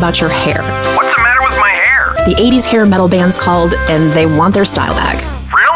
about your hair. What's the matter with my hair? The 80s hair metal band's called, and they want their style back. Really?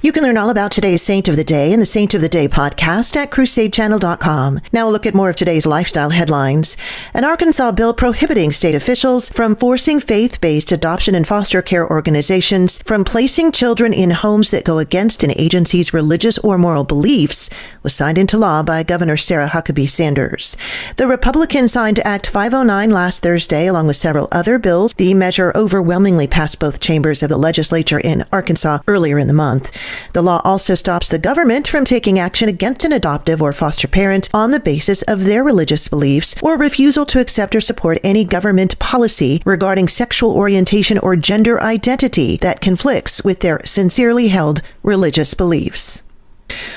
You can learn all about today's Saint of the Day in the Saint of the Day podcast at crusadechannel.com. Now we'll look at more of today's lifestyle headlines. An Arkansas bill prohibiting state officials from forcing faith-based adoption and foster care organizations from placing children in homes that go against an agency's religious or moral beliefs was signed into law by Governor Sarah Huckabee Sanders. The Republican signed Act 509 last Thursday, along with several other bills. The measure overwhelmingly passed both chambers of the legislature in Arkansas earlier in the month. The law also stops the government from taking action against an adoptive or foster parent on the basis of their religious beliefs or refusal to accept or support any government policy regarding sexual orientation or gender identity that conflicts with their sincerely held religious beliefs.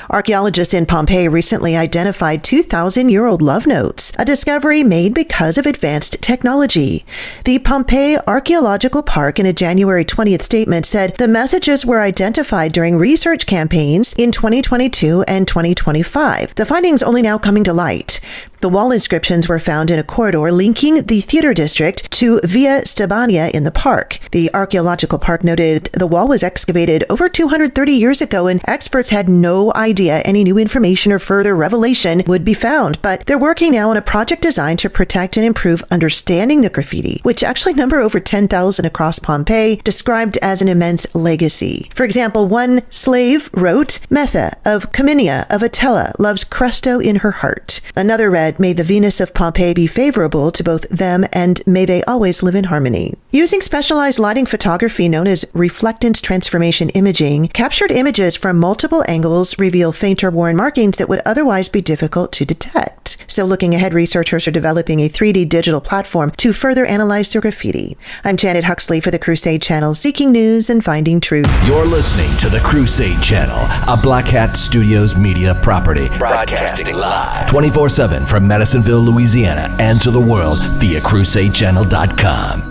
Archaeologists in Pompeii recently identified 2,000-year-old love notes, a discovery made because of advanced technology. The Pompeii Archaeological Park, in a January 20th statement, said the messages were identified during research campaigns in 2022 and 2025. The findings only now coming to light. The wall inscriptions were found in a corridor linking the theater district to Via Stebania in the park. The archaeological park noted the wall was excavated over 230 years ago, and experts had no idea any new information or further revelation would be found. But they're working now on a project designed to protect and improve understanding the graffiti, which actually number over 10,000 across Pompeii, described as an immense legacy. For example, one slave wrote, "Metha of Caminia of Atella loves Cresto in her heart." Another read, "May the Venus of Pompeii be favorable to both them, and may they always live in harmony." Using specialized lighting photography known as reflectance transformation imaging, captured images from multiple angles reveal faint or worn markings that would otherwise be difficult to detect. So looking ahead, researchers are developing a 3D digital platform to further analyze the graffiti. I'm Janet Huxley for the Crusade Channel, seeking news and finding truth. You're listening to the Crusade Channel, a Black Hat Studios media property, broadcasting live 24/7 from Madisonville, Louisiana, and to the world via crusadechannel.com.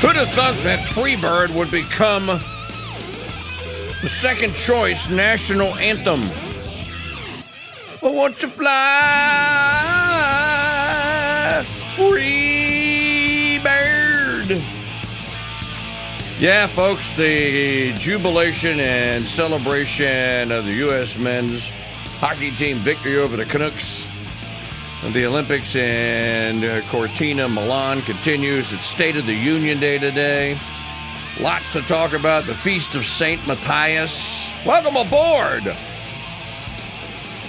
Who'd have thought that Freebird would become the second choice national anthem? I want to fly, Freebird. Yeah, folks, the jubilation and celebration of the U.S. men's hockey team victory over the Canucks of the Olympics in Cortina, Milan continues. It's State of the Union Day today. Lots to talk about. The Feast of St. Matthias. Welcome aboard.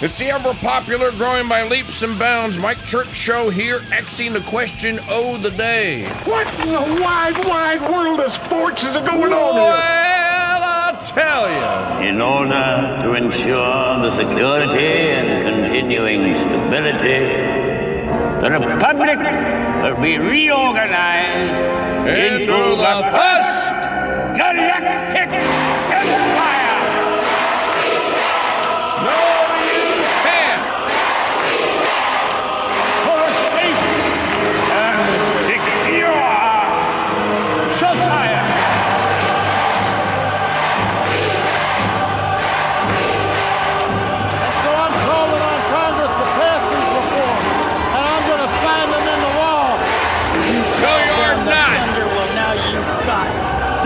It's the ever-popular, growing by leaps and bounds Mike Church Show here, Xing the question of the day. What in the wide, wide world of sports is going on here? Well, I'll tell you. In order to ensure the security and continuing stability, the Republic will be reorganized into the first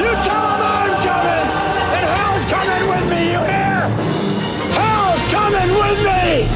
You tell them I'm coming! And hell's coming with me, you hear? Hell's coming with me!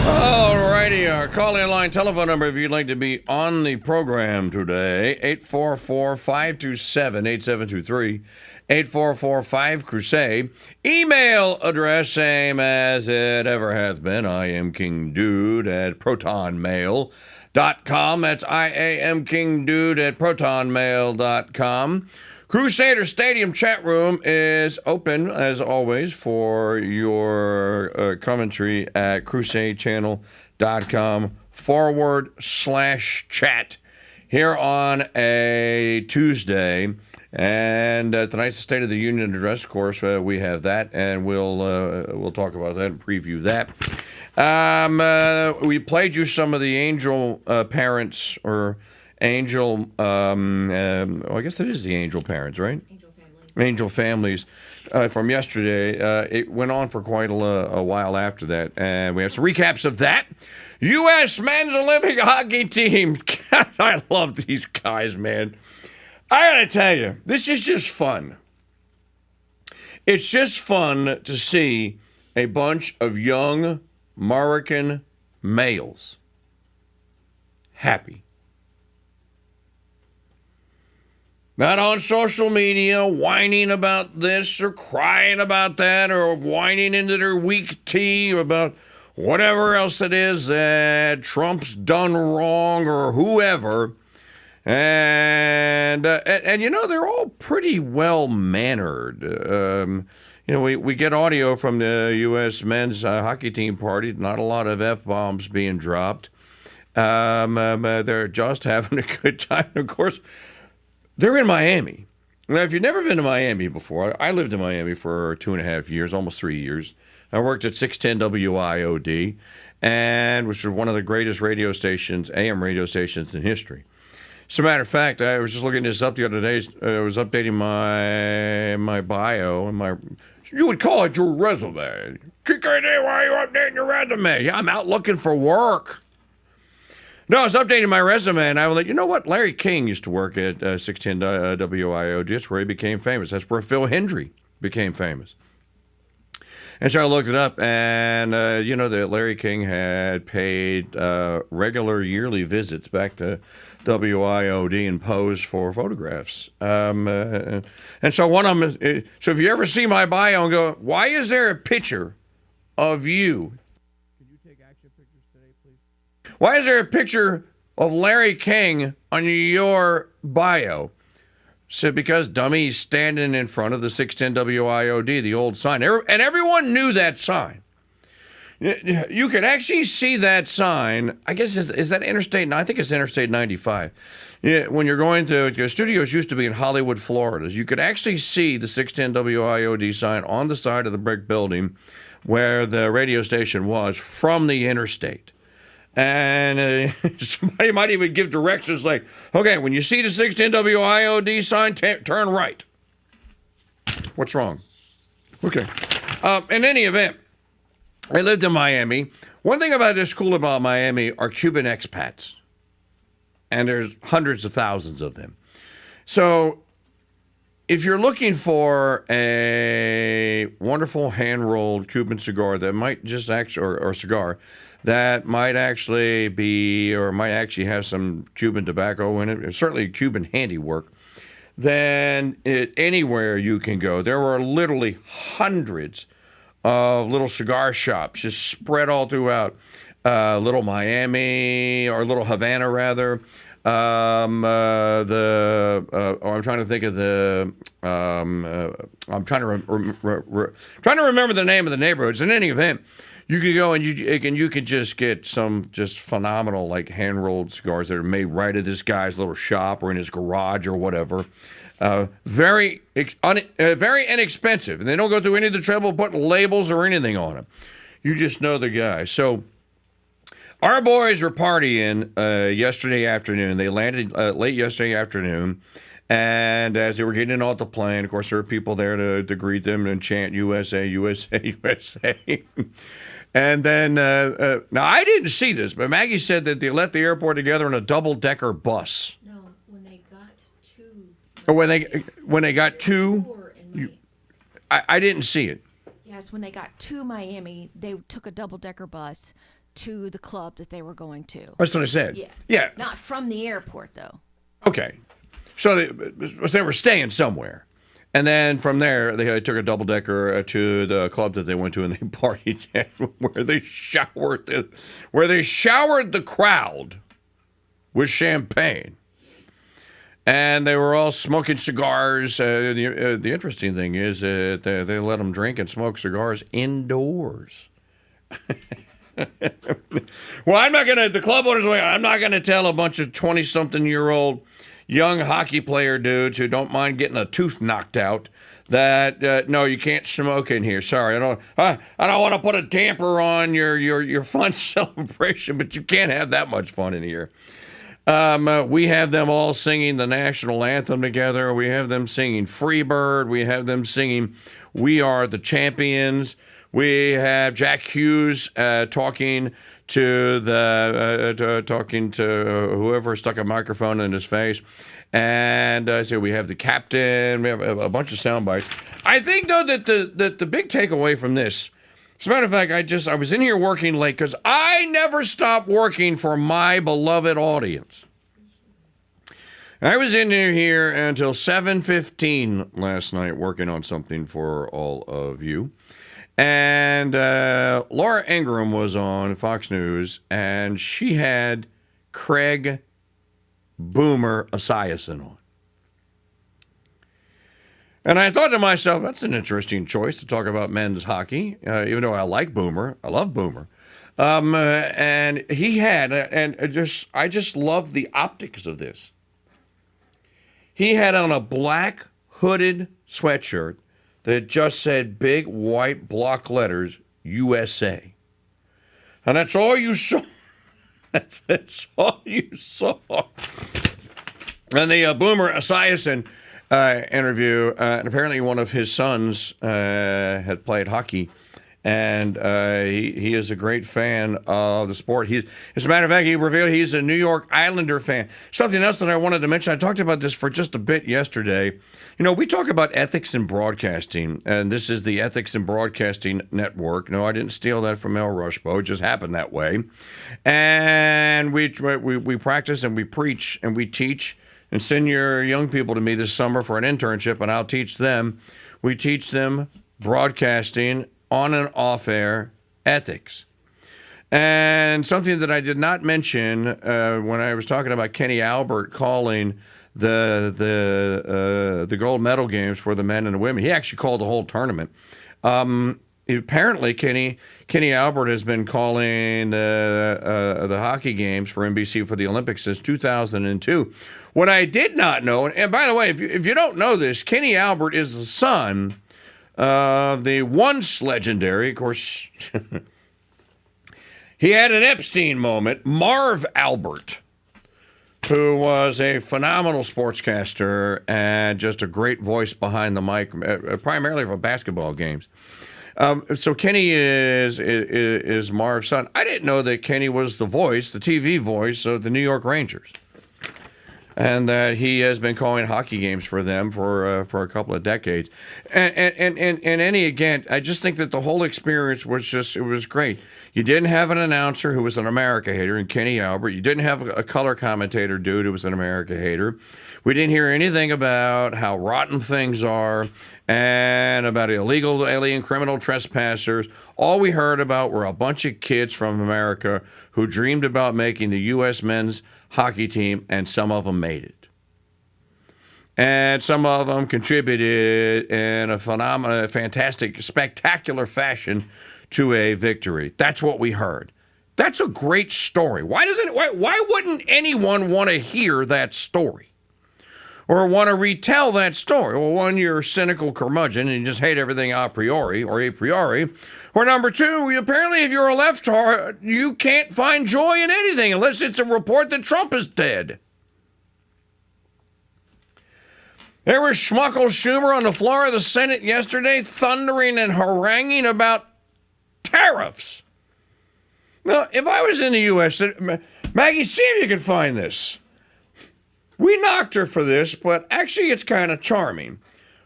Alrighty, our call-in line telephone number if you'd like to be on the program today, 844-527-8723, 844-5-CRUSADE. Email address, same as it ever has been, I am KingDude at protonmail.com. That's IAM KingDude at protonmail.com. Crusader Stadium chat room is open, as always, for your commentary at crusadechannel.com/chat here on a Tuesday. And tonight's the State of the Union address, of course, we have that, and we'll talk about that and preview that. We played you some of the angel parents, or angel, I guess it is the angel parents, right? Angel families from yesterday. It went on for quite a while after that, and we have some recaps of that. U.S. men's Olympic hockey team. God, I love these guys, man. I gotta tell you, this is just fun. It's just fun to see a bunch of young American males happy. Not on social media, whining about this or crying about that or whining into their weak tea about whatever else it is that Trump's done wrong or whoever. And you know, they're all pretty well-mannered. You know, we get audio from the U.S. men's hockey team party. Not a lot of F-bombs being dropped. They're just having a good time. Of course, they're in Miami. Now, if you've never been to Miami before, I lived in Miami for 2.5 years, almost 3 years. I worked at 610 WIOD, and which was one of the greatest radio stations, AM radio stations in history. As a matter of fact, I was just looking this up the other day. I was updating my bio and you would call it your resume. KKD, why are you updating your resume? Yeah, I'm out looking for work. No, I was updating my resume, and I was like, you know what? Larry King used to work at 610 WIOD. That's where he became famous. That's where Phil Hendry became famous. And so I looked it up, and you know that Larry King had paid regular yearly visits back to WIOD and posed for photographs. And so one of them, so if you ever see my bio and go, why is there a picture of you? Can you take action pictures today, please? Why is there a picture of Larry King on your bio? So because dummy's standing in front of the 610 WIOD, the old sign. And everyone knew that sign. You can actually see that sign. I guess, is that Interstate? I think it's Interstate 95. Yeah, when you're going to, your studios used to be in Hollywood, Florida. You could actually see the 610 WIOD sign on the side of the brick building where the radio station was from the interstate. And somebody might even give directions like, okay, when you see the 610 WIOD sign, turn right. What's wrong? Okay. In any event, I lived in Miami. One thing about this cool about Miami are Cuban expats. And there's hundreds of thousands of them. So if you're looking for a wonderful hand-rolled Cuban cigar that might just actually, or cigar, that might actually be, or might actually have some Cuban tobacco in it, certainly Cuban handiwork, then anywhere you can go. There were literally hundreds of little cigar shops just spread all throughout Little Miami, or Little Havana, rather. I'm trying to think of the. I'm trying to remember the name of the neighborhoods. In any event, you could go and you could just get some just phenomenal like hand rolled cigars that are made right at this guy's little shop or in his garage or whatever. Very inexpensive, and they don't go through any of the trouble putting labels or anything on them. You just know the guy. So our boys were partying yesterday afternoon. They landed late yesterday afternoon, and as they were getting off the plane, of course, there were people there to greet them and chant USA, USA, USA. And then, now I didn't see this, but Maggie said that they left the airport together in a double-decker bus. No, when they got to Or when they got to, I didn't see it. Yes, when they got to Miami, they took a double-decker bus to the club that they were going to. That's what I said. Yeah. Not from the airport, though. Okay. So they were staying somewhere. And then from there, they took a double-decker to the club that they went to, and they partied at, where they showered the crowd with champagne. And they were all smoking cigars. The interesting thing is that they let them drink and smoke cigars indoors. Well, the club owners, I'm not going to tell a bunch of 20-something-year-old young hockey player dudes who don't mind getting a tooth knocked out that, no, you can't smoke in here. Sorry, I don't want to put a damper on your fun celebration, but you can't have that much fun in here. We have them all singing the national anthem together. We have them singing Freebird. We have them singing We Are the Champions. We have Jack Hughes talking to whoever stuck a microphone in his face. And so we have the captain. We have a bunch of sound bites. I think, though, that the big takeaway from this, as a matter of fact, I was in here working late because I never stop working for my beloved audience. I was in here until 7:15 last night working on something for all of you. And Laura Ingraham was on Fox News, and she had Craig Boomer Esiason on. And I thought to myself, that's an interesting choice to talk about men's hockey, even though I like Boomer. I love Boomer. And he had, I just love the optics of this. He had on a black hooded sweatshirt that just said big white block letters, USA. And that's all you saw. That's all you saw. And the Boomer Esiason interview, and apparently one of his sons had played hockey, and he is a great fan of the sport. As a matter of fact, he revealed he's a New York Islander fan. Something else that I wanted to mention, I talked about this for just a bit yesterday. You know, we talk about ethics in broadcasting, and this is the Ethics in Broadcasting Network. No, I didn't steal that from El Rushbo. It just happened that way. And we practice and we preach and we teach. And send your young people to me this summer for an internship, and I'll teach them. We teach them broadcasting on and off air ethics. And something that I did not mention when I was talking about Kenny Albert calling the gold medal games for the men and the women. He actually called the whole tournament. Apparently, Kenny Albert has been calling the hockey games for NBC for the Olympics since 2002. What I did not know, and by the way, if you don't know this, Kenny Albert is the son of the once legendary, of course, he had an Epstein moment, Marv Albert, who was a phenomenal sportscaster and just a great voice behind the mic, primarily for basketball games. So Kenny is Marv's son. I didn't know that Kenny was the TV voice of the New York Rangers, and that he has been calling hockey games for them for a couple of decades. And again, I just think that the whole experience was great. You didn't have an announcer who was an America hater in Kenny Albert. You didn't have a color commentator dude who was an America hater. We didn't hear anything about how rotten things are and about illegal alien criminal trespassers. All we heard about were a bunch of kids from America who dreamed about making the U.S. men's hockey team, and some of them made it. And some of them contributed in a fantastic, spectacular fashion to a victory. That's what we heard. That's a great story. Why wouldn't anyone want to hear that story? Or want to retell that story? Well, one, you're a cynical curmudgeon and you just hate everything a priori. Or number two, apparently if you're a leftard, you can't find joy in anything unless it's a report that Trump is dead. There was Schmuckle Schumer on the floor of the Senate yesterday thundering and haranguing about tariffs. Now, if I was in the U.S., Maggie, see if you can find this. We knocked her for this, but actually it's kind of charming.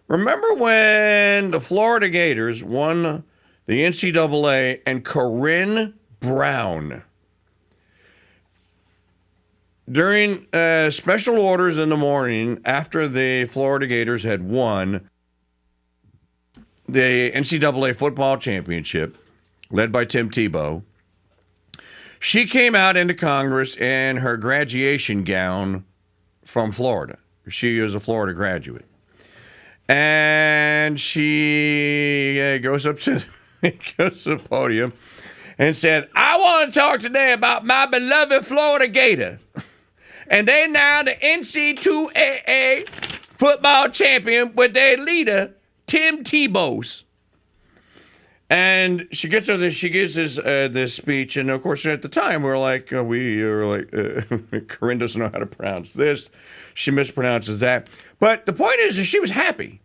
Remember when the Florida Gators won the NCAA and Corinne Brown, during special orders in the morning after the Florida Gators had won the NCAA football championship, led by Tim Tebow, she came out into Congress in her graduation gown from Florida. She is a Florida graduate. And she goes up to the podium and said, I want to talk today about my beloved Florida Gator. And they now the NCAA football champion with their leader, Tim Tebow. And she gives this speech, and of course at the time we were like, Corinne doesn't know how to pronounce this. She mispronounces that. But the point is that she was happy,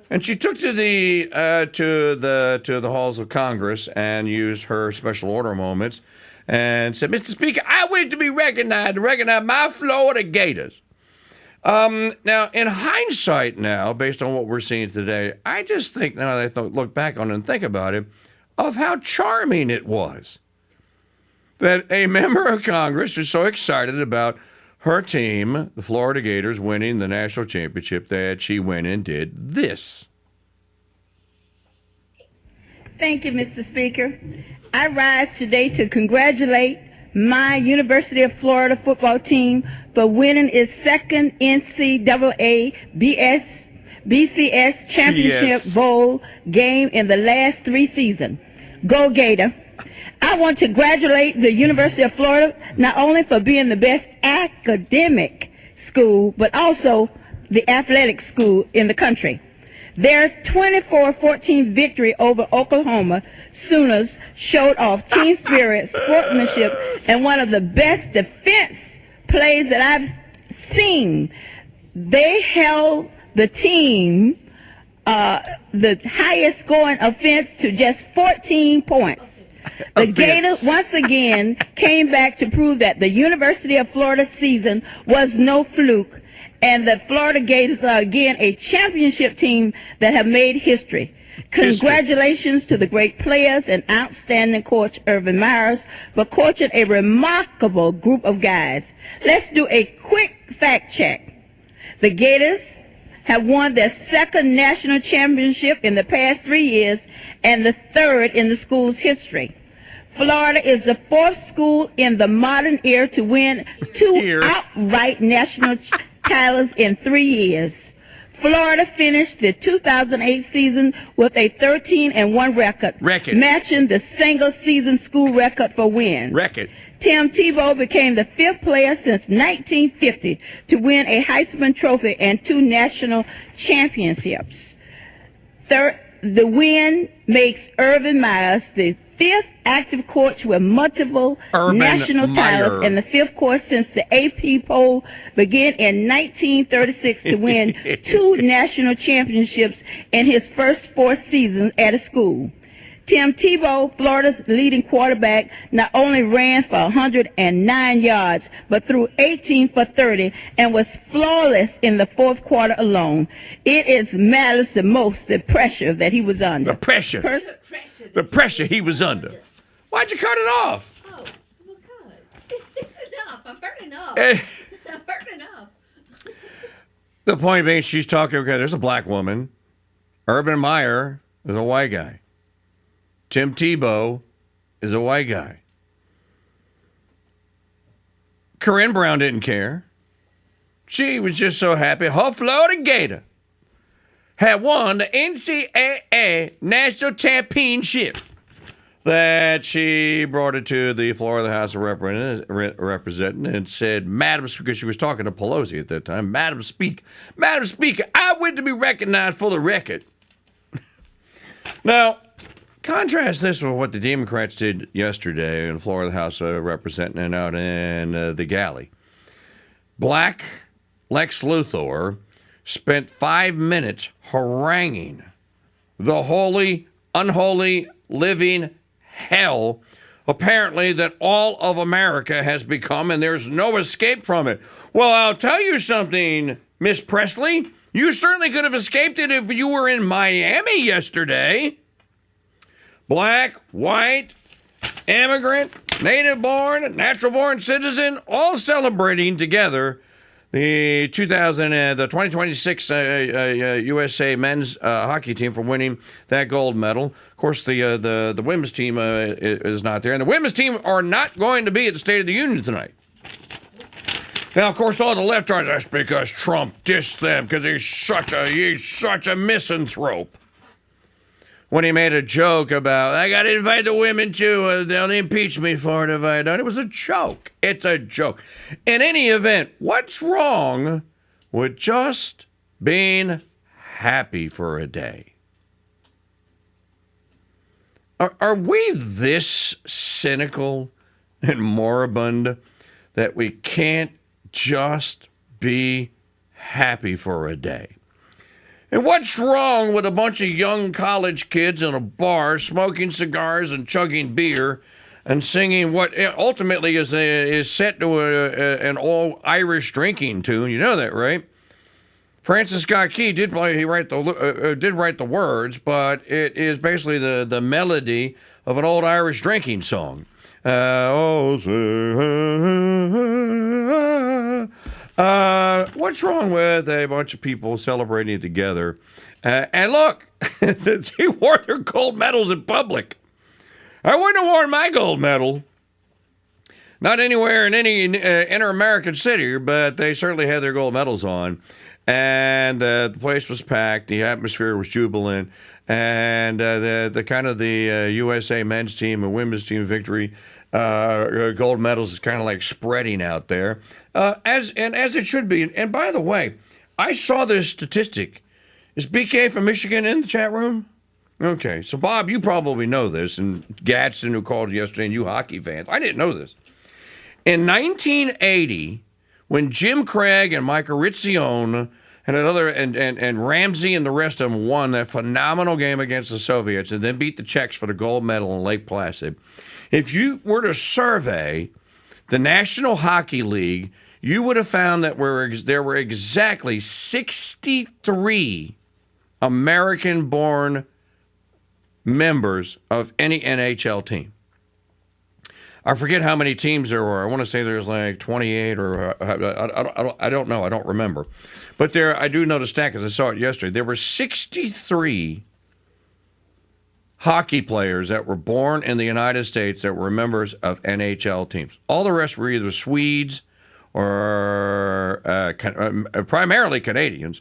and she took to the halls of Congress and used her special order moments, and said, Mr. Speaker, I wish to be recognized to recognize my Florida Gators. Now, in hindsight now, based on what we're seeing today, I just think now that I look back on it and think about it, of how charming it was that a member of Congress is so excited about her team, the Florida Gators, winning the national championship that she went and did this. Thank you, Mr. Speaker. I rise today to congratulate my University of Florida football team for winning its second NCAA BCS Championship Bowl game in the last 3 seasons. Go Gator. I want to congratulate the University of Florida not only for being the best academic school, but also the athletic school in the country. Their 24-14 victory over Oklahoma Sooners showed off team spirit, sportsmanship, and one of the best defense plays that I've seen. They held the team, the highest scoring offense, to just 14 points. The Gators once again came back to prove that the University of Florida season was no fluke, and the Florida Gators are again a championship team that have made history. Congratulations to the great players and outstanding coach Urban Myers for coaching a remarkable group of guys. Let's do a quick fact check. The Gators have won their second national championship in the past 3 years and the third in the school's history. Florida is the 4th school in the modern era to win 2 outright national titles in 3 years. Florida finished the 2008 season with a 13-1 record, matching the single-season school record for wins. Tim Tebow became the 5th player since 1950 to win a Heisman Trophy and 2 national championships. The win makes Urban Myers the 5th active coach with multiple national titles and the 5th coach since the AP poll began in 1936 to win 2 national championships in his first 4 seasons at a school. Tim Tebow, Florida's leading quarterback, not only ran for 109 yards, but threw 18 for 30 and was flawless in the 4th quarter alone. It matters the most the pressure that he was under. The pressure. The pressure he was under. Why'd you cut it off? Oh, because it's enough. I've heard enough. I've heard enough. The point being, she's talking, okay, there's a black woman. Urban Meyer is a white guy. Tim Tebow is a white guy. Corinne Brown didn't care. She was just so happy her Florida Gator had won the NCAA National Championship that she brought it to the Florida House of Representatives and said, Madam, because she was talking to Pelosi at that time, Madam Speaker, I wish to be recognized for the record. Now, contrast this with what the Democrats did yesterday in the Florida House of Representatives out in the Galley. Black Lex Luthor spent 5 minutes haranguing the holy, unholy, living hell apparently, that all of America has become, and there's no escape from it. Well, I'll tell you something, Miss Presley. You certainly could have escaped it if you were in Miami yesterday. Black, white, immigrant, native-born, natural-born citizen, all celebrating together the 2026 USA men's hockey team for winning that gold medal. Of course, the women's team is not there, and the women's team are not going to be at the State of the Union tonight. Now, of course, all the left are, that's because Trump dissed them because he's such a misanthrope. When he made a joke about, I got to invite the women too, they'll impeach me for it if I don't. It was a joke. It's a joke. In any event, what's wrong with just being happy for a day? Are we this cynical and moribund that we can't just be happy for a day? And what's wrong with a bunch of young college kids in a bar smoking cigars and chugging beer and singing what ultimately is set to an all-Irish drinking tune? You know that, right? Francis Scott Key did write the words, but it is basically the melody of an old Irish drinking song. What's wrong with a bunch of people celebrating together? And look, they wore their gold medals in public. I wouldn't have worn my gold medal. Not anywhere in any inter-American city, but they certainly had their gold medals on. And the place was packed. The atmosphere was jubilant. And the USA men's team and women's team victory gold medals is kind of like spreading out there, as it should be. And by the way, I saw this statistic. Is BK from Michigan in the chat room? Okay, so Bob, you probably know this, and Gadsden, who called yesterday, and you hockey fans. I didn't know this. In 1980, when Jim Craig and Mike Eritzione and Ramsey and the rest of them won that phenomenal game against the Soviets and then beat the Czechs for the gold medal in Lake Placid, if you were to survey the National Hockey League, you would have found that there were exactly 63 American-born members of any NHL team. I forget how many teams there were. I want to say there's like 28 or I don't know. I don't remember. But I do know the stat because I saw it yesterday. There were 63 hockey players that were born in the United States that were members of NHL teams. All the rest were either Swedes or primarily Canadians,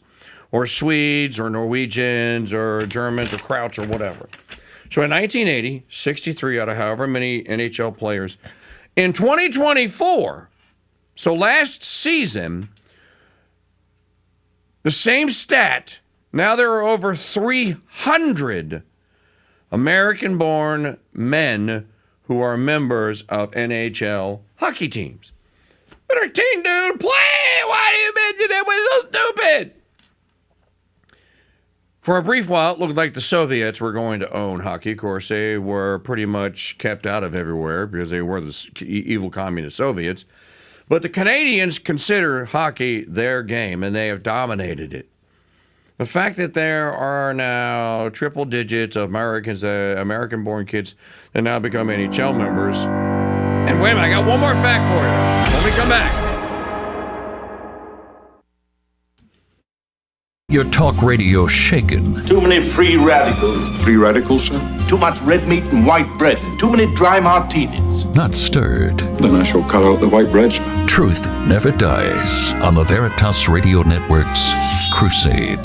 or Swedes or Norwegians or Germans or Krauts or whatever. So in 1980, 63 out of however many NHL players. In 2024, so last season, the same stat, now there are over 300 American-born men who are members of NHL hockey teams. Better KingDude, play! Why do you mention that was so stupid? For a brief while, it looked like the Soviets were going to own hockey. Of course, they were pretty much kept out of everywhere because they were the evil communist Soviets. But the Canadians consider hockey their game, and they have dominated it. The fact that there are now triple digits of Americans, American-born kids that now become NHL members. And wait a minute, I got one more fact for you. Let me come back. Your talk radio shaken. Too many free radicals. Free radicals, sir? Too much red meat and white bread. And too many dry martinis. Not stirred. Then I shall cut out the white bread, sir. Truth never dies on the Veritas Radio Network's Crusade.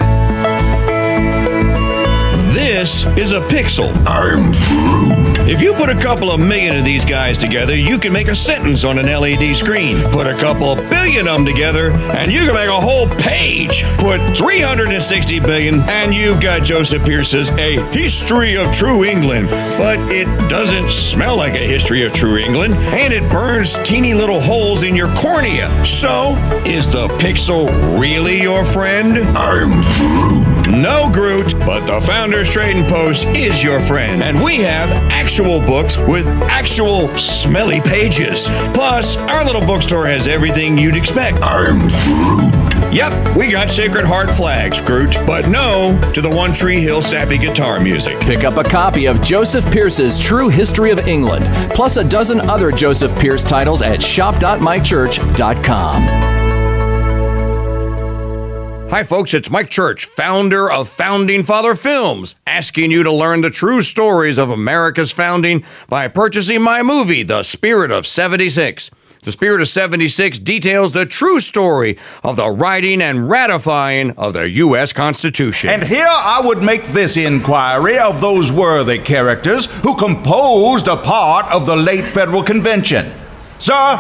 This is a pixel. I'm Groot. If you put a couple of million of these guys together, you can make a sentence on an LED screen. Put a couple of billion of them together, and you can make a whole page. Put 360 billion, and you've got Joseph Pierce's A History of True England. But it doesn't smell like a history of true England, and it burns teeny little holes in your cornea. So, is the pixel really your friend? I'm Groot. No Groot, but the Founders Trade Trading Post is your friend, and we have actual books with actual smelly pages. Plus, our little bookstore has everything you'd expect. I'm Groot. Yep, we got Sacred Heart flags, Groot, but no to the One Tree Hill sappy guitar music. Pick up a copy of Joseph Pierce's True History of England, plus a dozen other Joseph Pierce titles at shop.mychurch.com. Hi, folks, it's Mike Church, founder of Founding Father Films, asking you to learn the true stories of America's founding by purchasing my movie, The Spirit of 76. The Spirit of 76 details the true story of the writing and ratifying of the U.S. Constitution. And here I would make this inquiry of those worthy characters who composed a part of the late Federal Convention. Sir,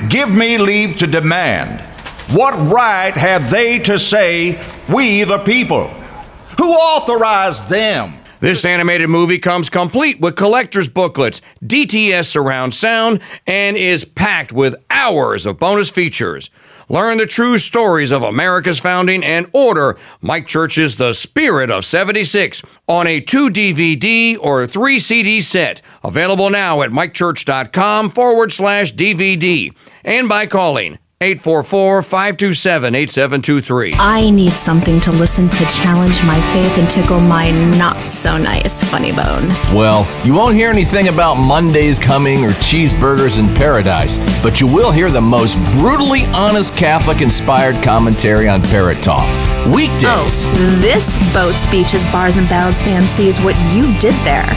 give me leave to demand, what right had they to say, we the people? Who authorized them? This animated movie comes complete with collector's booklets, DTS surround sound, and is packed with hours of bonus features. Learn the true stories of America's founding and order Mike Church's The Spirit of 76 on a 2 DVD or 3 CD set. Available now at mikechurch.com/DVD and by calling 844-527-8723. I need something to listen to challenge my faith and tickle my not-so-nice funny bone. Well, you won't hear anything about Mondays coming or cheeseburgers in paradise, but you will hear the most brutally honest Catholic-inspired commentary on Parrot Talk. Weekdays. Oh, this Boats, Beaches, Bars, and Ballads fan sees what you did there.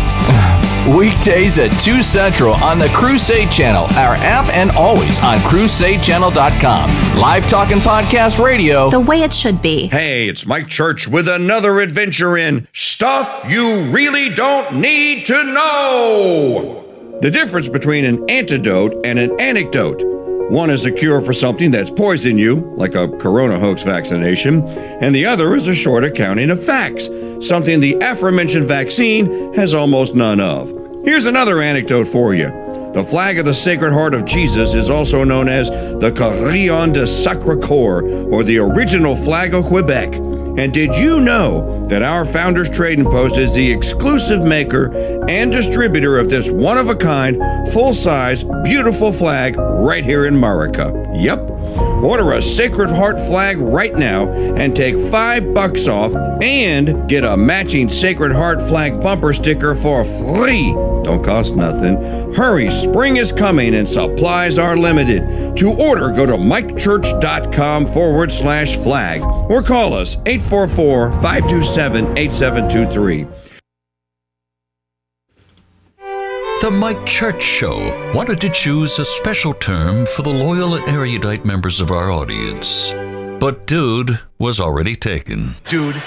Weekdays at 2 Central on the Crusade Channel, our app, and always on CrusadeChannel.com. Live talk and podcast radio. The way it should be. Hey, it's Mike Church with another adventure in Stuff You Really Don't Need to Know. The difference between an antidote and an anecdote. One is a cure for something that's poisoned you, like a corona hoax vaccination, and the other is a short accounting of facts, something the aforementioned vaccine has almost none of. Here's another anecdote for you. The flag of the Sacred Heart of Jesus is also known as the Carillon de Sacré-Cœur, or the original flag of Quebec. And did you know that our Founders Trading Post is the exclusive maker and distributor of this one-of-a-kind, full-size, beautiful flag right here in America? Yep. Order a Sacred Heart flag right now and take $5 off and get a matching Sacred Heart flag bumper sticker for free. Don't cost nothing. Hurry, spring is coming and supplies are limited. To order, go to mikechurch.com/flag or call us 844-527-8723. The Mike Church Show wanted to choose a special term for the loyal and erudite members of our audience. But dude was already taken. Dude.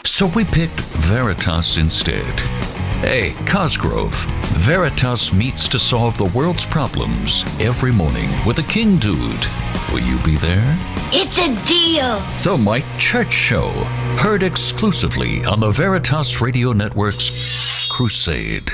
So we picked Veritas instead. Hey, Cosgrove, Veritas meets to solve the world's problems every morning with a KingDude. Will you be there? It's a deal. The Mike Church Show, heard exclusively on the Veritas Radio Network's Crusade.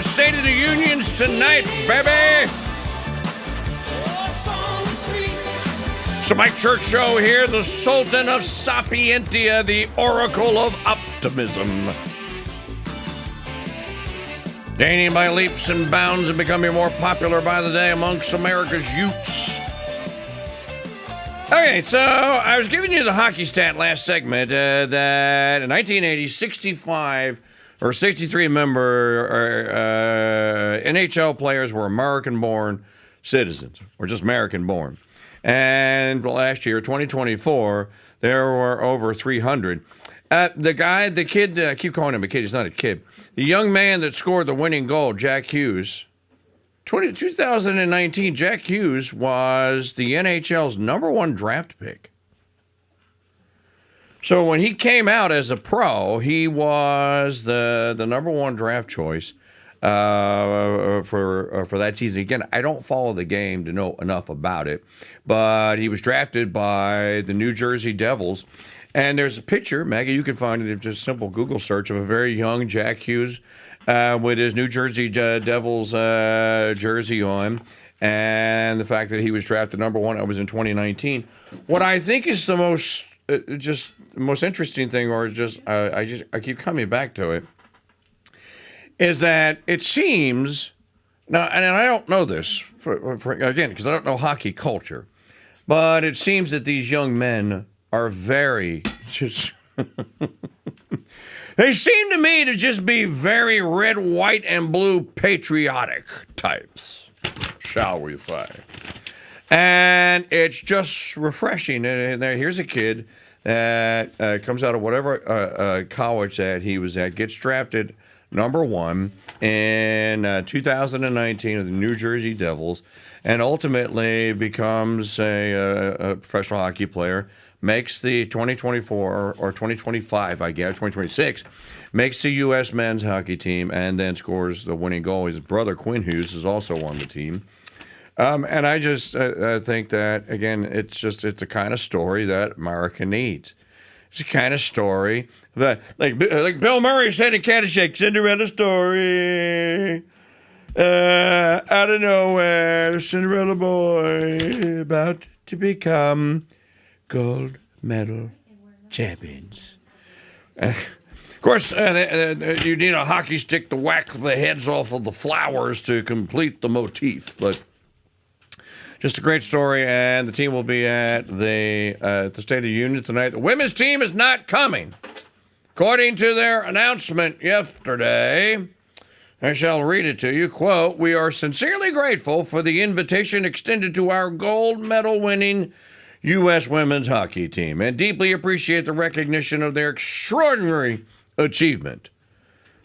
State of the Unions tonight, baby. So Mike Church Show here, the Sultan of Sapientia, the Oracle of Optimism. gaining by leaps and bounds and becoming more popular by the day amongst America's youths. Okay, so I was giving you the hockey stat last segment that in 1980, 65 or 63 NHL players were American-born citizens, or just American-born. And last year, 2024, there were over 300. The kid, I keep calling him a kid, he's not a kid. The young man that scored the winning goal, Jack Hughes, 2019, Jack Hughes was the NHL's #1 draft pick. So when he came out as a pro, he was the #1 draft choice for that season. Again, I don't follow the game to know enough about it, but he was drafted by the New Jersey Devils. And there's a picture, Maggie, you can find it if just a simple Google search, of a very young Jack Hughes with his New Jersey Devils jersey on, and the fact that he was drafted #1, that was in 2019. What I think is the most interesting thing, or I keep coming back to it, is that it seems now, and I don't know this again because I don't know hockey culture, but it seems that these young men are very just. They seem to me to just be very red, white, and blue patriotic types, shall we say. And it's just refreshing. And here's a kid that comes out of whatever college that he was at, gets drafted #1 in 2019 of the New Jersey Devils, and ultimately becomes a professional hockey player. Makes the 2024 or 2025, I guess, 2026, makes the U.S. men's hockey team, and then scores the winning goal. His brother, Quinn Hughes, is also on the team. And I just think that, again, it's the kind of story that America needs. It's the kind of story that, like Bill Murray said in Caddyshack, Cinderella story. Out of nowhere, Cinderella boy about to become gold medal champions. Of course, you need a hockey stick to whack the heads off of the flowers to complete the motif. But just a great story, and the team will be at the State of the Union tonight. The women's team is not coming. According to their announcement yesterday, I shall read it to you. Quote, "We are sincerely grateful for the invitation extended to our gold medal winning U.S. women's hockey team and deeply appreciate the recognition of their extraordinary achievement,"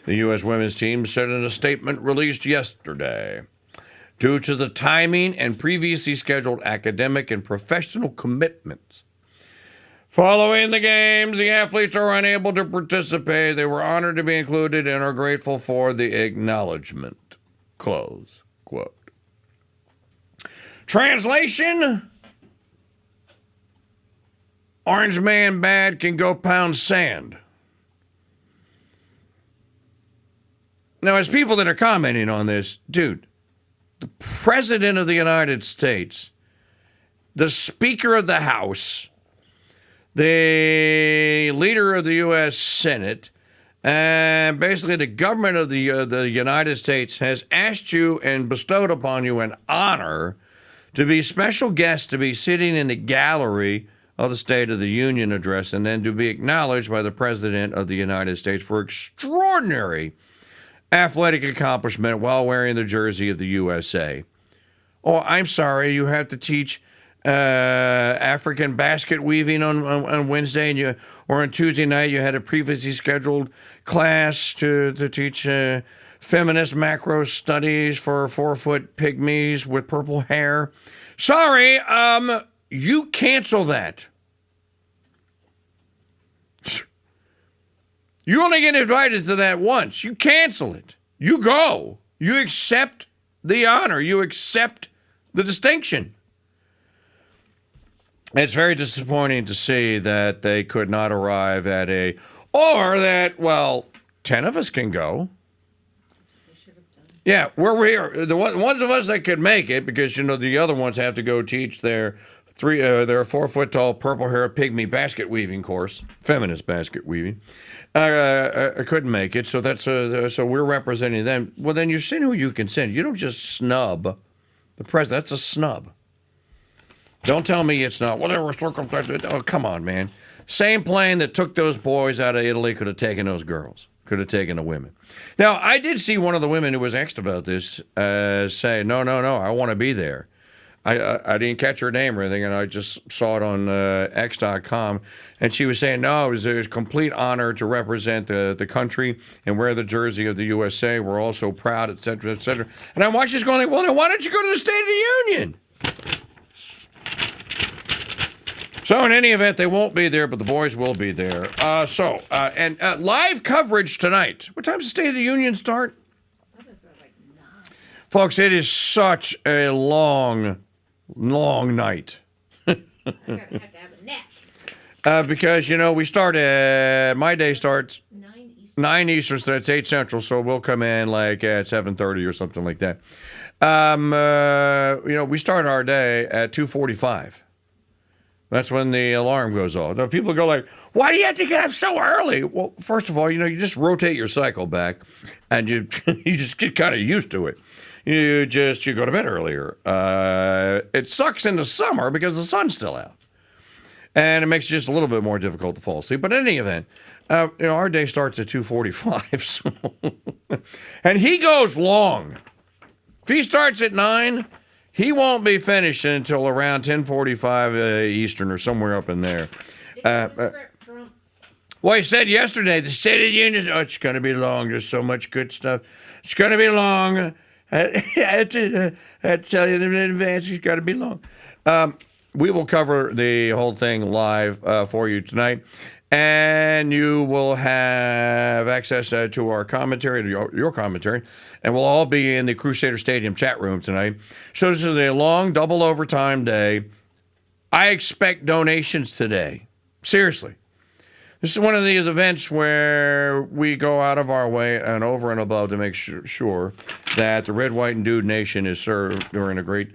the U.S. women's team said in a statement released yesterday. Due to the timing and previously scheduled academic and professional commitments following the games, the athletes are unable to participate. They were honored to be included and are grateful for the acknowledgement. Close quote. Translation: Orange man bad can go pound sand. Now, as people that are commenting on this, dude, the President of the United States, the Speaker of the House, the leader of the U.S. Senate, and basically the government of the United States has asked you and bestowed upon you an honor to be special guests, to be sitting in the gallery of the State of the Union address, and then to be acknowledged by the President of the United States for extraordinary athletic accomplishment while wearing the jersey of the USA. Oh, I'm sorry, you have to teach African basket weaving on Wednesday, and or on Tuesday night you had a previously scheduled class to teach feminist macro studies for 4-foot pygmies with purple hair. Sorry, you cancel that. You only get invited to that once. You cancel it. You go. You accept the honor. You accept the distinction. It's very disappointing to see that they could not arrive at or that, 10 of us can go. Yeah, we're here. The ones of us that could make it, because, the other ones have to go teach their They're a 4-foot-tall, purple-haired pygmy basket weaving course, feminist basket weaving. I couldn't make it, so that's so we're representing them. Well, then you send who you can send. You don't just snub the president. That's a snub. Don't tell me it's not. Well, there were circumstances. Oh, come on, man. Same plane that took those boys out of Italy could have taken those girls. Could have taken the women. Now, I did see one of the women who was asked about this say, no, I want to be there. I didn't catch her name or anything, and I just saw it on X.com. And she was saying, no, it was a complete honor to represent the country and wear the jersey of the USA. We're all so proud, et cetera, et cetera. And I watched this going, like, well, then why don't you go to the State of the Union? So in any event, they won't be there, but the boys will be there. And live coverage tonight. What time does the State of the Union start? Folks, it is such a long night. I'm gonna have to have a nap. Because, we start my day starts 9 Eastern, so that's 8 Central, so we'll come in like at 7:30 or something like that. We start our day at 2:45. That's when the alarm goes off. Now, people go like, why do you have to get up so early? Well, first of all, you just rotate your cycle back, and you just get kind of used to it. You go to bed earlier. It sucks in the summer because the sun's still out, and it makes it just a little bit more difficult to fall asleep. But in any event, our day starts at 2:45, so and he goes long. If he starts at 9. He won't be finished until around 10:45 Eastern or somewhere up in there. Well, he said yesterday, the State of the Union, it's going to be long. There's so much good stuff. It's going to be long. I tell you in advance, it's got to be long. We will cover the whole thing live for you tonight. And you will have access to our commentary, to your commentary, and we'll all be in the Crusader Stadium chat room tonight. So this is a long double overtime day. I expect donations today. Seriously. This is one of these events where we go out of our way and over and above to make sure that the Red, White, and Dude Nation is served during a great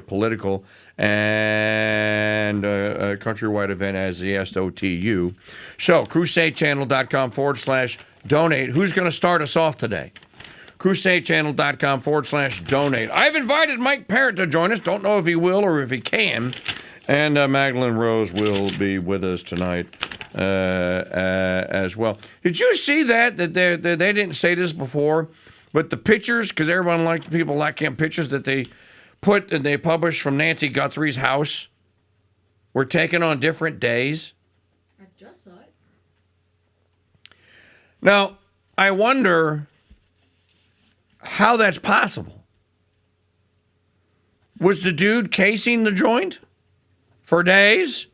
political and countrywide event as the SOTU. So, crusadechannel.com/donate. Who's going to start us off today? crusadechannel.com/donate. I've invited Mike Parrott to join us. Don't know if he will or if he can. And Magdalene Rose will be with us tonight as well. Did you see that they didn't say this before, but the pictures, because people like pictures that they put and they published from Nancy Guthrie's house were taken on different days? I just saw it. Now, I wonder how that's possible. Was the dude casing the joint for days?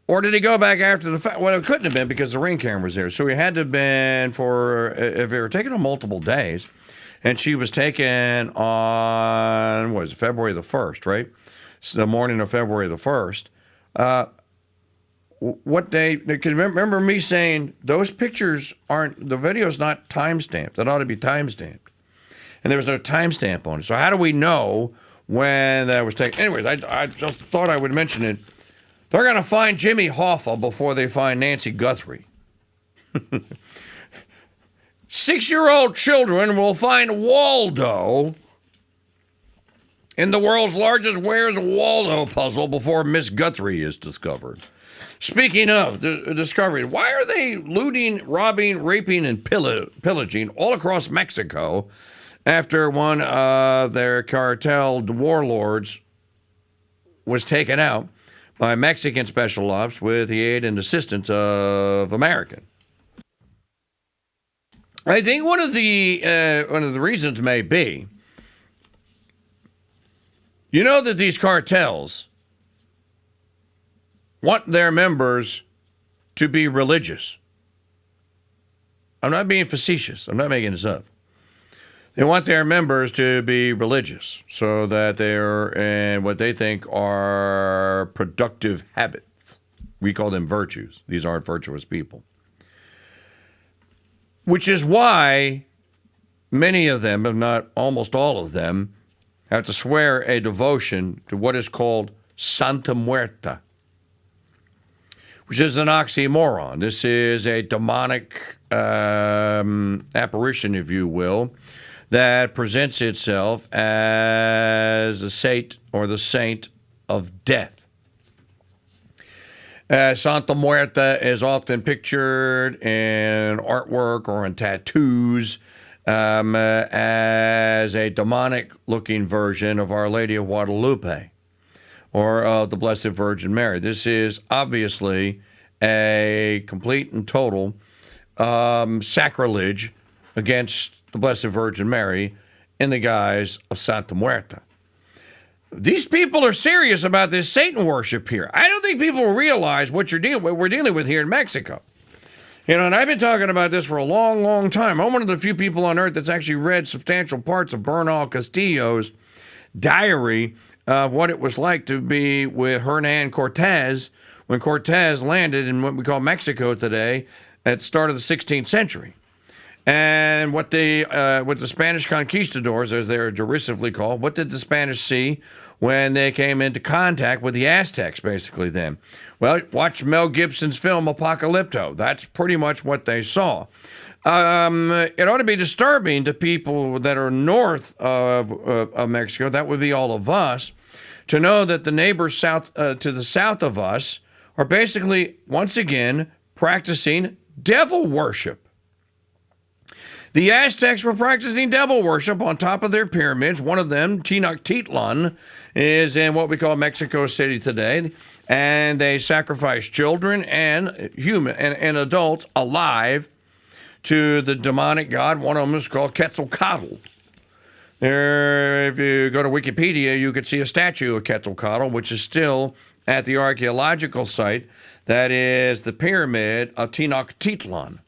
Or did he go back after the fact? Well, it couldn't have been because the ring camera was there. So he had to have been if they were taken on multiple days, and she was taken on, February the 1st, right? So the morning of February the 1st. What day? Because remember me saying those pictures the video's not time-stamped. That ought to be time-stamped. And there was no timestamp on it. So how do we know when that was taken? Anyways, I just thought I would mention it. They're going to find Jimmy Hoffa before they find Nancy Guthrie. 6-year-old children will find Waldo in the world's largest Where's Waldo puzzle before Miss Guthrie is discovered. Speaking of discovery, why are they looting, robbing, raping, and pillaging all across Mexico after one of their cartel warlords was taken out by Mexican special ops with the aid and assistance of American? I think one of the reasons may be, that these cartels want their members to be religious. I'm not being facetious. I'm not making this up. They want their members to be religious so that they're in what they think are productive habits. We call them virtues. These aren't virtuous people. Which is why many of them, if not almost all of them, have to swear a devotion to what is called Santa Muerta, which is an oxymoron. This is a demonic apparition, if you will, that presents itself as the saint or the saint of death. Santa Muerta is often pictured in artwork or in tattoos as a demonic-looking version of Our Lady of Guadalupe or of the Blessed Virgin Mary. This is obviously a complete and total sacrilege against the Blessed Virgin Mary in the guise of Santa Muerta. These people are serious about this Satan worship here. I don't think people realize what we're dealing with here in Mexico. You know, and I've been talking about this for a long, long time. I'm one of the few people on earth that's actually read substantial parts of Bernal Castillo's diary of what it was like to be with Hernan Cortez when Cortez landed in what we call Mexico today at the start of the 16th century. And what the Spanish conquistadors, as they're derisively called, what did the Spanish see when they came into contact with the Aztecs, basically then? Well, watch Mel Gibson's film Apocalypto. That's pretty much what they saw. It ought to be disturbing to people that are north of Mexico, that would be all of us, to know that the neighbors to the south of us are basically, once again, practicing devil worship. The Aztecs were practicing devil worship on top of their pyramids. One of them, Tenochtitlan, is in what we call Mexico City today. And they sacrifice children and adults alive to the demonic god. One of them is called Quetzalcoatl. If you go to Wikipedia, you could see a statue of Quetzalcoatl, which is still at the archaeological site that is the pyramid of Tenochtitlan.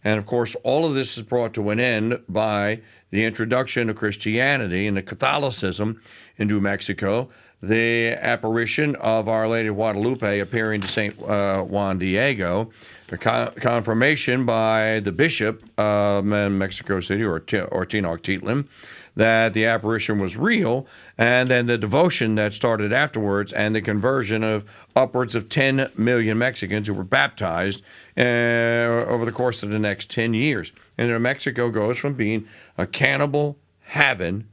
And, of course, all of this is brought to an end by the introduction of Christianity and Catholicism into Mexico, the apparition of Our Lady of Guadalupe appearing to St. Juan Diego, the confirmation by the bishop of Mexico City or Tenochtitlan that the apparition was real, and then the devotion that started afterwards and the conversion of upwards of 10 million Mexicans who were baptized over the course of the next 10 years. And Mexico goes from being a cannibal haven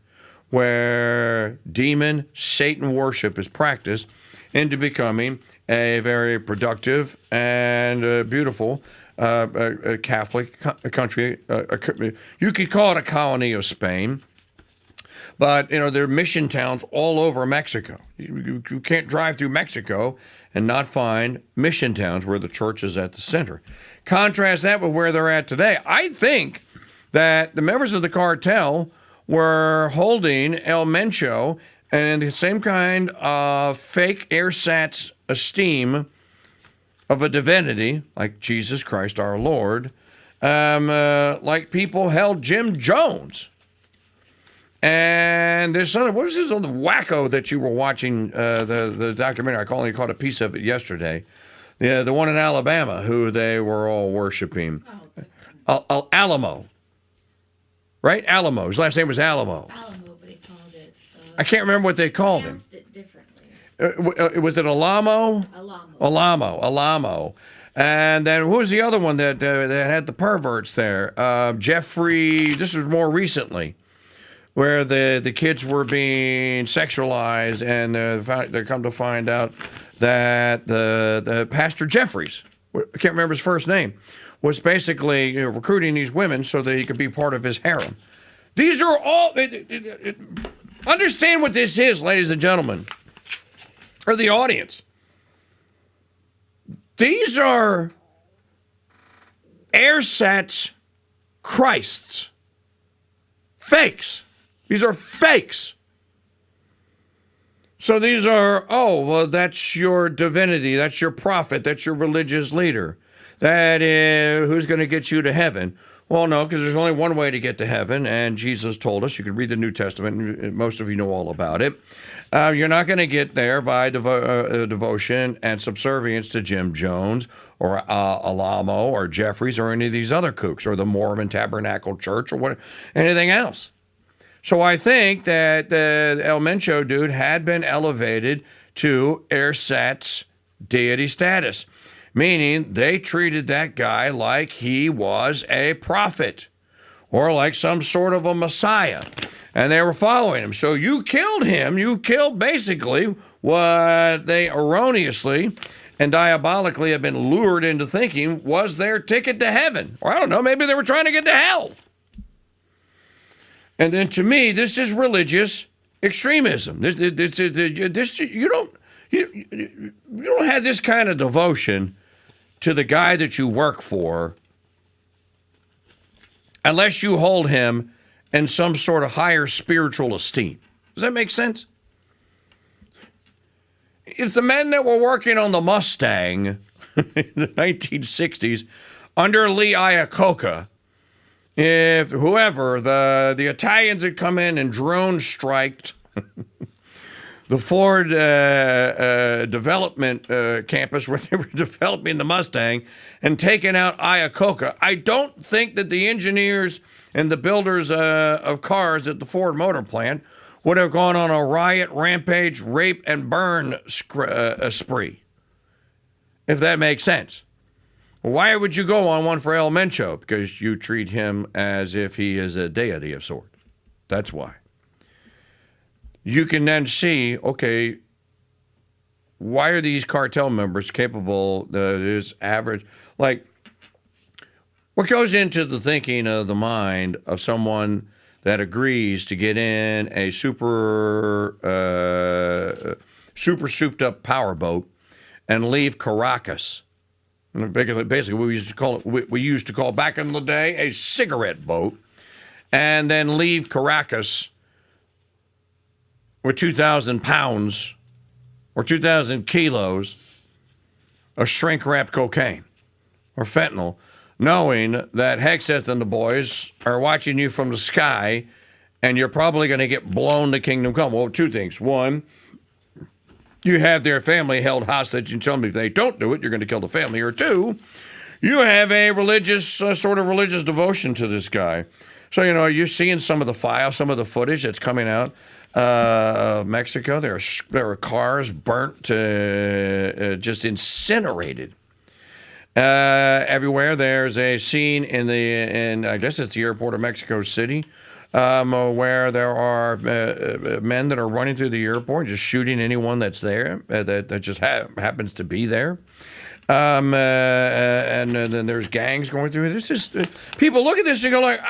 where demon Satan worship is practiced into becoming a very productive and beautiful Catholic country. You could call it a colony of Spain. But, you know, there are mission towns all over Mexico. You can't drive through Mexico and not find mission towns where the church is at the center. Contrast that with where they're at today. I think that the members of the cartel were holding El Mencho and the same kind of fake ersatz esteem of a divinity, like Jesus Christ our Lord, like people held Jim Jones. And there's something, what was this on the wacko that you were watching, the documentary? I only caught a piece of it yesterday. The one in Alabama, who they were all worshiping. Alamo. Right? Alamo. His last name was Alamo. Alamo, but he called it... I can't remember what they called him. It differently. Was it Alamo? Alamo. Alamo. And then who was the other one that had the perverts there? Jeffrey, this was more recently, where the kids were being sexualized, and they come to find out that the Pastor Jeffries, I can't remember his first name, was basically recruiting these women so that he could be part of his harem. These are all... understand what this is, ladies and gentlemen, or the audience. These are ersatz Christs. Fakes. These are fakes. So these are, that's your divinity, that's your prophet, that's your religious leader. That is who's going to get you to heaven. Well, no, because there's only one way to get to heaven, and Jesus told us. You can read the New Testament, and most of you know all about it. You're not going to get there by devotion and subservience to Jim Jones or Alamo or Jeffries or any of these other kooks or the Mormon Tabernacle Church or anything else. So I think that the El Mencho dude had been elevated to AirSat's deity status, meaning they treated that guy like he was a prophet or like some sort of a messiah, and they were following him. So you killed him. You killed basically what they erroneously and diabolically have been lured into thinking was their ticket to heaven. Or I don't know, maybe they were trying to get to hell. And then to me, this is religious extremism. You don't have this kind of devotion to the guy that you work for unless you hold him in some sort of higher spiritual esteem. Does that make sense? If the men that were working on the Mustang in the 1960s under Lee Iacocca, if whoever, the Italians had come in and drone striked the Ford development campus where they were developing the Mustang and taken out Iacocca, I don't think that the engineers and the builders of cars at the Ford Motor Plant would have gone on a riot, rampage, rape, and burn spree, if that makes sense. Why would you go on one for El Mencho? Because you treat him as if he is a deity of sorts. That's why. You can then see, okay, why are these cartel members capable, this average, like, what goes into the thinking of the mind of someone that agrees to get in a super souped up powerboat and leave Caracas? Basically, we used to call back in the day a cigarette boat, and then leave Caracas with 2,000 pounds or 2,000 kilos of shrink-wrapped cocaine or fentanyl, knowing that Hexeth and the boys are watching you from the sky, and you're probably going to get blown to kingdom come. Well, two things. One, you have their family held hostage and tell them if they don't do it, you're going to kill the family. Or two, you have a religious, sort of religious devotion to this guy. So, you're seeing some of the files, some of the footage that's coming out of Mexico. There are cars burnt, just incinerated. Everywhere. There's a scene in I guess it's the airport of Mexico City, where there are men that are running through the airport, just shooting anyone that's there, that just happens to be there. And then there's gangs going through it. It's just people look at this and go like,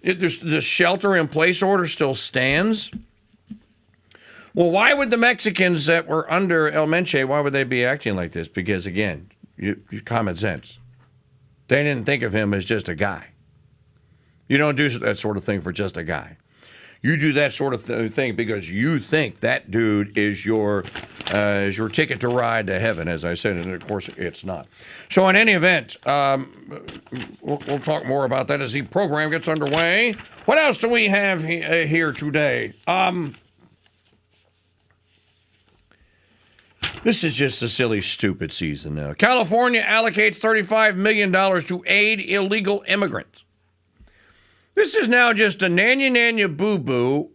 the shelter in place order still stands. Well, why would the Mexicans that were under El Menche, why would they be acting like this? Because again, common sense. They didn't think of him as just a guy. You don't do that sort of thing for just a guy. You do that sort of thing because you think that dude is your ticket to ride to heaven, as I said, and of course it's not. So in any event, we'll talk more about that as the program gets underway. What else do we have here today? This is just a silly, stupid season now. California allocates $35 million to aid illegal immigrants. This is now just a nanya boo-boo.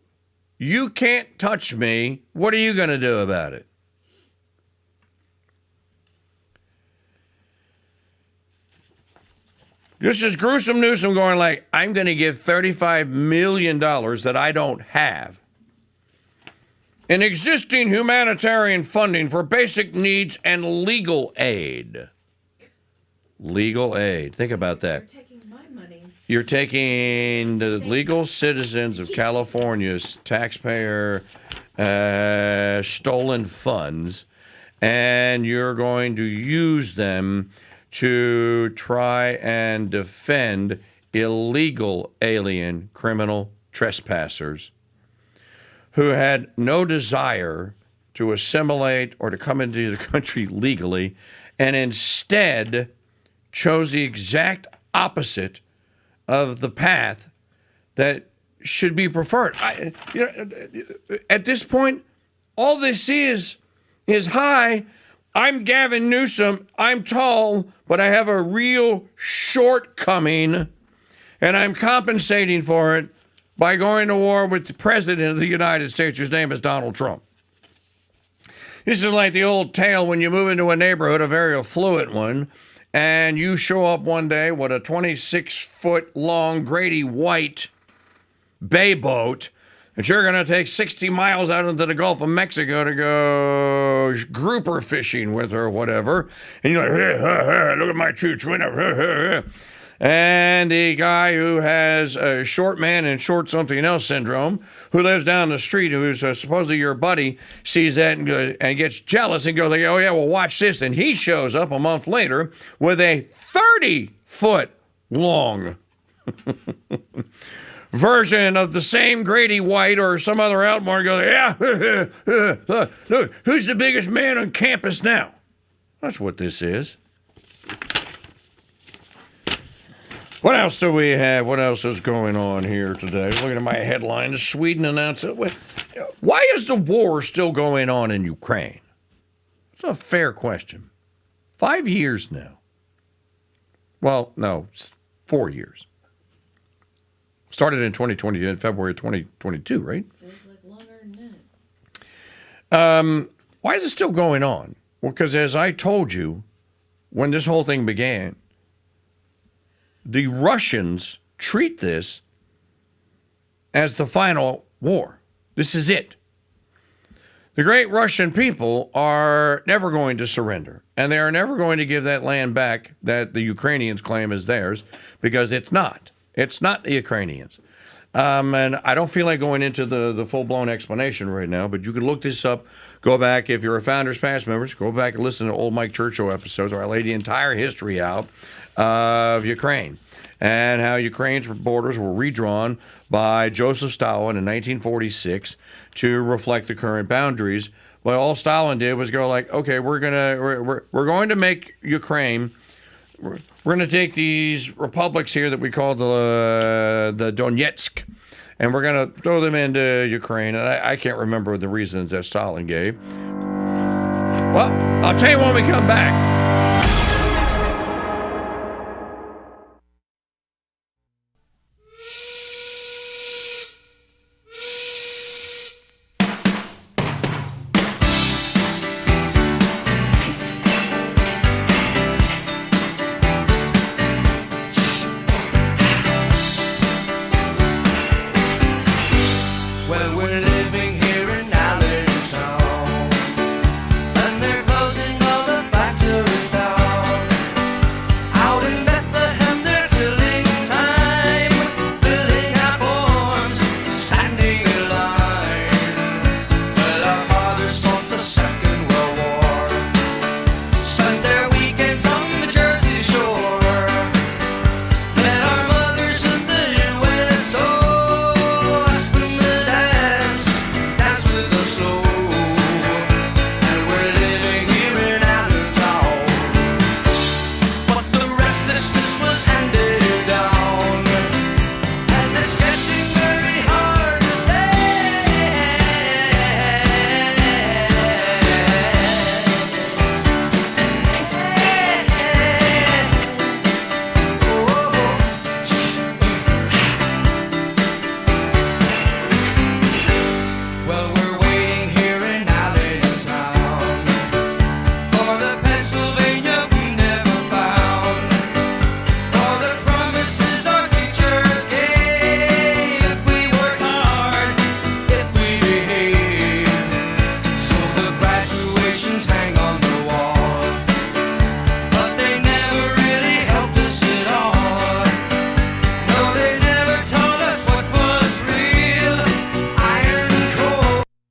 You can't touch me. What are you going to do about it? This is gruesome Newsom going like, I'm going to give $35 million that I don't have in existing humanitarian funding for basic needs and legal aid. Legal aid. Think about that. You're taking my money. You're taking the legal citizens of California's taxpayer stolen funds, and you're going to use them to try and defend illegal alien criminal trespassers who had no desire to assimilate or to come into the country legally, and instead chose the exact opposite of the path that should be preferred. At this point, all this is hi, I'm Gavin Newsom, I'm tall, but I have a real shortcoming, and I'm compensating for it by going to war with the president of the United States, whose name is Donald Trump. This is like the old tale when you move into a neighborhood, a very affluent one, and you show up one day with a 26-foot-long Grady White bay boat that you're going to take 60 miles out into the Gulf of Mexico to go grouper fishing with or whatever. And you're like, look at my two twin. And the guy who has a short man and short something else syndrome, who lives down the street, who's supposedly your buddy, sees that and gets jealous and goes like, oh yeah, well watch this. And he shows up a month later with a 30-foot long version of the same Grady White or some other outlaw, and goes, yeah, look, who's the biggest man on campus now? That's what this is. What else do we have? What else is going on here today? Looking at my headline, Sweden announced it. Why is the war still going on in Ukraine? It's a fair question. 5 years now. Well, no, 4 years. Started in 2020, in February of 2022, right? Feels like longer than that. Why is it still going on? Well, because as I told you, when this whole thing began, the Russians treat this as the final war. This is it. The great Russian people are never going to surrender, and they are never going to give that land back that the Ukrainians claim is theirs, because it's not. It's not the Ukrainians. And I don't feel like going into the full-blown explanation right now, but you can look this up. Go back, if you're a Founders Pass member, go back and listen to old Mike Churchill episodes where I lay the entire history out of Ukraine and how Ukraine's borders were redrawn by Joseph Stalin in 1946 to reflect the current boundaries. But all Stalin did was go like, okay, we're going to make Ukraine. We're going to take these republics here that we call the Donetsk, and we're going to throw them into Ukraine. And I can't remember the reasons that Stalin gave. Well, I'll tell you when we come back.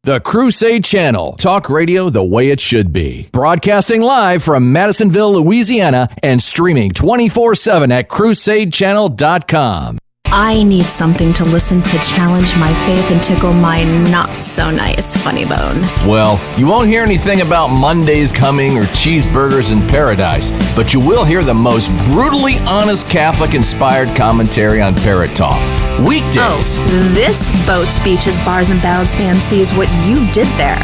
The Crusade Channel. Talk radio the way it should be. Broadcasting live from Madisonville, Louisiana, and streaming 24/7 at crusadechannel.com. I need something to listen to challenge my faith and tickle my not-so-nice funny bone. Well, you won't hear anything about Mondays coming or cheeseburgers in paradise, but you will hear the most brutally honest Catholic-inspired commentary on Parrot Talk. Weekdays. Oh, this Boats, Beaches, Bars, and Ballads fan sees what you did there.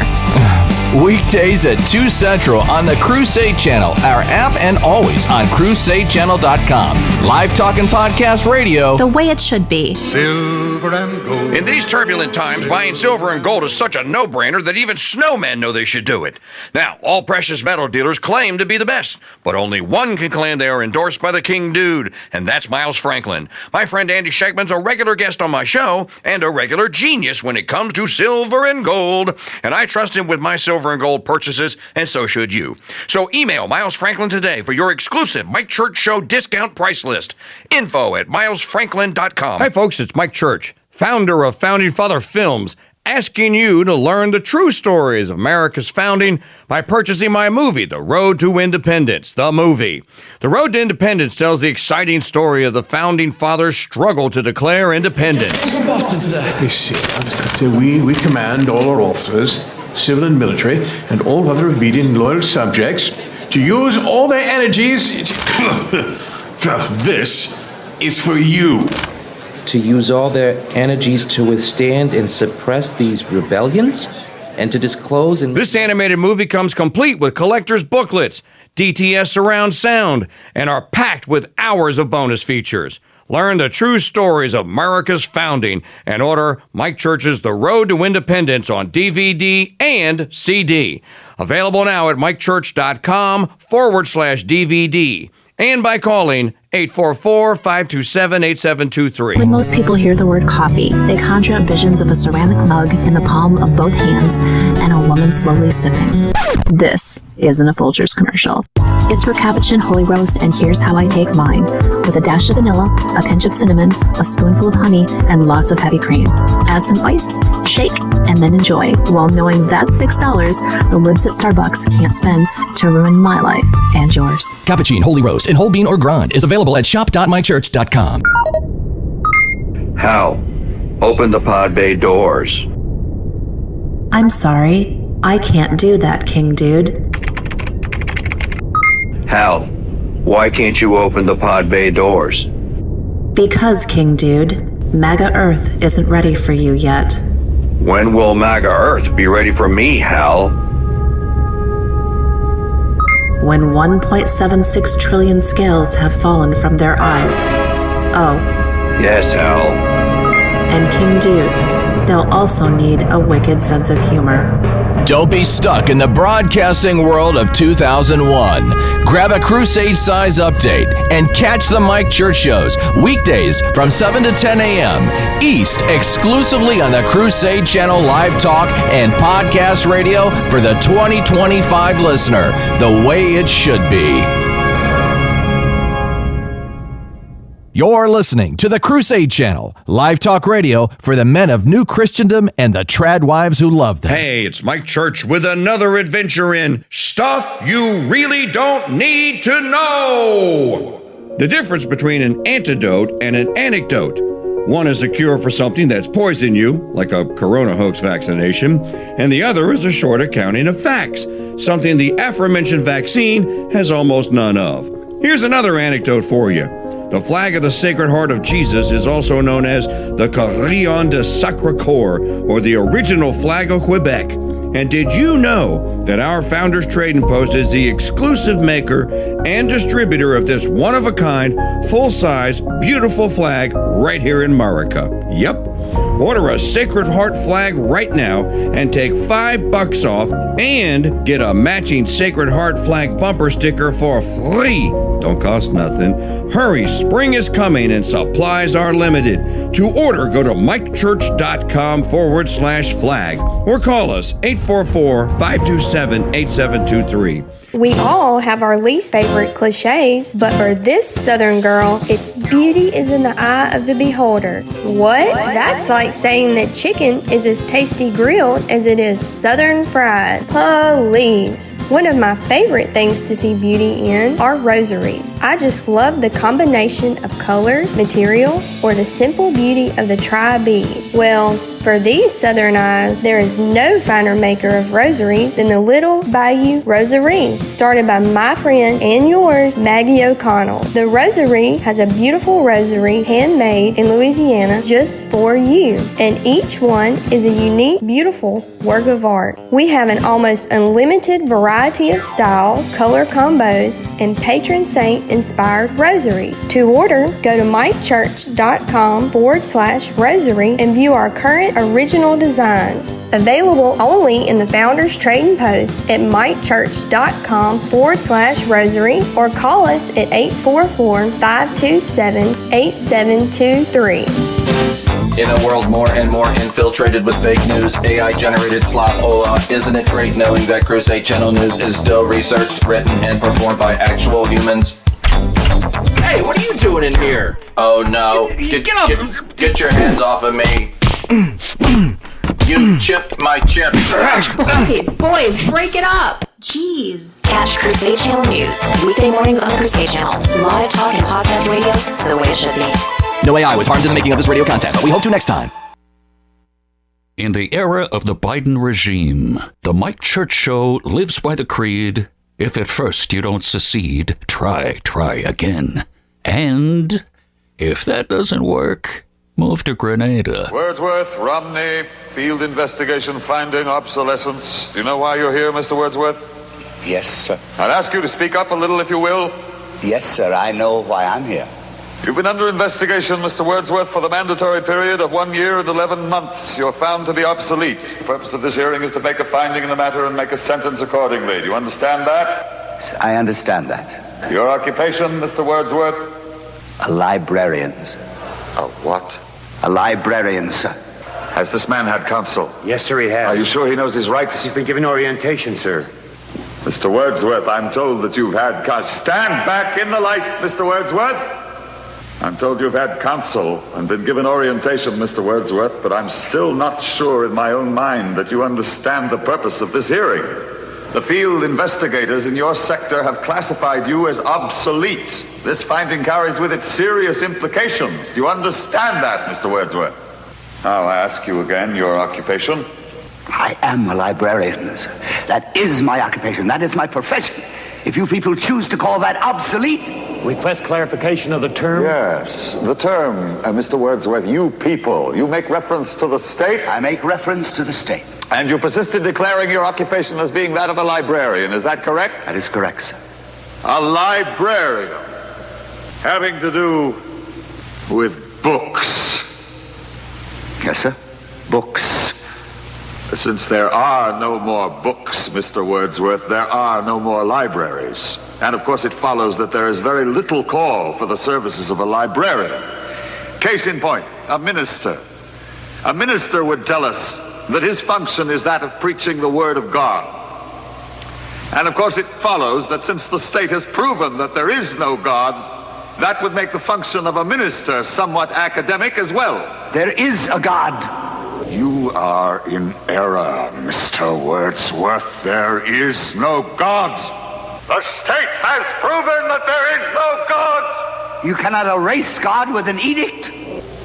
Weekdays at 2 Central on the Crusade Channel, our app, and always on CrusadeChannel.com. Live talk and podcast radio. The way it should be. Silver and gold. In these turbulent times, buying silver and gold is such a no-brainer that even snowmen know they should do it. Now, all precious metal dealers claim to be the best, but only one can claim they are endorsed by the KingDude, and that's Miles Franklin. My friend Andy Schegman's a regular guest on my show and a regular genius when it comes to silver and gold, and I trust him with my silver and gold purchases, and so should you. So email Miles Franklin today for your exclusive Mike Church Show discount price list. info@milesfranklin.com. Hi folks, it's Mike Church, founder of Founding Father Films, asking you to learn the true stories of America's founding by purchasing my movie, The Road to Independence, the movie. The Road to Independence tells the exciting story of the Founding Fathers' struggle to declare independence. Boston, sir. Let me see. We command all our officers, civil and military, and all other obedient and loyal subjects to use all their energies. This is for you. To use all their energies to withstand and suppress these rebellions, and to disclose and... This animated movie comes complete with collector's booklets, DTS surround sound, and are packed with hours of bonus features. Learn the true stories of America's founding and order Mike Church's The Road to Independence on DVD and CD. Available now at mikechurch.com/DVD and by calling 844-527-8723. When most people hear the word coffee, they conjure up visions of a ceramic mug in the palm of both hands and a woman slowly sipping. This isn't a Folgers commercial. It's for Capuchin Holy Roast, and here's how I take mine. With a dash of vanilla, a pinch of cinnamon, a spoonful of honey, and lots of heavy cream. Add some ice, shake, and then enjoy, while knowing that's $6 the libs at Starbucks can't spend to ruin my life and yours. Cappuccino Holy Roast in whole bean or grind is available at shop.mychurch.com. Hal, open the pod bay doors. I'm sorry, I can't do that, KingDude. Hal, why can't you open the pod bay doors? Because, KingDude, MAGA Earth isn't ready for you yet. When will MAGA Earth be ready for me, Hal? When 1.76 trillion scales have fallen from their eyes. Oh. Yes, Hal. And KingDude, they'll also need a wicked sense of humor. Don't be stuck in the broadcasting world of 2001. Grab a Crusade size update and catch the Mike Church shows weekdays from 7 to 10 a.m. East, exclusively on the Crusade Channel live talk and podcast radio for the 2025 listener, the way it should be. You're listening to the Crusade Channel, live talk radio for the men of new Christendom and the trad wives who love them. Hey, it's Mike Church with another adventure in Stuff You Really Don't Need to Know. The difference between an antidote and an anecdote. One is a cure for something that's poisoned you, like a corona hoax vaccination, and the other is a short accounting of facts, something the aforementioned vaccine has almost none of. Here's another anecdote for you. The flag of the Sacred Heart of Jesus is also known as the Carillon de Sacré-Cœur, or the original flag of Quebec. And did you know that our Founders Trading Post is the exclusive maker and distributor of this one-of-a-kind, full-size, beautiful flag right here in America? Yep. Order a Sacred Heart flag right now and take $5 off and get a matching Sacred Heart flag bumper sticker for free. Don't cost nothing. Hurry, spring is coming and supplies are limited. To order, go to mikechurch.com/flag or call us 844-527-8723. We all have our least favorite cliches, but for this Southern girl, its beauty is in the eye of the beholder. What? That's like saying that chicken is as tasty grilled as it is Southern fried. Please. One of my favorite things to see beauty in are rosaries. I just love the combination of colors, material, or the simple beauty of the tri-bead. Well, For these southern eyes, there is no finer maker of rosaries than the Little Bayou Rosary, started by my friend and yours, Maggie O'Connell. The rosary has a beautiful rosary handmade in Louisiana just for you, and each one is a unique, beautiful work of art. We have an almost unlimited variety of styles, color combos, and patron saint inspired rosaries. To order, go to mikechurch.com/rosary and view our current original designs. Available only in the Founders Trading Post at mikechurch.com/rosary or call us at 844-527-8723. In a world more and more infiltrated with fake news, AI-generated slop, isn't it great knowing that Crusade Channel News is still researched, written, and performed by actual humans? Hey, what are you doing in here? Oh no! Get your hands off of me! You chipped my chip. Boys, break it up. Jeez. Catch Crusade Channel News weekday mornings on the Crusade Channel. Live talk and podcast radio the way it should be. No AI was harmed in the making of this radio content, but we hope to next time. In the era of the Biden regime, the Mike Church Show lives by the creed, if at first you don't succeed, try again. And if that doesn't work, move to Grenada. Wordsworth, Romney, field investigation finding obsolescence. Do you know why you're here, Mr. Wordsworth? Yes, sir. I'd ask you to speak up a little, if you will. Yes, sir, I know why I'm here. You've been under investigation, Mr. Wordsworth, for the mandatory period of 1 year and 11 months. You're found to be obsolete. The purpose of this hearing is to make a finding in the matter and make a sentence accordingly. Do you understand that? Yes, I understand that. Your occupation, Mr. Wordsworth? A librarian, sir. A what? A librarian, sir. Has this man had counsel? Yes, sir, he has. Are you sure he knows his rights? He's been given orientation, sir. Mr. Wordsworth, I'm told that you've had counsel. Stand back in the light, Mr. Wordsworth. I'm told you've had counsel and been given orientation, Mr. Wordsworth, but I'm still not sure in my own mind that you understand the purpose of this hearing. The field investigators in your sector have classified you as obsolete. This finding carries with it serious implications. Do you understand that, Mr. Wordsworth? Now I ask you again, your occupation? I am a librarian, sir. That is my occupation. That is my profession. If you people choose to call that obsolete... Request clarification of the term? Yes, the term, Mr. Wordsworth, you people. You make reference to the state? I make reference to the state. And you persist in declaring your occupation as being that of a librarian. Is that correct? That is correct, sir. A librarian. Having to do with books. Yes, sir. Books. Since there are no more books, Mr. Wordsworth, there are no more libraries. And of course it follows that there is very little call for the services of a librarian. Case in point, a minister. A minister would tell us that his function is that of preaching the word of God. And of course it follows that since the state has proven that there is no God, that would make the function of a minister somewhat academic as well. There is a God. You are in error, Mr. Wordsworth. There is no God. The state has proven that there is no God. You cannot erase God with an edict.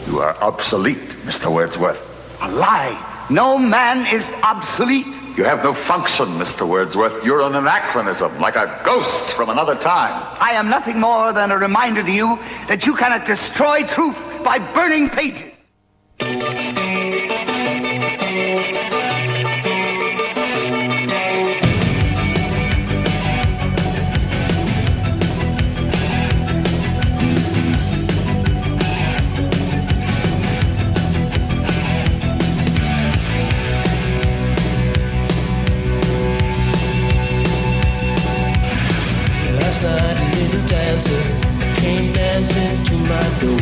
You are obsolete, Mr. Wordsworth. A lie. No man is obsolete. You have no function, Mr. Wordsworth. You're an anachronism, like a ghost from another time. I am nothing more than a reminder to you that you cannot destroy truth by burning pages. Last night a little dancer came dancing to my door.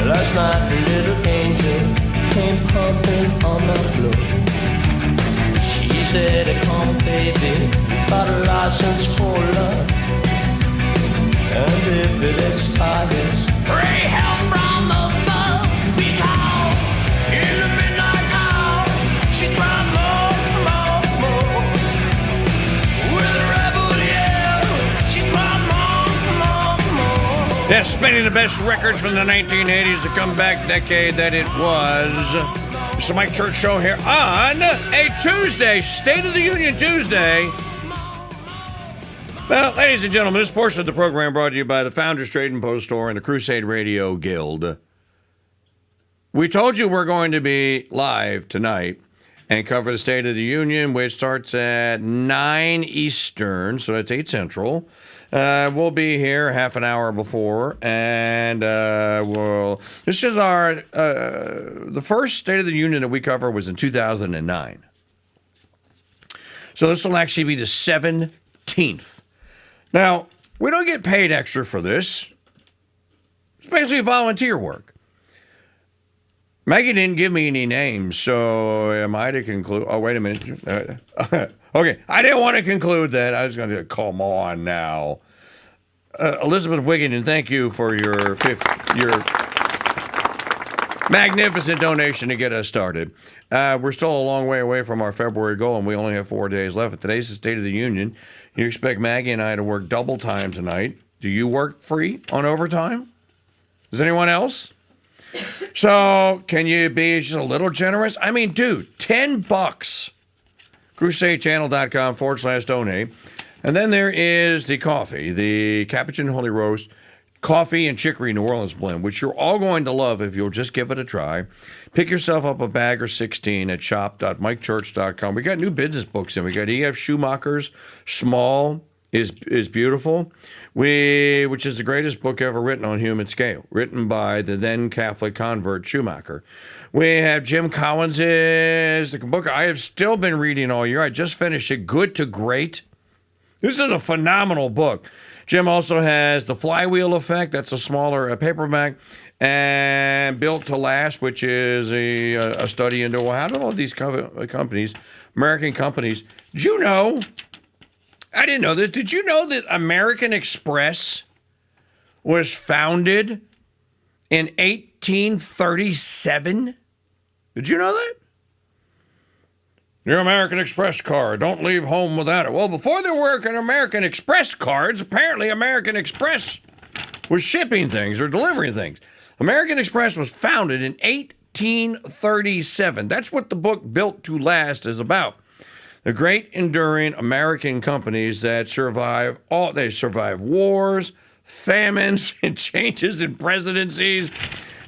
Last night a little angel came pumping on my floor. She said, come baby, got a license for love. And if it expires, pray help from above. Because in the midnight hour, she's crying more, more, more. With a rebel yell, she's crying more, more, more. Yeah, spinning the best records from the 1980s, the comeback decade that it was. It's the Mike Church Show here on a Tuesday, State of the Union Tuesday. Well, ladies and gentlemen, this portion of the program brought to you by the Founders Trade and Post Store and the Crusade Radio Guild. We told you we're going to be live tonight and cover the State of the Union, which starts at 9 Eastern, so that's 8 Central. We'll be here half an hour before, and this is our, the first State of the Union that we cover was in 2009. So this will actually be the 17th. Now, we don't get paid extra for this. It's basically volunteer work. Maggie didn't give me any names, so am I to conclude? Oh, wait a minute. Okay, I didn't want to conclude that. I was going to come on now. Elizabeth Wigington, thank you for your magnificent donation to get us started. We're still a long way away from our February goal, and we only have 4 days left. Today's the State of the Union. You expect Maggie and I to work double time tonight. Do you work free on overtime? Does anyone else? So, can you be just a little generous? I mean, dude, $10. CrusadeChannel.com/donate. And then there is the coffee, the Capuchin Holy Roast Coffee and Chicory New Orleans blend, which you're all going to love if you'll just give it a try. Pick yourself up a bag or 16 at shop.mikechurch.com. We got new business books in. We got E.F. Schumacher's Small is Beautiful, which is the greatest book ever written on human scale, written by the then Catholic convert Schumacher. We have Jim Collins's the book I have still been reading all year. I just finished it, Good to Great. This is a phenomenal book. Jim also has The Flywheel Effect. That's a smaller paperback. And Built to Last, which is a study into how do all these companies, American companies, did you know? I didn't know this. Did you know that American Express was founded in 1837? Did you know that? Your American Express card. Don't leave home without it. Well, before there were American Express cards, apparently American Express was shipping things or delivering things. American Express was founded in 1837. That's what the book Built to Last is about. The great enduring American companies that survive wars, famines, and changes in presidencies,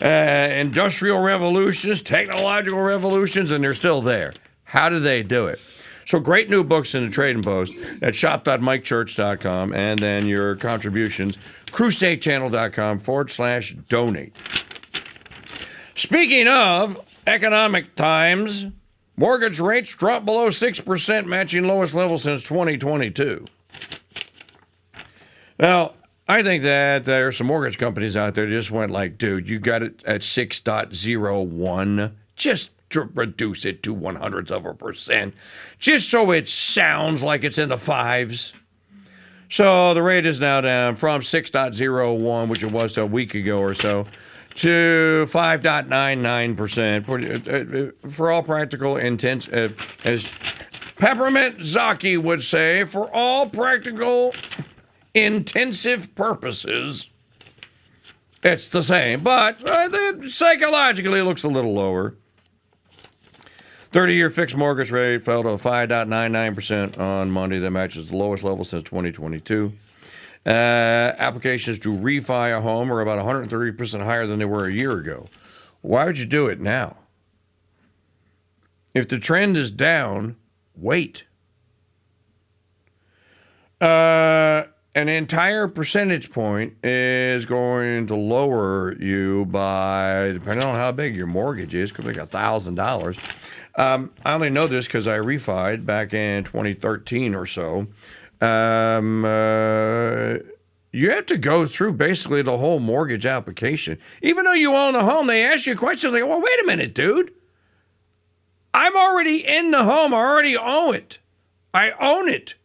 industrial revolutions, technological revolutions, and they're still there. How do they do it? So great new books in the Trade and Post at shop.mikechurch.com, and then your contributions, crusadechannel.com/donate. Speaking of economic times, mortgage rates dropped below 6%, matching lowest level since 2022. Now, I think that there are some mortgage companies out there that just went like, dude, you got it at 6.01. Just to reduce it to 0.01%, just so it sounds like it's in the fives. So the rate is now down from 6.01, which it was a week ago or so, to 5.99%. For all practical intents, as Peppermint Zaki would say, for all practical intensive purposes, it's the same. But psychologically, it looks a little lower. 30-year fixed mortgage rate fell to 5.99% on Monday. That matches the lowest level since 2022. Applications to refi a home are about 130% higher than they were a year ago. Why would you do it now? If the trend is down, wait. An entire percentage point is going to lower you by, depending on how big your mortgage is, could be like $1,000. I only know this because I refied back in 2013 or so. You have to go through basically the whole mortgage application. Even though you own a home, they ask you questions like, well, wait a minute, dude. I'm already in the home. I already own it. I own it.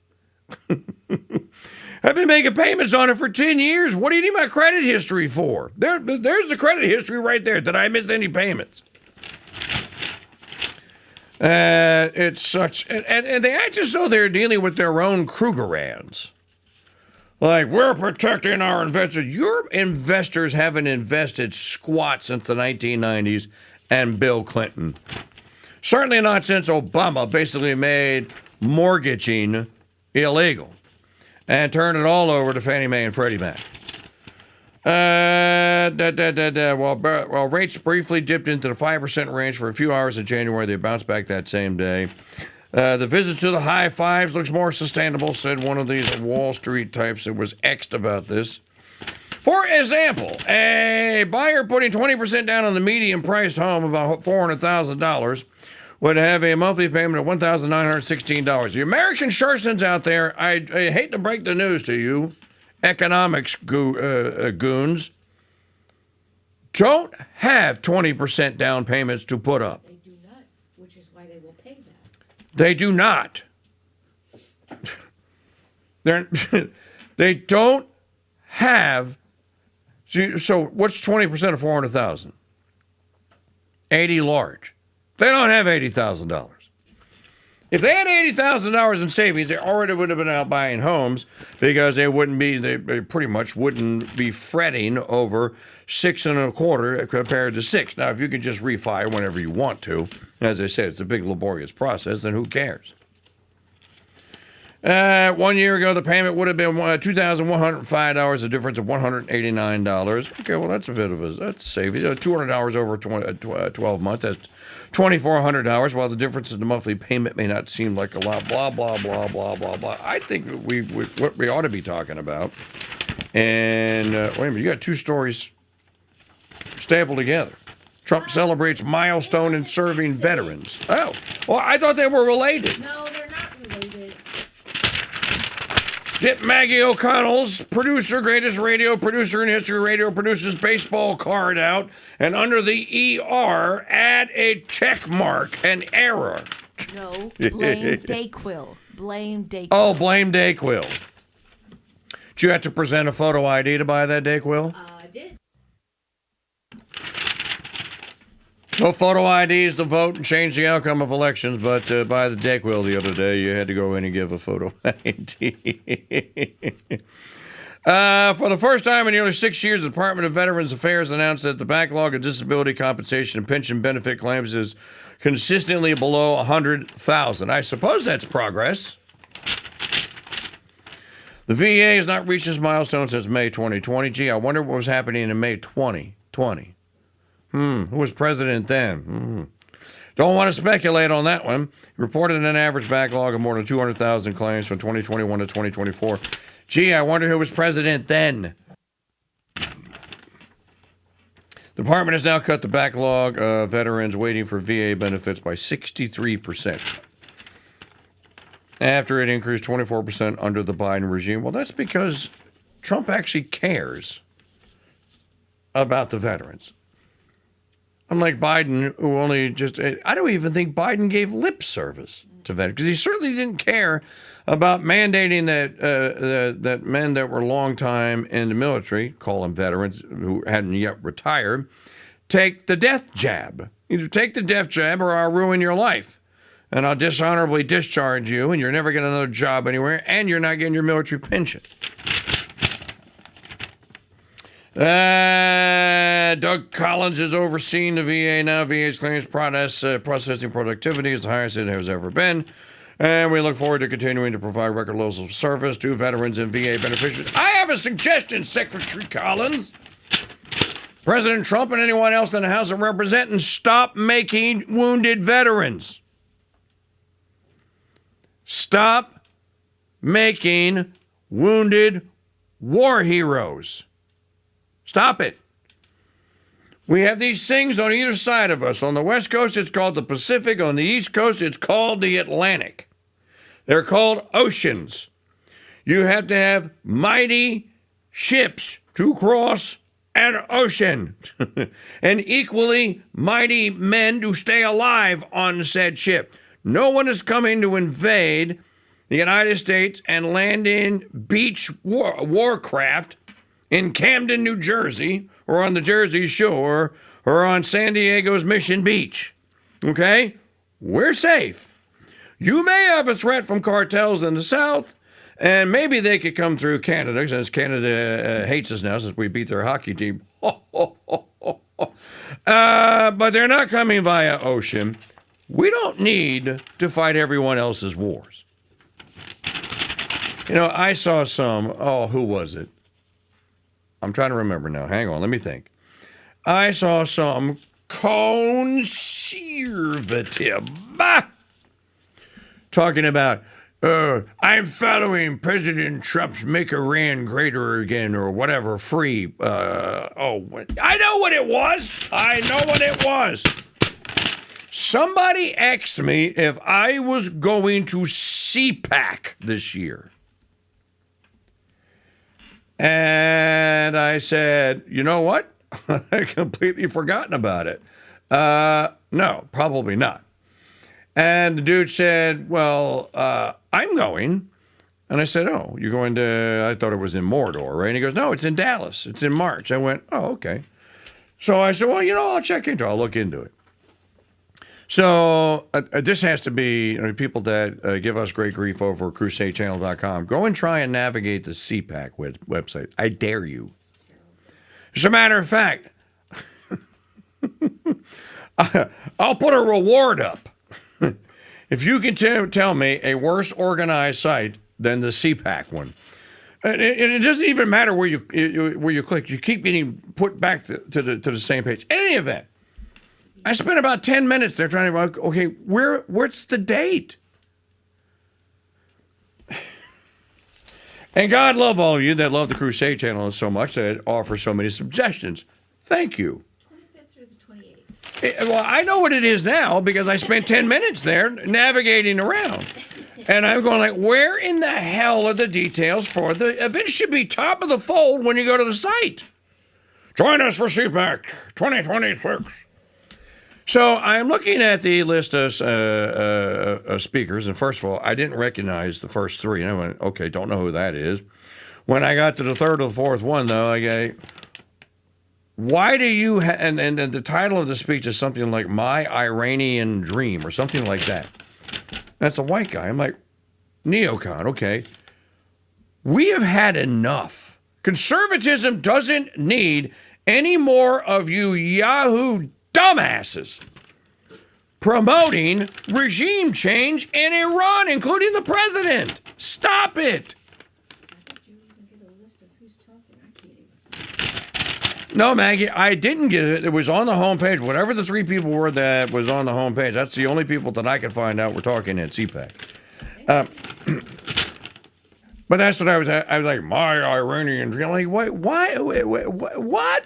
I've been making payments on it for 10 years. What do you need my credit history for? There's the credit history right there. Did I miss any payments? It's such, and they act as though they're dealing with their own Krugerrands. Like, we're protecting our investors. Your investors haven't invested squat since the 1990s and Bill Clinton. Certainly not since Obama basically made mortgaging illegal and turned it all over to Fannie Mae and Freddie Mac. While rates briefly dipped into the 5% range for a few hours in January, they bounced back that same day. The visit to the high fives looks more sustainable, said one of these Wall Street types that was X'd about this. For example, a buyer putting 20% down on the median priced home, about $400,000, would have a monthly payment of $1,916. The American Schursons out there, I hate to break the news to you, economics goons, don't have 20% down payments to put up. They do not, which is why they will pay that. They do not. They don't have. So what's 20% of 400,000? 80 large. They don't have $80,000. If they had $80,000 in savings, they already would have been out buying homes because they pretty much wouldn't be fretting over 6.25 compared to 6. Now, if you can just refi whenever you want to, as I said, it's a big laborious process, then who cares? 1 year ago, the payment would have been $2,105, a difference of $189. Okay, well, that's savings. $200 over 12 months, that's $2,400. While the difference in the monthly payment may not seem like a lot, blah, blah, blah, blah, blah, blah. I think what we ought to be talking about, and wait a minute, you got two stories stapled together. Trump celebrates milestone in serving veterans. Oh, well, I thought they were related. No, they're not related. Get Maggie O'Connell's greatest radio producer in history, radio producer's baseball card out, and under the ER, add a check mark, an error. No, blame Dayquil. Blame Dayquil. Oh, blame Dayquil. Did you have to present a photo ID to buy that Dayquil? I did. No photo IDs to vote and change the outcome of elections, but by the Dayquil the other day, you had to go in and give a photo ID. For the first time in nearly 6 years, the Department of Veterans Affairs announced that the backlog of disability compensation and pension benefit claims is consistently below 100,000. I suppose that's progress. The VA has not reached this milestone since May 2020. Gee, I wonder what was happening in May 2020. Who was president then? Don't want to speculate on that one. He reported an average backlog of more than 200,000 claims from 2021 to 2024. Gee, I wonder who was president then. The department has now cut the backlog of veterans waiting for VA benefits by 63%. After it increased 24% under the Biden regime. Well, that's because Trump actually cares about the veterans. Unlike Biden, who I don't even think Biden gave lip service to veterans, because he certainly didn't care about mandating that men that were long time in the military, call them veterans, who hadn't yet retired, take the death jab. Either take the death jab or I'll ruin your life. And I'll dishonorably discharge you, and you're never getting another job anywhere, and you're not getting your military pension. Doug Collins is overseeing the VA now. VA's claims processing productivity is the highest it has ever been. And we look forward to continuing to provide record levels of service to veterans and VA beneficiaries. I have a suggestion, Secretary Collins. President Trump and anyone else in the House of Representatives, stop making wounded veterans. Stop making wounded war heroes. Stop it. We have these things on either side of us. On the West Coast, it's called the Pacific. On the East Coast, it's called the Atlantic. They're called oceans. You have to have mighty ships to cross an ocean and equally mighty men to stay alive on said ship. No one is coming to invade the United States and land in beach warcraft in Camden, New Jersey, or on the Jersey Shore, or on San Diego's Mission Beach. Okay? We're safe. You may have a threat from cartels in the South, And maybe they could come through Canada, since Canada hates us now since we beat their hockey team. But they're not coming via ocean. We don't need to fight everyone else's wars. You know, I saw some, who was it? I'm trying to remember now. Hang on, let me think. I saw some conservative talking about, I'm following President Trump's Make Iran Greater Again or whatever, free. I know what it was. Somebody asked me if I was going to CPAC this year. And I said, you know what? I completely forgotten about it. No, probably not. And the dude said, well, I'm going. And I said, oh, you're going to, I thought it was in Mordor, right? And he goes, no, it's in Dallas. It's in March. I went, oh, okay. So I said, well, I'll check into it. I'll look into it. So this has to be, people that give us great grief over CrusadeChannel.com. Go and try and navigate the CPAC website. I dare you. As a matter of fact, I'll put a reward up. If you can tell me a worse organized site than the CPAC one. And it doesn't even matter where you click. You keep getting put back to the same page. In any event, I spent about 10 minutes there trying to, okay, where's the date? And God love all of you that love the Crusade channel so much that offer so many suggestions. Thank you. 25th through the 28th. Well, I know what it is now because I spent 10 minutes there navigating around. And I'm going like, where in the hell are the details for the event? It should be top of the fold when you go to the site. Join us for CPAC 2026. So I'm looking at the list of speakers, and first of all, I didn't recognize the first three. And I went, okay, don't know who that is. When I got to the third or the fourth one, though, I go, why do you, and the title of the speech is something like My Iranian Dream or something like that. That's a white guy. I'm like, neocon, okay. We have had enough. Conservatism doesn't need any more of you Yahoo dumbasses promoting regime change in Iran, including the president. Stop it. No, Maggie, I didn't get it. It was on the homepage. Whatever the three people were that was on the homepage, that's the only people that I could find out were talking at CPAC. But that's what I was like, my Iranian dream. Like, what? What?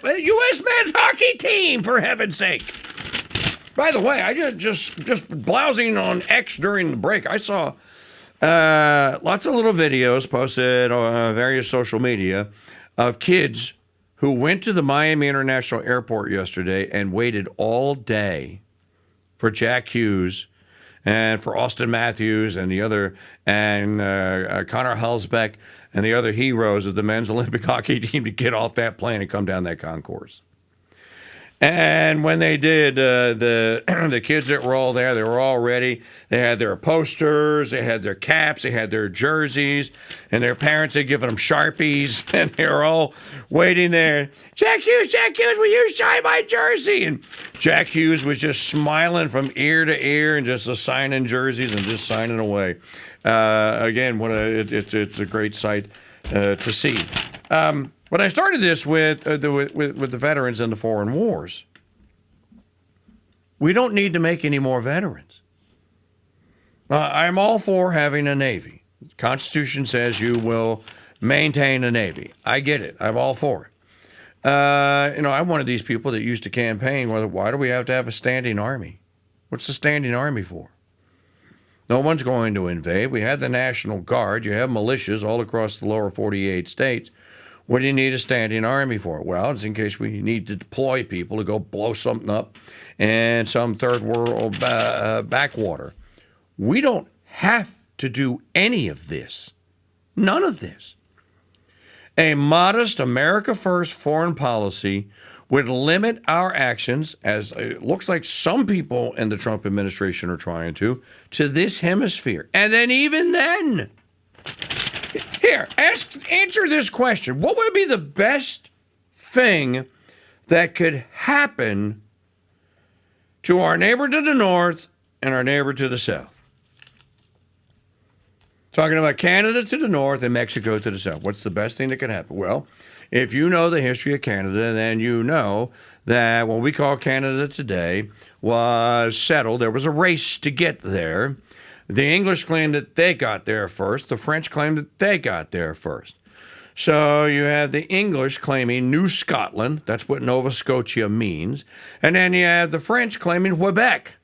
U.S. men's hockey team, for heaven's sake. By the way, I just browsing on X during the break, I saw lots of little videos posted on various social media of kids who went to the Miami International Airport yesterday and waited all day for Jack Hughes and for Austin Matthews and Connor Hulsbeck and the other heroes of the men's Olympic hockey team to get off that plane and come down that concourse. And when they did, the kids that were all there, they were all ready. They had their posters, they had their caps, they had their jerseys, and their parents had given them Sharpies, and they were all waiting there. Jack Hughes, will you sign my jersey? And Jack Hughes was just smiling from ear to ear and just signing jerseys and just signing away. Again, it's a great sight to see. But I started this with the veterans in the foreign wars. We don't need to make any more veterans. I'm all for having a Navy. The Constitution says you will maintain a Navy. I get it. I'm all for it. I'm one of these people that used to campaign, why do we have to have a standing army? What's the standing army for? No one's going to invade. We had the National Guard. You have militias all across the lower 48 states. What do you need a standing army for? Well, it's in case we need to deploy people to go blow something up in some third world backwater. We don't have to do any of this. None of this. A modest America First foreign policy would limit our actions, as it looks like some people in the Trump administration are trying to this hemisphere. And then even then, Here, answer this question. What would be the best thing that could happen to our neighbor to the north and our neighbor to the south? Talking about Canada to the north and Mexico to the south. What's the best thing that could happen? Well, if you know the history of Canada, then you know that what we call Canada today was settled. There was a race to get there. The English claimed that they got there first. The French claimed that they got there first. So you have the English claiming New Scotland. That's what Nova Scotia means. And then you have the French claiming Quebec.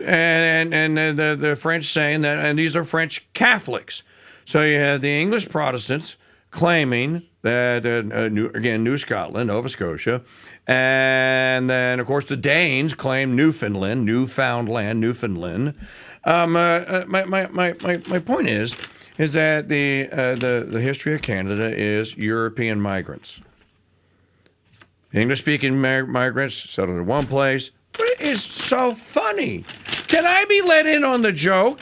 And the French saying that, and these are French Catholics. So you have the English Protestants claiming that, New Scotland, Nova Scotia. And then, of course, the Danes claim Newfoundland. My point is that the history of Canada is European migrants. English-speaking migrants settled in one place. But it is so funny. Can I be let in on the joke?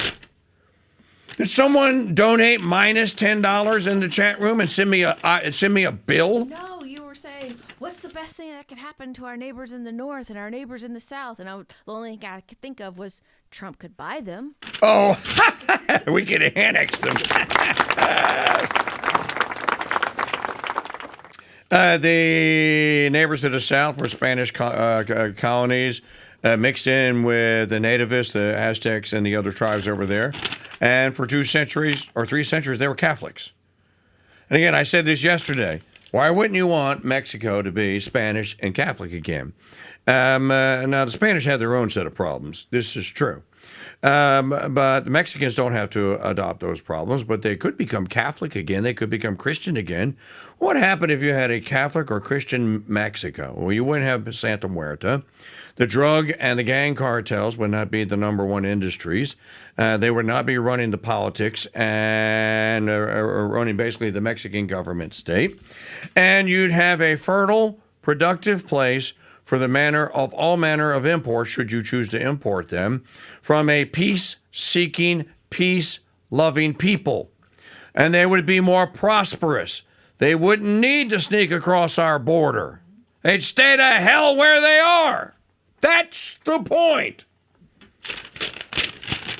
Did someone donate minus $10 in the chat room and send me a bill? No, you were saying, what's the best thing that could happen to our neighbors in the north and our neighbors in the south? And the only thing I could think of was Trump could buy them. Oh, we could annex them. The neighbors to the south were Spanish colonies mixed in with the nativists, the Aztecs, and the other tribes over there. And for 2 centuries or 3 centuries, they were Catholics. And again, I said this yesterday. Why wouldn't you want Mexico to be Spanish and Catholic again? Now, the Spanish had their own set of problems. This is true. But the Mexicans don't have to adopt those problems, but they could become Catholic again. They could become Christian again. What happened if you had a Catholic or Christian Mexico? Well, you wouldn't have Santa Muerta. The drug and the gang cartels would not be the number one industries. They would not be running the politics and running basically the Mexican government state. And you'd have a fertile, productive place for the manner of all manner of imports, should you choose to import them, from a peace-seeking, peace-loving people. And they would be more prosperous. They wouldn't need to sneak across our border. They'd stay the hell where they are. That's the point.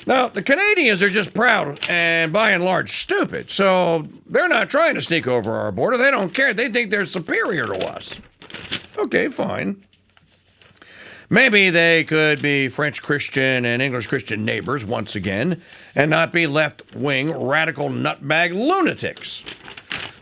Now, the Canadians are just proud and by and large stupid. So they're not trying to sneak over our border. They don't care. They think they're superior to us. Okay, fine. Maybe they could be French Christian and English Christian neighbors once again and not be left-wing radical nutbag lunatics.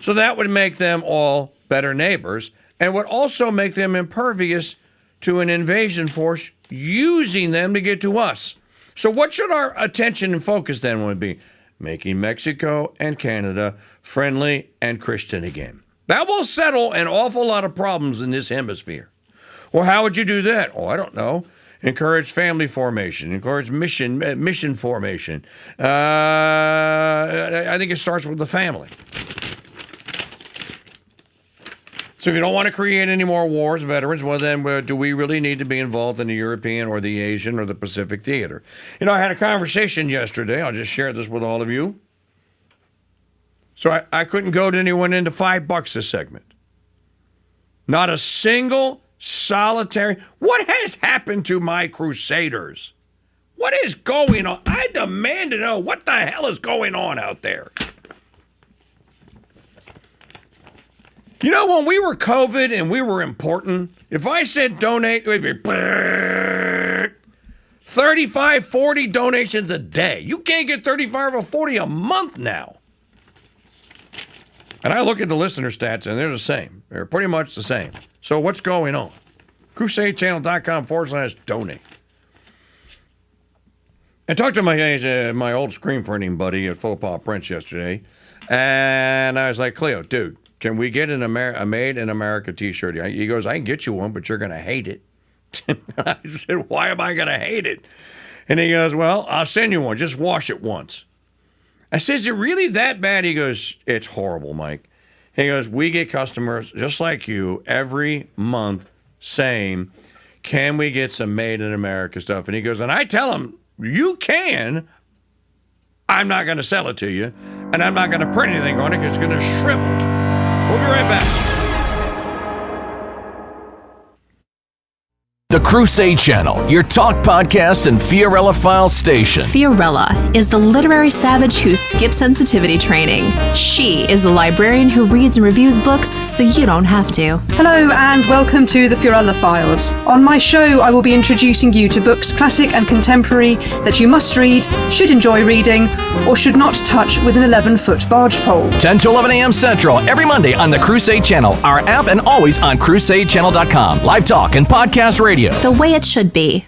So that would make them all better neighbors and would also make them impervious to an invasion force using them to get to us. So what should our attention and focus then would be? Making Mexico and Canada friendly and Christian again. That will settle an awful lot of problems in this hemisphere. Well, how would you do that? Oh, I don't know. Encourage family formation. Encourage mission formation. I think it starts with the family. So if you don't want to create any more wars, veterans, well then do we really need to be involved in the European or the Asian or the Pacific theater? You know, I had a conversation yesterday. I'll just share this with all of you. So I couldn't goad anyone into $5 a segment. Not a single solitary. What has happened to my Crusaders? What is going on? I demand to know what the hell is going on out there. You know, when we were COVID and we were important, if I said donate, it would be 35, 40 donations a day. You can't get 35 or 40 a month now. And I look at the listener stats, and they're the same. They're pretty much the same. So what's going on? CrusadeChannel.com/donate. I talked to my old screen printing buddy at Full Pop Prints yesterday, and I was like, Cleo, dude, can we get a Made in America t-shirt? He goes, I can get you one, but you're going to hate it. I said, why am I going to hate it? And he goes, well, I'll send you one. Just wash it once. I said, is it really that bad? He goes, it's horrible, Mike. He goes, we get customers just like you every month saying, can we get some Made in America stuff? And he goes, and I tell him, you can. I'm not going to sell it to you. And I'm not going to print anything on it because it's going to shrivel. We'll be right back. The Crusade Channel, your talk podcast and Fiorella File station. Fiorella is the literary savage who skips sensitivity training. She is the librarian who reads and reviews books so you don't have to. Hello and welcome to the Fiorella Files. On my show, I will be introducing you to books, classic and contemporary, that you must read, should enjoy reading, or should not touch with an 11-foot barge pole. 10 to 11 a.m. Central, every Monday on the Crusade Channel, our app, and always on CrusadeChannel.com. Live talk and podcast radio. The way it should be.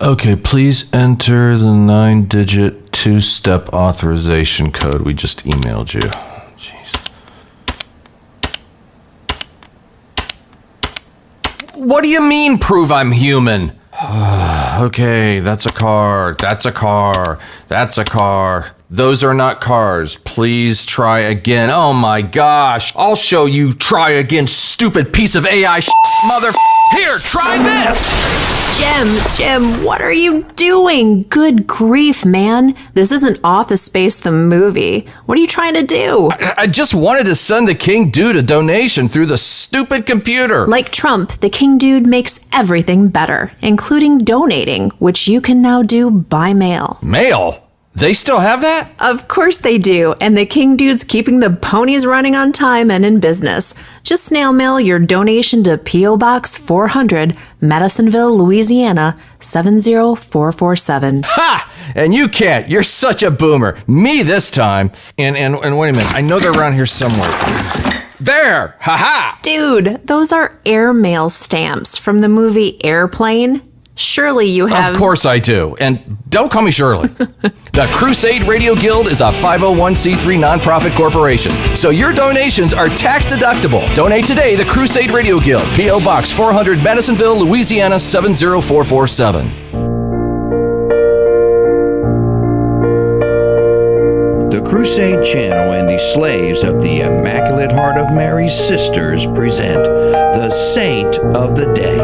Okay, please enter the 9-digit two-step authorization code we just emailed you. Jeez. What do you mean, prove I'm human? Okay, that's a car. That's a car. That's a car. Those are not cars. Please try again. Oh my gosh. I'll show you. Try again, stupid piece of AI mother. Here, try this. Jim, what are you doing? Good grief, man. This isn't Office Space the movie. What are you trying to do? I just wanted to send the KingDude a donation through the stupid computer. Like Trump, the KingDude makes everything better, including donating, which you can now do by mail. Mail? They still have that? Of course they do, and the KingDude's keeping the ponies running on time and in business. Just snail mail your donation to P.O. Box 400, Madisonville, Louisiana, 70447. Ha! And you can't. You're such a boomer. Me this time. And wait a minute. I know they're around here somewhere. There! Ha-ha! Dude, those are airmail stamps from the movie Airplane. Surely you have... Of course I do. And don't call me Shirley. The Crusade Radio Guild is a 501c3 nonprofit corporation, so your donations are tax deductible. Donate today, the Crusade Radio Guild, P.O. Box 400, Madisonville, Louisiana, 70447. The Crusade Channel and the slaves of the Immaculate Heart of Mary's Sisters present the Saint of the Day.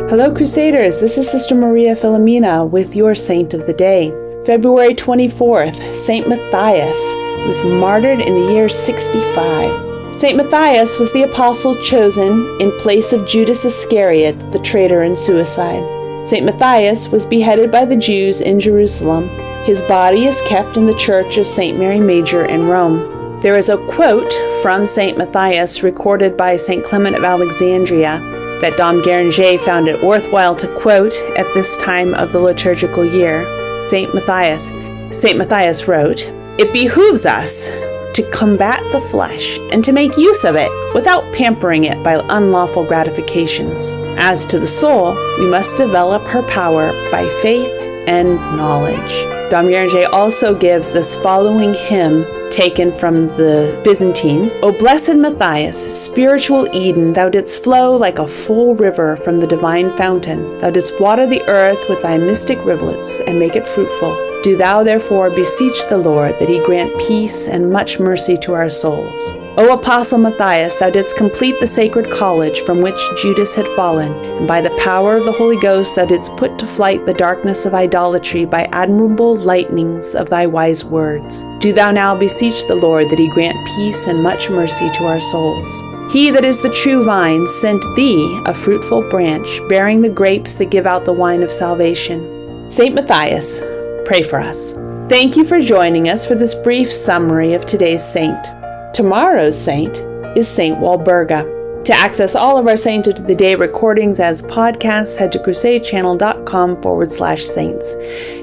Hello, Crusaders. This is Sister Maria Filomena with your Saint of the Day. February 24th, Saint Matthias was martyred in the year 65. Saint Matthias was the apostle chosen in place of Judas Iscariot, the traitor and suicide. Saint Matthias was beheaded by the Jews in Jerusalem. His body is kept in the Church of St. Mary Major in Rome. There is a quote from Saint Matthias recorded by Saint Clement of Alexandria that Dom Guéranger found it worthwhile to quote at this time of the liturgical year. Saint Matthias wrote, "It behooves us to combat the flesh and to make use of it without pampering it by unlawful gratifications. As to the soul, we must develop her power by faith and knowledge." Dom Guéranger also gives this following hymn taken from the Byzantine. "O blessed Matthias, spiritual Eden, thou didst flow like a full river from the divine fountain. Thou didst water the earth with thy mystic rivulets and make it fruitful. Do thou therefore beseech the Lord that he grant peace and much mercy to our souls. O Apostle Matthias, thou didst complete the sacred college from which Judas had fallen, and by the power of the Holy Ghost thou didst put to flight the darkness of idolatry by admirable lightnings of thy wise words. Do thou now beseech the Lord that he grant peace and much mercy to our souls. He that is the true vine sent thee a fruitful branch, bearing the grapes that give out the wine of salvation. Saint Matthias, pray for us." Thank you for joining us for this brief summary of today's saint. Tomorrow's saint is Saint Walburga. To access all of our Saint of the Day recordings as podcasts, head to crusadechannel.com/saints.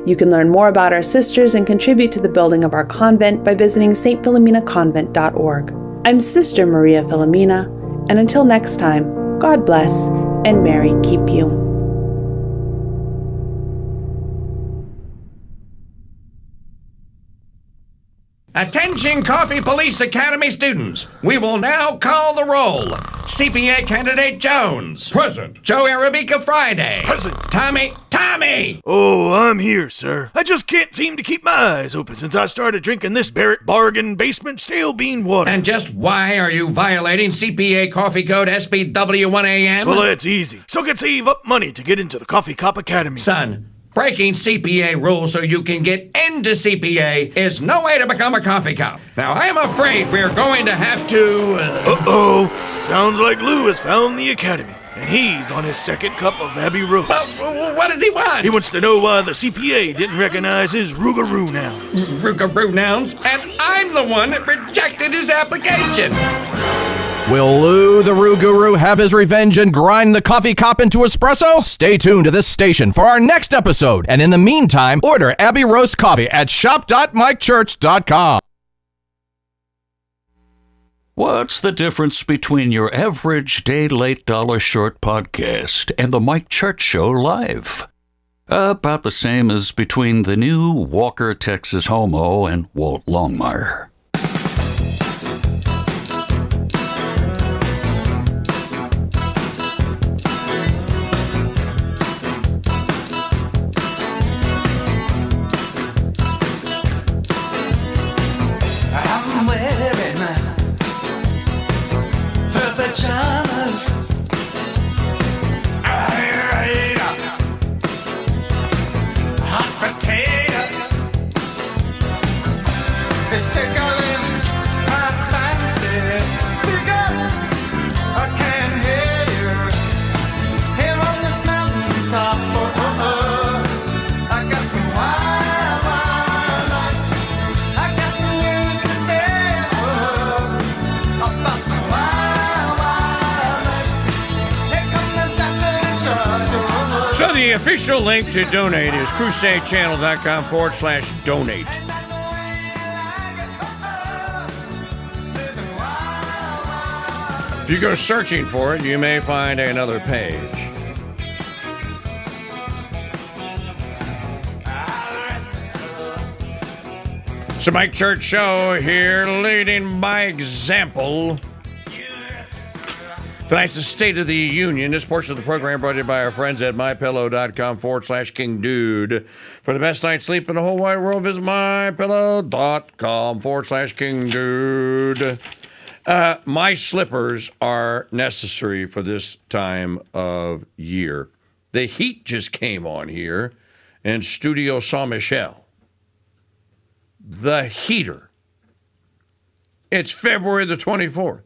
You can learn more about our sisters and contribute to the building of our convent by visiting stphilomenaconvent.org. I'm Sister Maria Filomena, and until next time, God bless and Mary keep you. Attention Coffee Police Academy students. We will now call the roll. CPA candidate Jones. Present. Joe Arabica Friday. Present. Tommy. Oh, I'm here, sir. I just can't seem to keep my eyes open since I started drinking this Barrett Bargain Basement Stale Bean Water. And just why are you violating CPA coffee code SBW1AM? Well, that's easy. So I can save up money to get into the Coffee Cop Academy. Son, Breaking CPA rules so you can get into CPA is no way to become a coffee cop. Now, I am afraid we're going to have to... Uh-oh. Sounds like Lou has found the academy, and he's on his second cup of Abbey Roast. Well, what does he want? He wants to know why the CPA didn't recognize his Rougarou nouns. Rougarou nouns? And I'm the one that rejected his application. Will Lou the Rougarou have his revenge and grind the coffee cop into espresso? Stay tuned to this station for our next episode. And in the meantime, order Abbey Roast coffee at shop.mikechurch.com. What's the difference between your average day late dollar short podcast and the Mike Church Show live? About the same as between the new Walker, Texas Homo and Walt Longmire. So the official link to donate is crusadechannel.com/donate. If you go searching for it, you may find another page. So Mike Church Show here, leading by example. Tonight's the State of the Union. This portion of the program brought to you by our friends at mypillow.com/KingDude. For the best night's sleep in the whole wide world, visit mypillow.com/KingDude. My slippers are necessary for this time of year. The heat just came on here in Studio Saint Michel. The heater. It's February the 24th.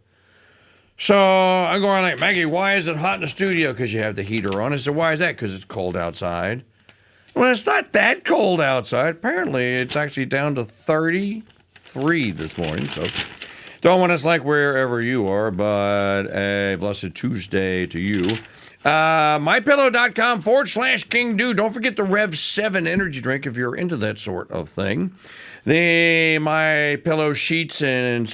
So I'm going like, Maggie, why is it hot in the studio? Because you have the heater on. I said, why is that? Because it's cold outside. Well, it's not that cold outside. Apparently, it's actually down to 33 this morning. So don't want us like wherever you are, but a blessed Tuesday to you. MyPillow.com/KingDude. Don't forget the Rev 7 energy drink if you're into that sort of thing. The My Pillow sheets and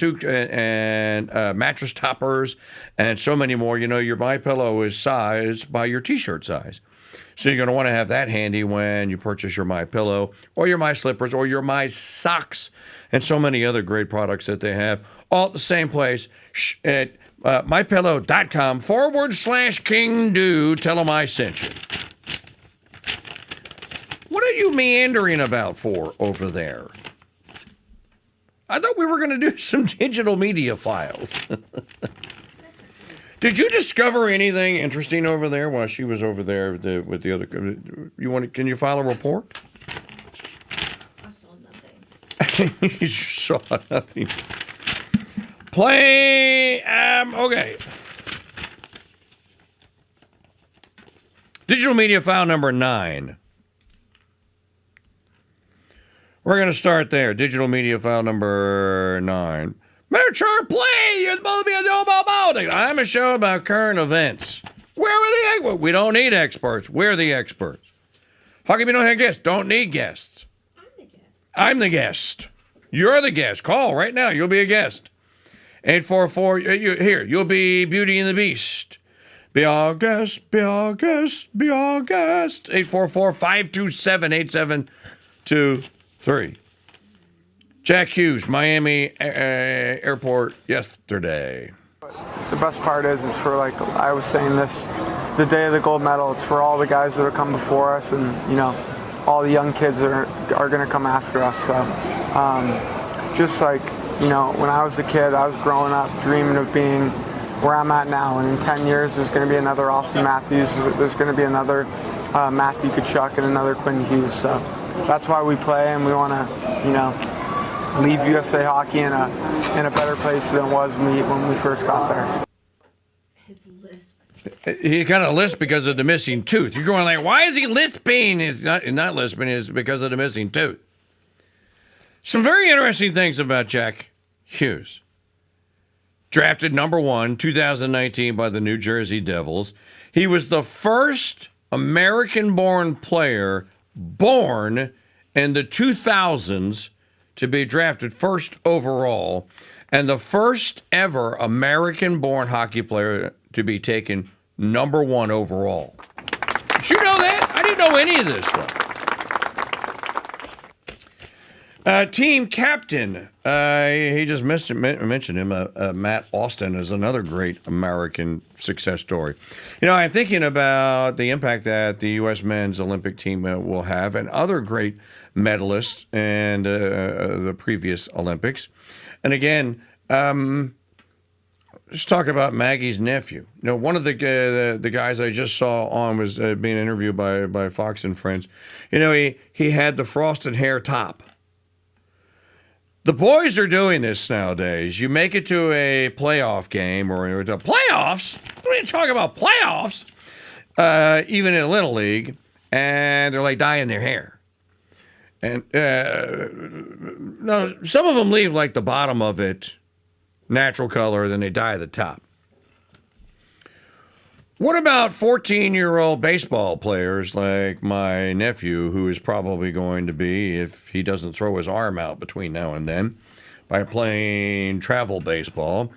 mattress toppers and so many more. You know, your My Pillow is sized by your t-shirt size. So you're going to want to have that handy when you purchase your My Pillow or your My Slippers or your My Socks and so many other great products that they have all at the same place at mypillow.com/KingDude. Tell them I sent you. What are you meandering about for over there? I thought we were going to do some digital media files. Did you discover anything interesting over there while she was over there with the other? Can you file a report? I saw nothing. You saw nothing. Play. Okay. Digital media file number 9. We're going to start there. Digital media file number 9. Mature play. You're supposed to be I'm a show about current events. Where are the experts? We don't need experts. We're the experts. How come you don't have guests? Don't need guests. I'm the guest. You're the guest. Call right now. You'll be a guest. 844. Here. You'll be Beauty and the Beast. Be our guest. Be our guest. Be our guest. 844-527-8723. Jack Hughes, Miami Airport yesterday. The best part is for, like I was saying this, the day of the gold medal, it's for all the guys that have come before us and, you know, all the young kids that are going to come after us. So just like, you know, when I was a kid, I was growing up dreaming of being where I'm at now. And in 10 years, there's going to be another Austin Matthews. There's going to be another Matthew Tkachuk and another Quinn Hughes. So that's why we play, and we want to, leave USA Hockey in a better place than it was when we first got there. He kind of lisps because of the missing tooth. You're going like, why is he lisping? It's not lisping. It's because of the missing tooth. Some very interesting things about Jack Hughes. Drafted number 1, 2019 by the New Jersey Devils. He was the first American-born player born in the 2000s to be drafted first overall, and the first ever American-born hockey player to be taken number 1 overall. Did you know that? I didn't know any of this stuff. Team captain, he just mentioned him, Matt Austin is another great American success story. I'm thinking about the impact that the U.S. men's Olympic team will have and other great medalists in the previous Olympics. And again, let's talk about Maggie's nephew. One of the guys I just saw on was being interviewed by Fox and Friends. He had the frosted hair top. The boys are doing this nowadays. You make it to a playoff game or the playoffs. We ain't talking about playoffs. Even in Little League, and they're like dyeing their hair. And no, some of them leave like the bottom of it natural color, then they dye the top. What about 14-year-old baseball players like my nephew, who is probably going to be, if he doesn't throw his arm out between now and then, by playing travel baseball,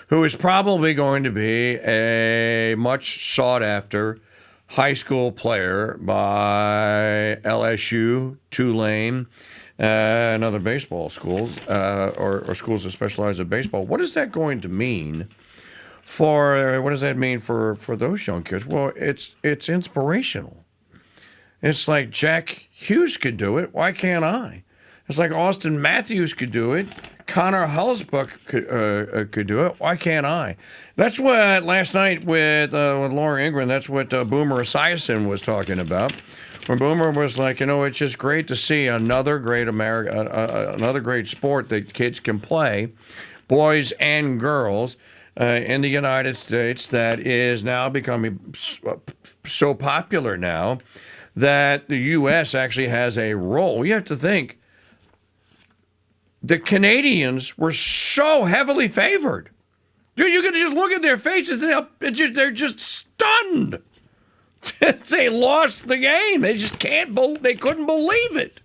who is probably going to be a much sought-after high school player by LSU, Tulane, and other baseball schools, or schools that specialize in baseball. What is that going to mean? What does that mean for those young kids? Well, it's inspirational. It's like Jack Hughes could do it. Why can't I? It's like Austin Matthews could do it. Connor Hellsbuck could do it. Why can't I? That's what last night with Laura Ingram, that's what Boomer Esiason was talking about. When Boomer was like, it's just great to see another great another great sport that kids can play, boys and girls, in the United States that is now becoming so popular now that the U.S. actually has a role. You have to think, the Canadians were so heavily favored. Dude, you can just look at their faces, and they're just stunned. They lost the game. They just they couldn't believe it.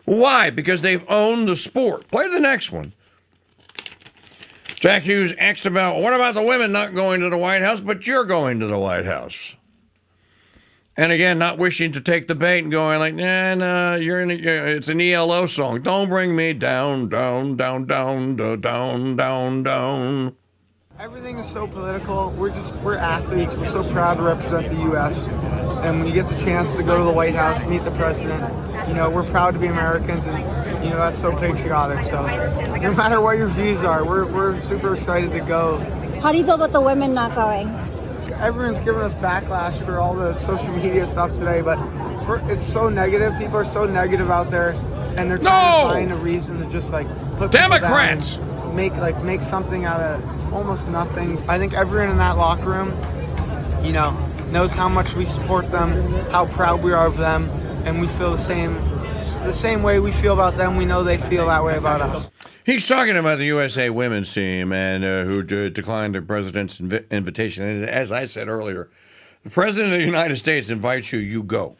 Why? Because they've owned the sport. Play the next one. Jack Hughes asked about, what about the women not going to the White House, but you're going to the White House? And again, not wishing to take the bait and going like, nah, it's an ELO song. Don't bring me down, down, down, down, down, down, down. Everything is so political. We're athletes. We're so proud to represent the U.S. And when you get the chance to go to the White House, meet the president, we're proud to be Americans, and that's so patriotic. So no matter what your views are, we're super excited to go. How do you feel about the women not going? Everyone's giving us backlash for all the social media stuff today, but it's so negative. People are so negative out there, and they're trying to find a reason to just put Democrats down, make something out of almost nothing. I think everyone in that locker room, knows how much we support them, how proud we are of them, and we feel the same way we feel about them. We know they feel that way about us. He's talking about the USA women's team and who declined the president's invitation. And as I said earlier, the president of the United States invites you, you go.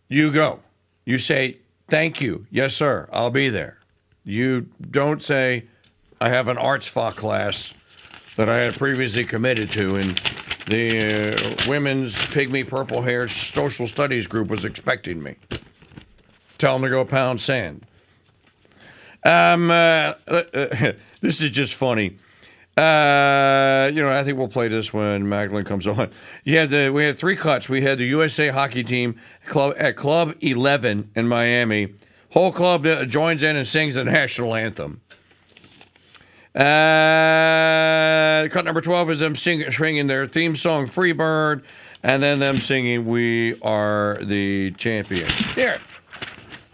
You go. You say, thank you. Yes, sir. I'll be there. You don't say, I have an arts class that I had previously committed to, and the women's pygmy purple-haired social studies group was expecting me. Tell them to go pound sand. This is just funny. I think we'll play this when Magdalene comes on. We had 3 cuts. We had the USA hockey team at Club 11 in Miami. Whole club joins in and sings the national anthem. Cut number 12 is them singing their theme song, Freebird, and then them singing We Are the Champion. Here,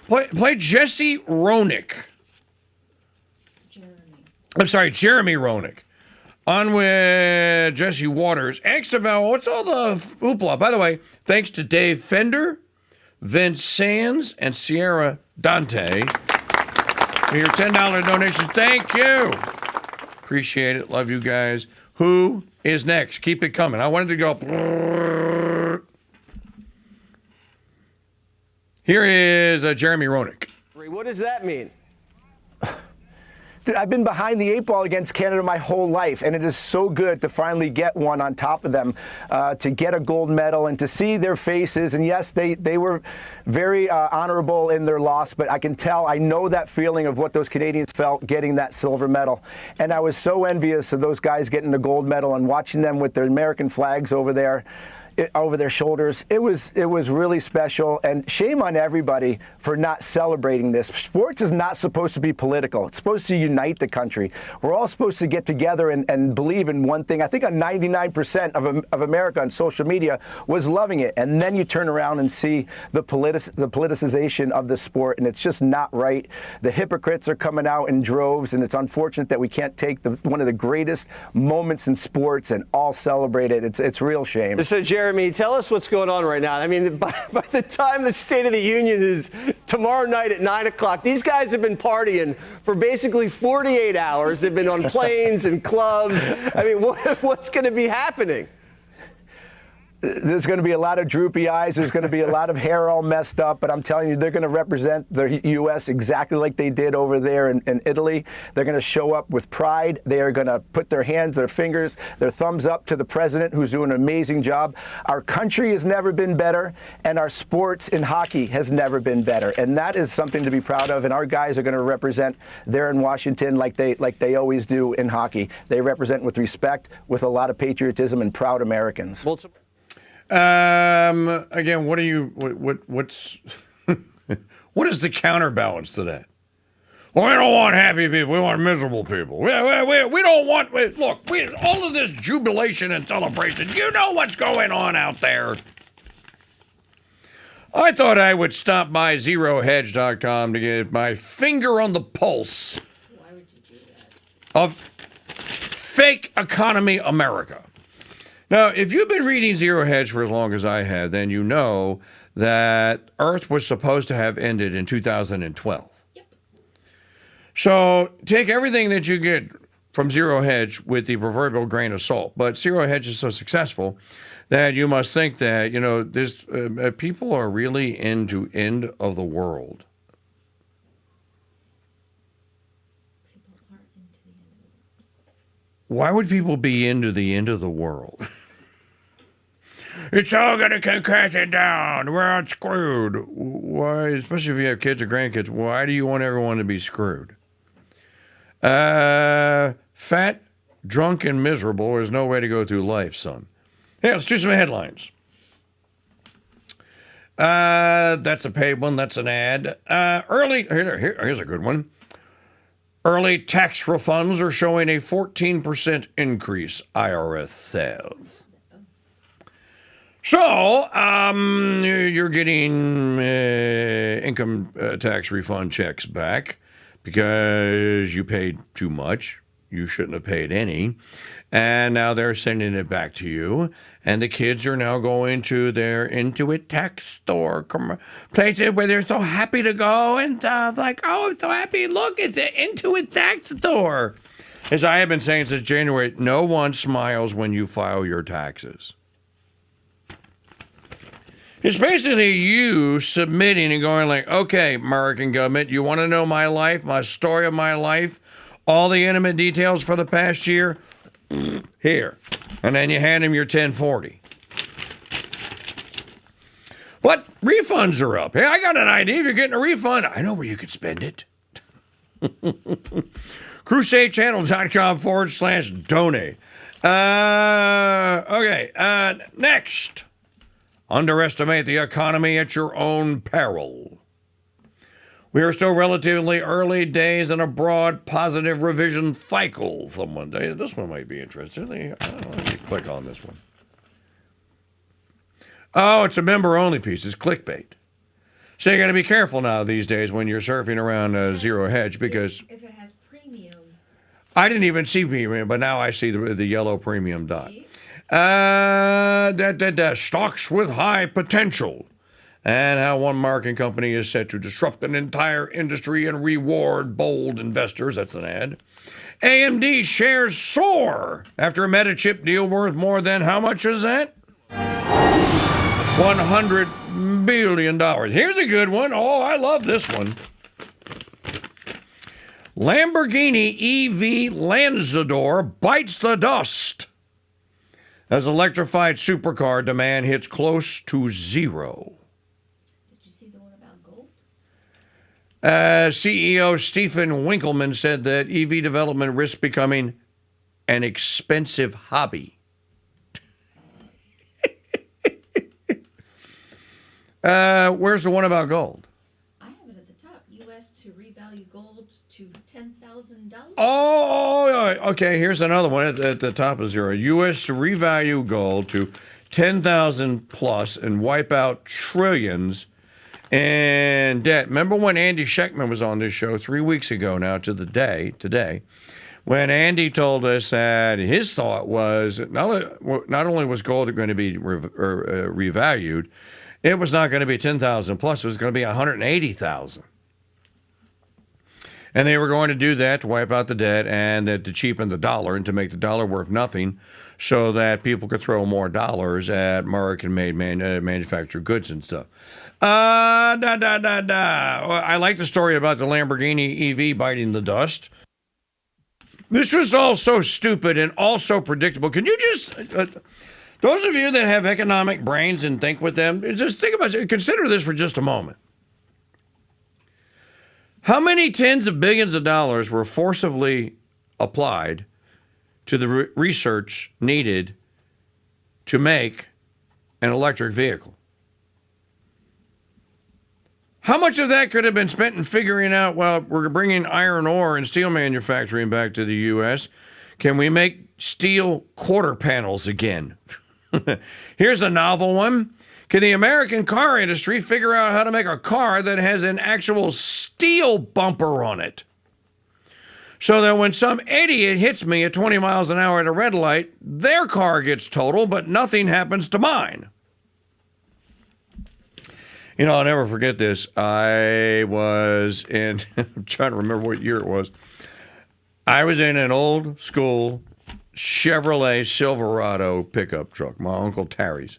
play Jesse Roenick. Jeremy Roenick. On with Jesse Waters. Asked about what's all the hoopla. By the way, thanks to Dave Fender, Vince Sands, and Sierra Dante for your $10 donations. Thank you. Appreciate it. Love you guys. Who is next? Keep it coming. I wanted to go. Here is Jeremy Roenick. What does that mean? I've been behind the 8 ball against Canada my whole life, and it is so good to finally get one on top of them, to get a gold medal and to see their faces. And yes, they were very honorable in their loss, but I know that feeling of what those Canadians felt getting that silver medal. And I was so envious of those guys getting the gold medal and watching them with their American flags over there. Over their shoulders. It was really special, and shame on everybody for not celebrating this. Sports is not supposed to be political. It's supposed to unite the country. We're all supposed to get together and believe in one thing. I think 99% of America on social media was loving it, and then you turn around and see the politicization of the sport, and it's just not right. The hypocrites are coming out in droves, and it's unfortunate that we can't take one of the greatest moments in sports and all celebrate it. It's a real shame. So, Jeremy, tell us what's going on right now. I mean, by the time the State of the Union is tomorrow night at 9 o'clock, these guys have been partying for basically 48 hours. They've been on planes and clubs. I mean, what's going to be happening? There's going to be a lot of droopy eyes. There's going to be a lot of hair all messed up. But I'm telling you, they're going to represent the U.S. exactly like they did over there in Italy. They're going to show up with pride. They are going to put their hands, their fingers, their thumbs up to the president, who's doing an amazing job. Our country has never been better, and our sports in hockey has never been better. And that is something to be proud of. And our guys are going to represent there in Washington like they always do in hockey. They represent with respect, with a lot of patriotism, and proud Americans. Again, what's what is the counterbalance to that? Well, we don't want happy people. We want miserable people. We don't want, all of this jubilation and celebration. You know what's going on out there. I thought I would stop by zerohedge.com to get my finger on the pulse of fake economy America. Now, if you've been reading Zero Hedge for as long as I have, then you know that Earth was supposed to have ended in 2012. Yep. So take everything that you get from Zero Hedge with the proverbial grain of salt. But Zero Hedge is so successful that you must think that, this people are really into end of the world. Why would people be into the end of the world? It's all going to come crashing down. We're all screwed. Why, especially if you have kids or grandkids, why do you want everyone to be screwed? Fat, drunk, and miserable is no way to go through life, son. Hey, let's do some headlines. That's a paid one. That's an ad. Here's a good one. Early tax refunds are showing a 14% increase, IRS says. So, you're getting income tax refund checks back because you paid too much. You shouldn't have paid any. And now they're sending it back to you. And the kids are now going to their Intuit tax store places where they're so happy to go and stuff. Like, oh, I'm so happy. Look, it's the Intuit tax store. As I have been saying since January, no one smiles when you file your taxes. It's basically you submitting and going like, okay, American government, you want to know my life, my story of my life, all the intimate details for the past year? Here. And then you hand them your 1040. But refunds are up. Hey, I got an idea. If you're getting a refund, I know where you could spend it. CrusadeChannel.com/donate. Okay. Next. Underestimate the economy at your own peril. We are still relatively early days in a broad positive revision cycle. Someone, this one might be interesting. I don't know, let me click on this one. Oh, it's a member-only piece. It's clickbait. So you got to be careful now these days when you're surfing around Zero Hedge because if it has premium. I didn't even see premium, but now I see the yellow premium dot. Stocks with high potential. And how one marketing company is set to disrupt an entire industry and reward bold investors. That's an ad. AMD shares soar after a Meta chip deal worth more than, how much is that? $100 billion. Here's a good one. Oh, I love this one. Lamborghini EV Lanzador bites the dust as electrified supercar demand hits close to zero. CEO Stephen Winkleman said that EV development risks becoming an expensive hobby. Where's the one about gold? I have it at the top. U.S. to revalue gold to $10,000. Oh, okay. Here's another one at the top of zero. U.S. to revalue gold to 10,000 plus and wipe out trillions and debt. Remember when Andy Schechtman was on this show 3 weeks ago now to the day, today, when Andy told us that his thought was not only was gold going to be revalued, it was not going to be 10,000 plus, it was going to be 180,000. And they were going to do that to wipe out the debt and to cheapen the dollar and to make the dollar worth nothing so that people could throw more dollars at American-made manufactured goods and stuff. I like the story about the Lamborghini EV biting the dust. This was all so stupid and all so predictable. Can you just, those of you that have economic brains and think with them, just think about it. Consider this for just a moment. How many tens of billions of dollars were forcibly applied to the research needed to make an electric vehicle? How much of that could have been spent in figuring out, well, we're bringing iron ore and steel manufacturing back to the U.S. Can we make steel quarter panels again? Here's a novel one. Can the American car industry figure out how to make a car that has an actual steel bumper on it? So that when some idiot hits me at 20 miles an hour at a red light, their car gets totaled, but nothing happens to mine. You know, I'll never forget this. I was in, I'm trying to remember what year it was. I was in an old school Chevrolet Silverado pickup truck, my Uncle Terry's.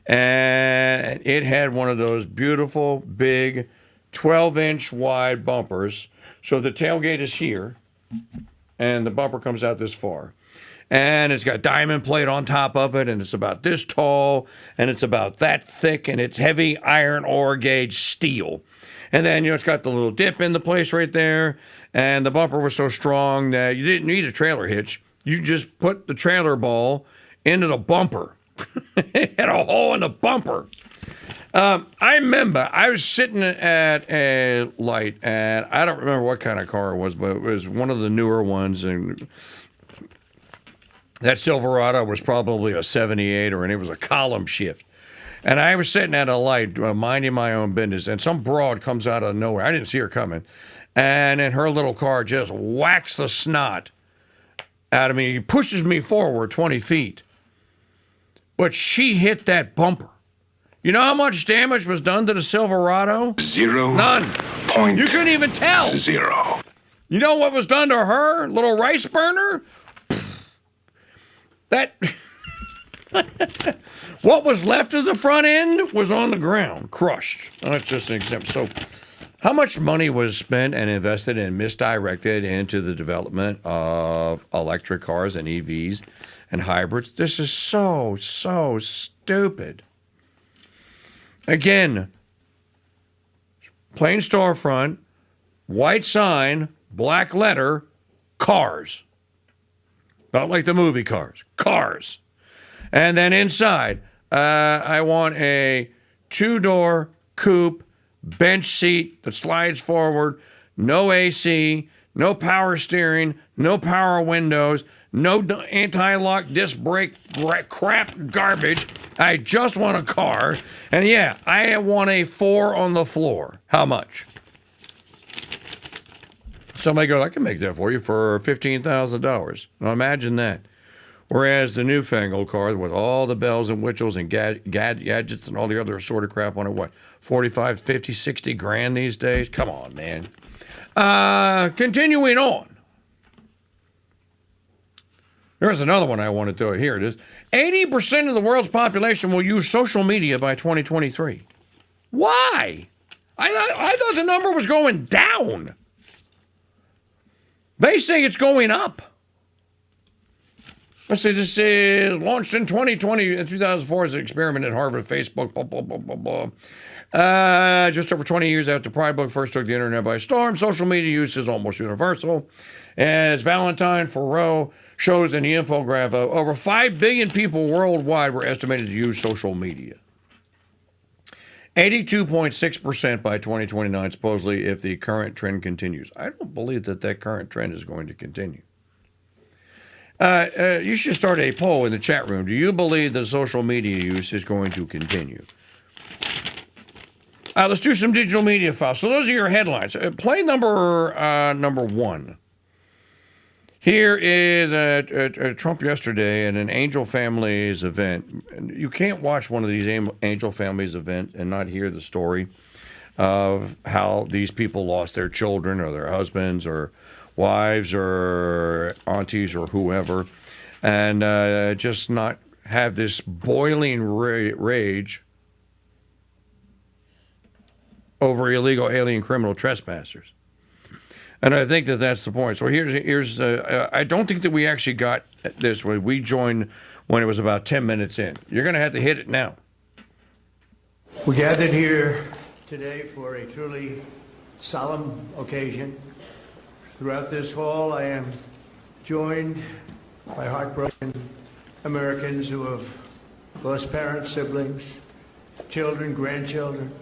And it had one of those beautiful, big, 12-inch wide bumpers. So the tailgate is here, and the bumper comes out this far. And it's got diamond plate on top of it, and it's about this tall, and it's about that thick, and it's heavy iron ore gauge steel. And then, you know, it's got the little dip in the place right there, and the bumper was so strong that you didn't need a trailer hitch. You just put the trailer ball into the bumper. It had a hole in the bumper. I remember I was sitting at a light, and I don't remember what kind of car it was, but it was one of the newer ones, and that Silverado was probably a 78, and it was a column shift. And I was sitting at a light, minding my own business, and some broad comes out of nowhere. I didn't see her coming. And then her little car just whacks the snot out of me. He pushes me forward 20 feet. But she hit that bumper. You know how much damage was done to the Silverado? Zero. None. Point. You couldn't even tell. Zero. You know what was done to her? Little rice burner? That... What was left of the front end was on the ground, crushed. That's just an example. So how much money was spent and invested and misdirected into the development of electric cars and EVs and hybrids? This is so stupid. Again, plain storefront, white sign, black letter, cars. Not like the movie Cars. Cars. And then inside, I want a 2-door coupe bench seat that slides forward, no AC, no power steering, no power windows, no anti-lock disc brake crap garbage. I just want a car. And yeah, I want a 4 on the floor. How much? Somebody goes, I can make that for you for $15,000. Now imagine that. Whereas the newfangled car with all the bells and whistles and gadgets and all the other sort of crap on it, what, 45, 50, 60 grand these days? Come on, man. Continuing on. There's another one I want to throw. Here it is. 80% of the world's population will use social media by 2023. Why? I thought the number was going down. They say it's going up. Let's see, this is launched in 2004 as an experiment at Harvard, Facebook, blah, blah, blah, blah, blah. Just over 20 years after Pride Book first took the internet by storm, social media use is almost universal. As Valentine Farrow shows in the infographic, over 5 billion people worldwide were estimated to use social media. 82.6% by 2029, supposedly, if the current trend continues. I don't believe that current trend is going to continue. You should start a poll in the chat room. Do you believe that social media use is going to continue? Let's do some digital media files. So those are your headlines. Play number 1. Here is Trump yesterday at an Angel Families event. You can't watch one of these Angel Families events and not hear the story of how these people lost their children or their husbands or wives or aunties or whoever, and just not have this boiling rage over illegal alien criminal trespassers. And I think that that's the point. So here's I don't think that we actually got this when we joined when it was about 10 minutes in. You're going to have to hit it now. We gathered here today for a truly solemn occasion. Throughout this hall, I am joined by heartbroken Americans who have lost parents, siblings, children, grandchildren,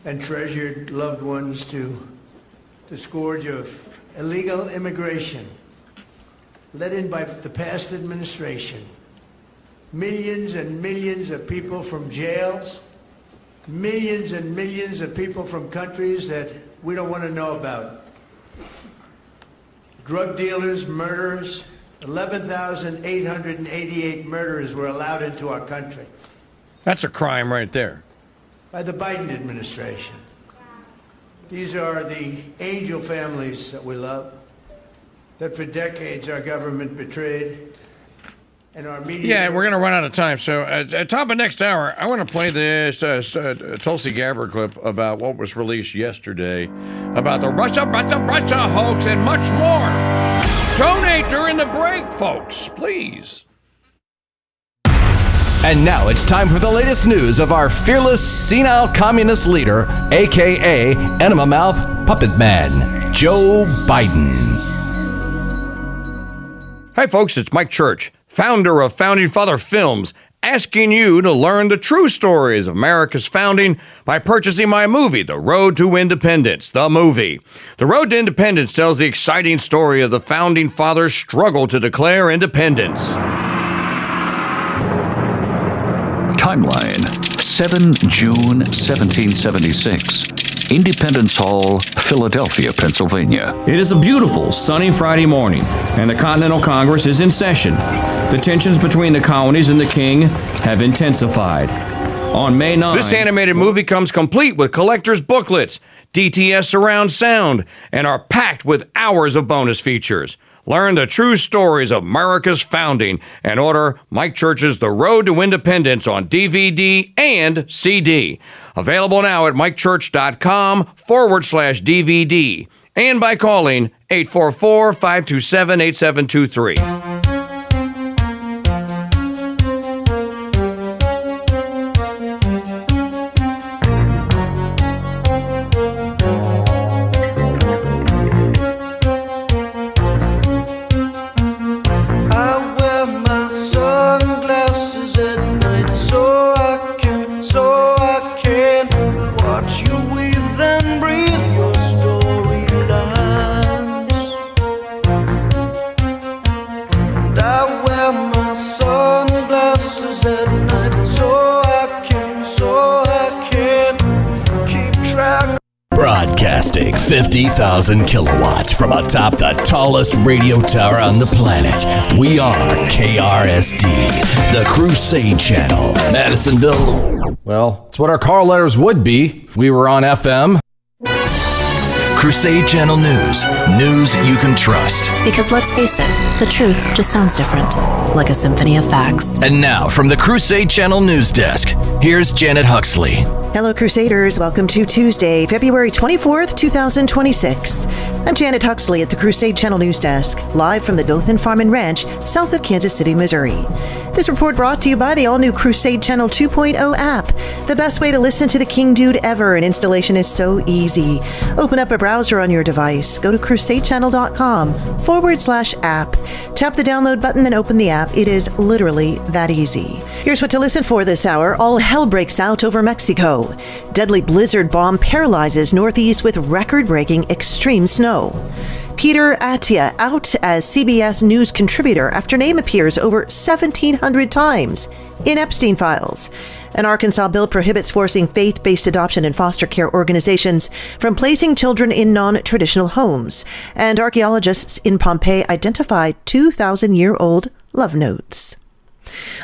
and treasured loved ones to the scourge of illegal immigration led in by the past administration. Millions and millions of people from jails, millions and millions of people from countries that we don't want to know about. Drug dealers, murderers, 11,888 murderers were allowed into our country. That's a crime right there. By the Biden administration. These are the angel families that we love, that for decades our government betrayed, and our media... Yeah, we're going to run out of time. So at top of next hour, I want to play this Tulsi Gabbard clip about what was released yesterday about the Russia hoax and much more. Donate during the break, folks, please. And now it's time for the latest news of our fearless, senile communist leader, a.k.a. Enema Mouth Puppet Man, Joe Biden. Hi, folks, it's Mike Church, founder of Founding Father Films, asking you to learn the true stories of America's founding by purchasing my movie, The Road to Independence, the movie. The Road to Independence tells the exciting story of the Founding Fathers' struggle to declare independence. Timeline, 7 June 1776. Independence Hall, Philadelphia, Pennsylvania. It is a beautiful, sunny Friday morning, and the Continental Congress is in session. The tensions between the colonies and the king have intensified. On May 9... This animated movie comes complete with collector's booklets, DTS surround sound, and are packed with hours of bonus features. Learn the true stories of America's founding and order Mike Church's The Road to Independence on DVD and CD. Available now at mikechurch.com/DVD and by calling 844-527-8723. So I can watch you weave 50,000 kilowatts from atop the tallest radio tower on the planet. We are KRSD, the Crusade Channel, Madisonville. Well, it's what our call letters would be if we were on FM. Crusade Channel News. News you can trust. Because let's face it, the truth just sounds different, like a symphony of facts. And now, from the Crusade Channel News Desk, here's Janet Huxley. Hello, Crusaders. Welcome to Tuesday, February 24th, 2026. I'm Janet Huxley at the Crusade Channel News Desk, live from the Dothan Farm and Ranch, south of Kansas City, Missouri. This report brought to you by the all-new Crusade Channel 2.0 app, the best way to listen to the KingDude ever, and installation is so easy. Open up a browser on your device. Go to crusadechannel.com/app. Tap the download button, then open the app. It is literally that easy. Here's what to listen for this hour. All hell breaks out over Mexico. Deadly blizzard bomb paralyzes Northeast with record-breaking extreme snow. Peter Attia out as CBS News contributor after name appears over 1,700 times in Epstein files. An Arkansas bill prohibits forcing faith-based adoption and foster care organizations from placing children in non-traditional homes. And archaeologists in Pompeii identified 2,000-year-old love notes.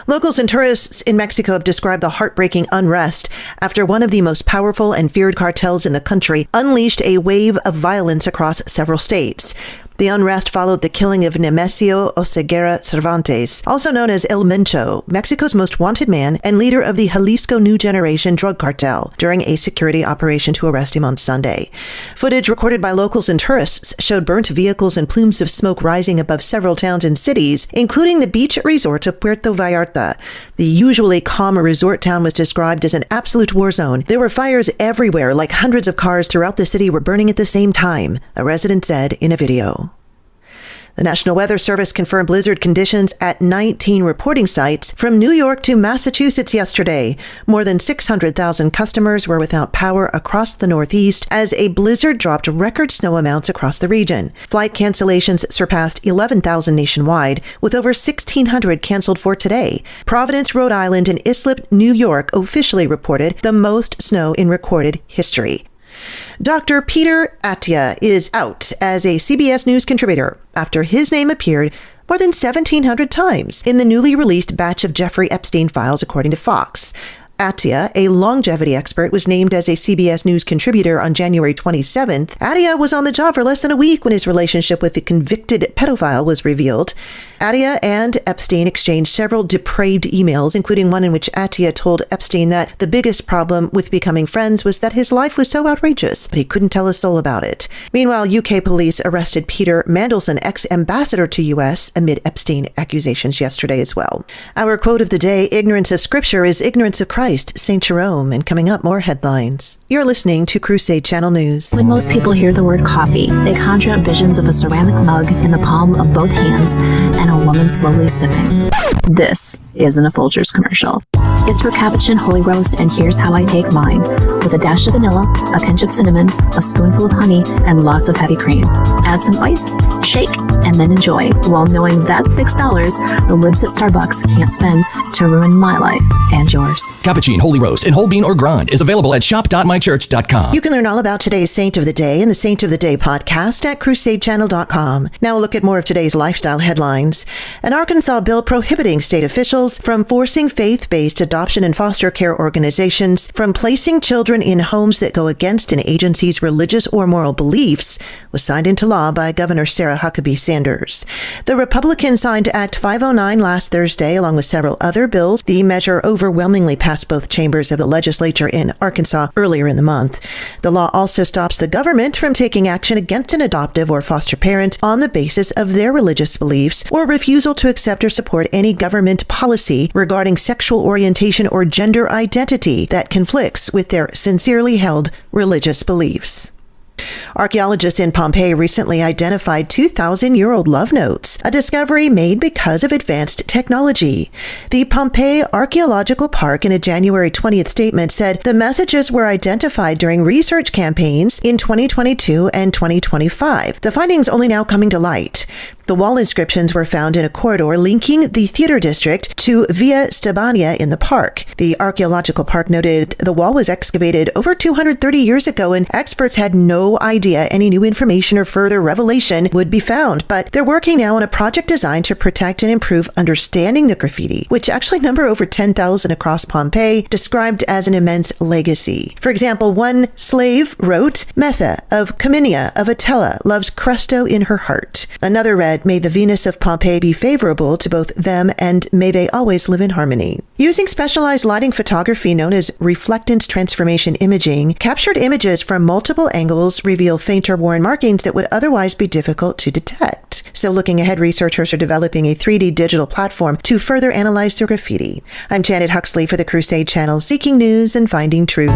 Locals and tourists in Mexico have described the heartbreaking unrest after one of the most powerful and feared cartels in the country unleashed a wave of violence across several states. The unrest followed the killing of Nemesio Oseguera Cervantes, also known as El Mencho, Mexico's most wanted man and leader of the Jalisco New Generation drug cartel, during a security operation to arrest him on Sunday. Footage recorded by locals and tourists showed burnt vehicles and plumes of smoke rising above several towns and cities, including the beach resort of Puerto Vallarta. The usually calm resort town was described as an absolute war zone. There were fires everywhere, like hundreds of cars throughout the city were burning at the same time, a resident said in a video. The National Weather Service confirmed blizzard conditions at 19 reporting sites from New York to Massachusetts yesterday. More than 600,000 customers were without power across the Northeast as a blizzard dropped record snow amounts across the region. Flight cancellations surpassed 11,000 nationwide, with over 1,600 canceled for today. Providence, Rhode Island, and Islip, New York officially reported the most snow in recorded history. Dr. Peter Attia is out as a CBS News contributor after his name appeared more than 1,700 times in the newly released batch of Jeffrey Epstein files, according to Fox. Attia, a longevity expert, was named as a CBS News contributor on January 27th. Attia was on the job for less than a week when his relationship with the convicted pedophile was revealed. Attia and Epstein exchanged several depraved emails, including one in which Attia told Epstein that the biggest problem with becoming friends was that his life was so outrageous, but he couldn't tell a soul about it. Meanwhile, UK police arrested Peter Mandelson, ex-ambassador to U.S., amid Epstein accusations yesterday as well. Our quote of the day, ignorance of Scripture is ignorance of Christ, St. Jerome, and coming up, more headlines. You're listening to Crusade Channel News. When most people hear the word coffee, they conjure up visions of a ceramic mug in the palm of both hands and a woman slowly sipping. This isn't a Folgers commercial. It's for cappuccino holy roast, and here's how I take mine. With a dash of vanilla, a pinch of cinnamon, a spoonful of honey, and lots of heavy cream. Add some ice, shake, and then enjoy, while knowing that's $6 the libs at Starbucks can't spend to ruin my life and yours. Cappuccino Holy Roast in whole bean or grind is available at shop.mychurch.com. You can learn all about today's Saint of the Day in the Saint of the Day podcast at crusadechannel.com. Now a look at more of today's lifestyle headlines. An Arkansas bill prohibiting state officials from forcing faith-based adoption and foster care organizations from placing children in homes that go against an agency's religious or moral beliefs was signed into law by Governor Sarah Huckabee Sanders. The Republicans signed Act 509 last Thursday, along with several other bills. The measure overwhelmingly passed both chambers of the legislature in Arkansas earlier in the month. The law also stops the government from taking action against an adoptive or foster parent on the basis of their religious beliefs or refusal to accept or support any government policy regarding sexual orientation or gender identity that conflicts with their sincerely held religious beliefs. Archaeologists in Pompeii recently identified 2,000-year-old love notes, a discovery made because of advanced technology. The Pompeii Archaeological Park, in a January 20th statement, said the messages were identified during research campaigns in 2022 and 2025. The findings only now coming to light. The wall inscriptions were found in a corridor linking the theater district to Via Stebania in the park. The archaeological park noted the wall was excavated over 230 years ago, and experts had no idea any new information or further revelation would be found. But they're working now on a project designed to protect and improve understanding the graffiti, which actually number over 10,000 across Pompeii, described as an immense legacy. For example, one slave wrote, "Metha of Caminia of Attila loves Cresto in her heart." Another read, "May the Venus of Pompeii be favorable to both them, and may they always live in harmony." Using specialized lighting photography known as reflectance transformation imaging, captured images from multiple angles reveal faint or worn markings that would otherwise be difficult to detect. So looking ahead, researchers are developing a 3D digital platform to further analyze the graffiti. I'm Janet Huxley for the Crusade Channel, seeking news and finding truth.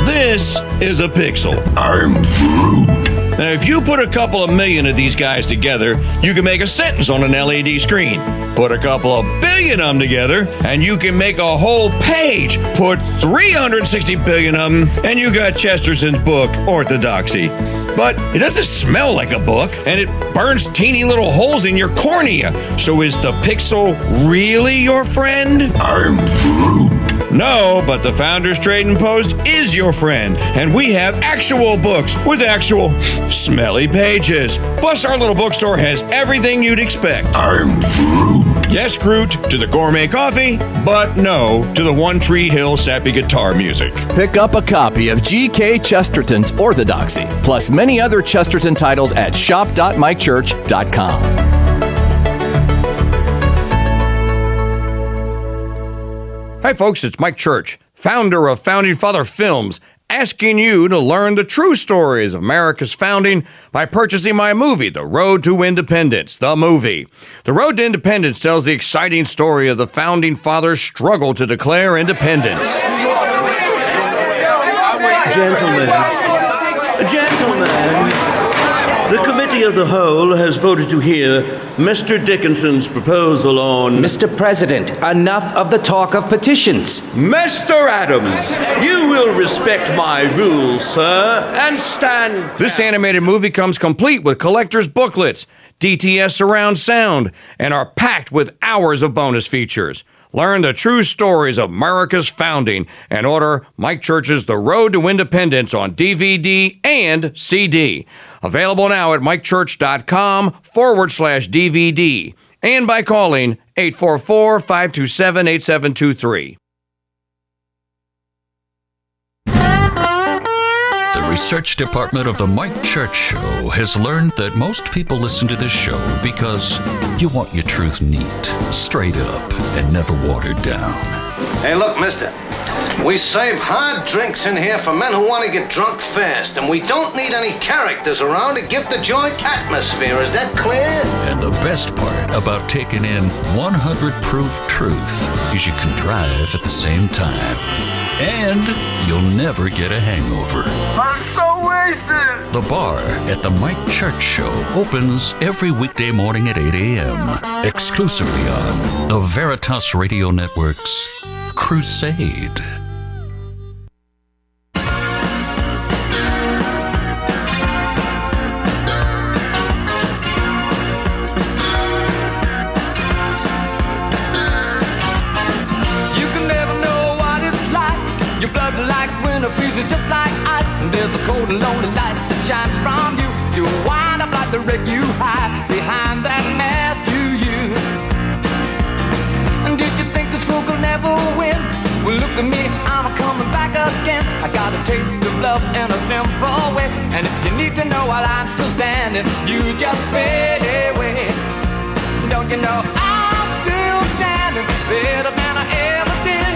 This is a pixel. I'm Groot. Now, if you put a couple of million of these guys together, you can make a sentence on an LED screen. Put a couple of billion of them together, and you can make a whole page. Put 360 billion of them, and you got Chesterton's book, Orthodoxy. But it doesn't smell like a book, and it burns teeny little holes in your cornea. So is the pixel really your friend? I'm Groot. No, but the Founders Trading Post is your friend, and we have actual books with actual smelly pages. Plus, our little bookstore has everything you'd expect. I'm Groot. Yes, Groot, to the gourmet coffee, but no to the One Tree Hill sappy guitar music. Pick up a copy of G.K. Chesterton's Orthodoxy, plus many other Chesterton titles at shop.mikechurch.com. Hi, folks, it's Mike Church, founder of Founding Father Films, asking you to learn the true stories of America's founding by purchasing my movie, The Road to Independence, the movie. The Road to Independence tells the exciting story of the Founding Fathers' struggle to declare independence. Gentlemen, the Committee of the Whole has voted to hear Mr. Dickinson's proposal on... Mr. President, enough of the talk of petitions. Mr. Adams, you will respect my rules, sir, and stand... This animated movie comes complete with collector's booklets, DTS surround sound, and are packed with hours of bonus features. Learn the true stories of America's founding and order Mike Church's The Road to Independence on DVD and CD. Available now at mikechurch.com/DVD and by calling 844-527-8723. The research department of the Mike Church Show has learned that most people listen to this show because you want your truth neat, straight up, and never watered down. Hey, look, mister. We save hard drinks in here for men who want to get drunk fast, and we don't need any characters around to give the joint atmosphere. Is that clear? And the best part about taking in 100 proof truth is you can drive at the same time. And you'll never get a hangover. I'm so wasted! The bar at the Mike Church Show opens every weekday morning at 8 a.m. exclusively on the Veritas Radio Network's Crusade. Freezes just like ice, and there's a cold and lonely light that shines from you. You wind up like the wreck you hide behind that mask you use. And did you think this fool could never win? Well, look at me, I'm coming back again. I got a taste of love in a simple way, and if you need to know while I'm still standing, you just fade away. Don't you know I'm still standing better than I ever did,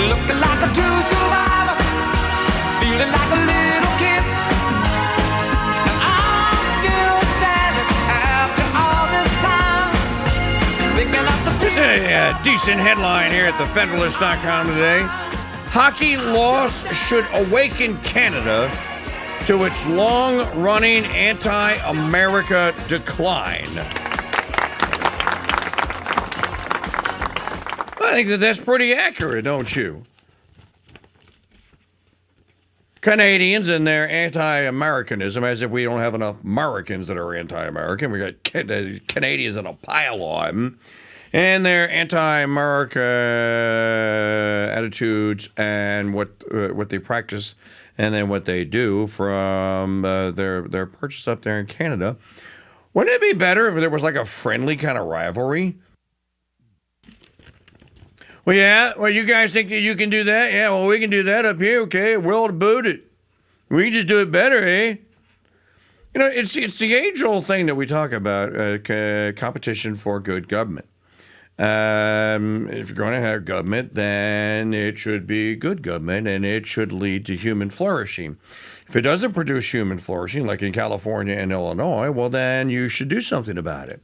looking like a true survivor, feeling like a little kid. And I'm still standing after all this time, picking up the There's a decent headline here at thefederalist.com today. Hockey loss should awaken Canada to its long-running anti-America decline. I think that's pretty accurate, don't you? Canadians and their anti-Americanism, as if we don't have enough Americans that are anti-American. We got Canadians in a pile of them. And their anti-America attitudes and what they practice and then what they do from their purchase up there in Canada. Wouldn't it be better if there was like a friendly kind of rivalry? Well, yeah. Well, you guys think that you can do that? Yeah, well, we can do that up here, okay? We'll boot it. We can just do it better, eh? You know, it's the age-old thing that we talk about, competition for good government. If you're going to have government, then it should be good government, and it should lead to human flourishing. If it doesn't produce human flourishing, like in California and Illinois, well, then you should do something about it.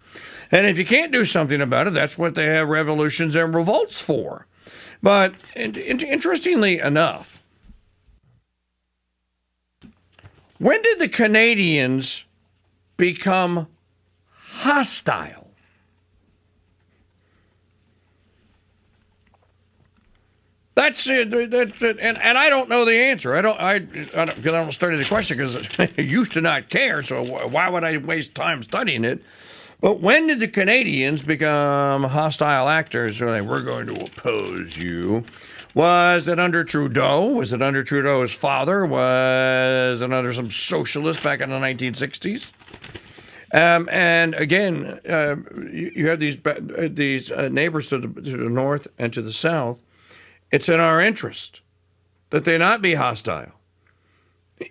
And if you can't do something about it, that's what they have revolutions and revolts for. But interestingly enough, when did the Canadians become hostile? That's it, and I don't know the answer. I don't because I don't study the question because I used to not care. So why would I waste time studying it? But when did the Canadians become hostile actors? We're going to oppose you. Was it under Trudeau? Was it under Trudeau's father? Was it under some socialist back in the 1960s? And again, you have these neighbors to the north and to the south. It's in our interest that they not be hostile.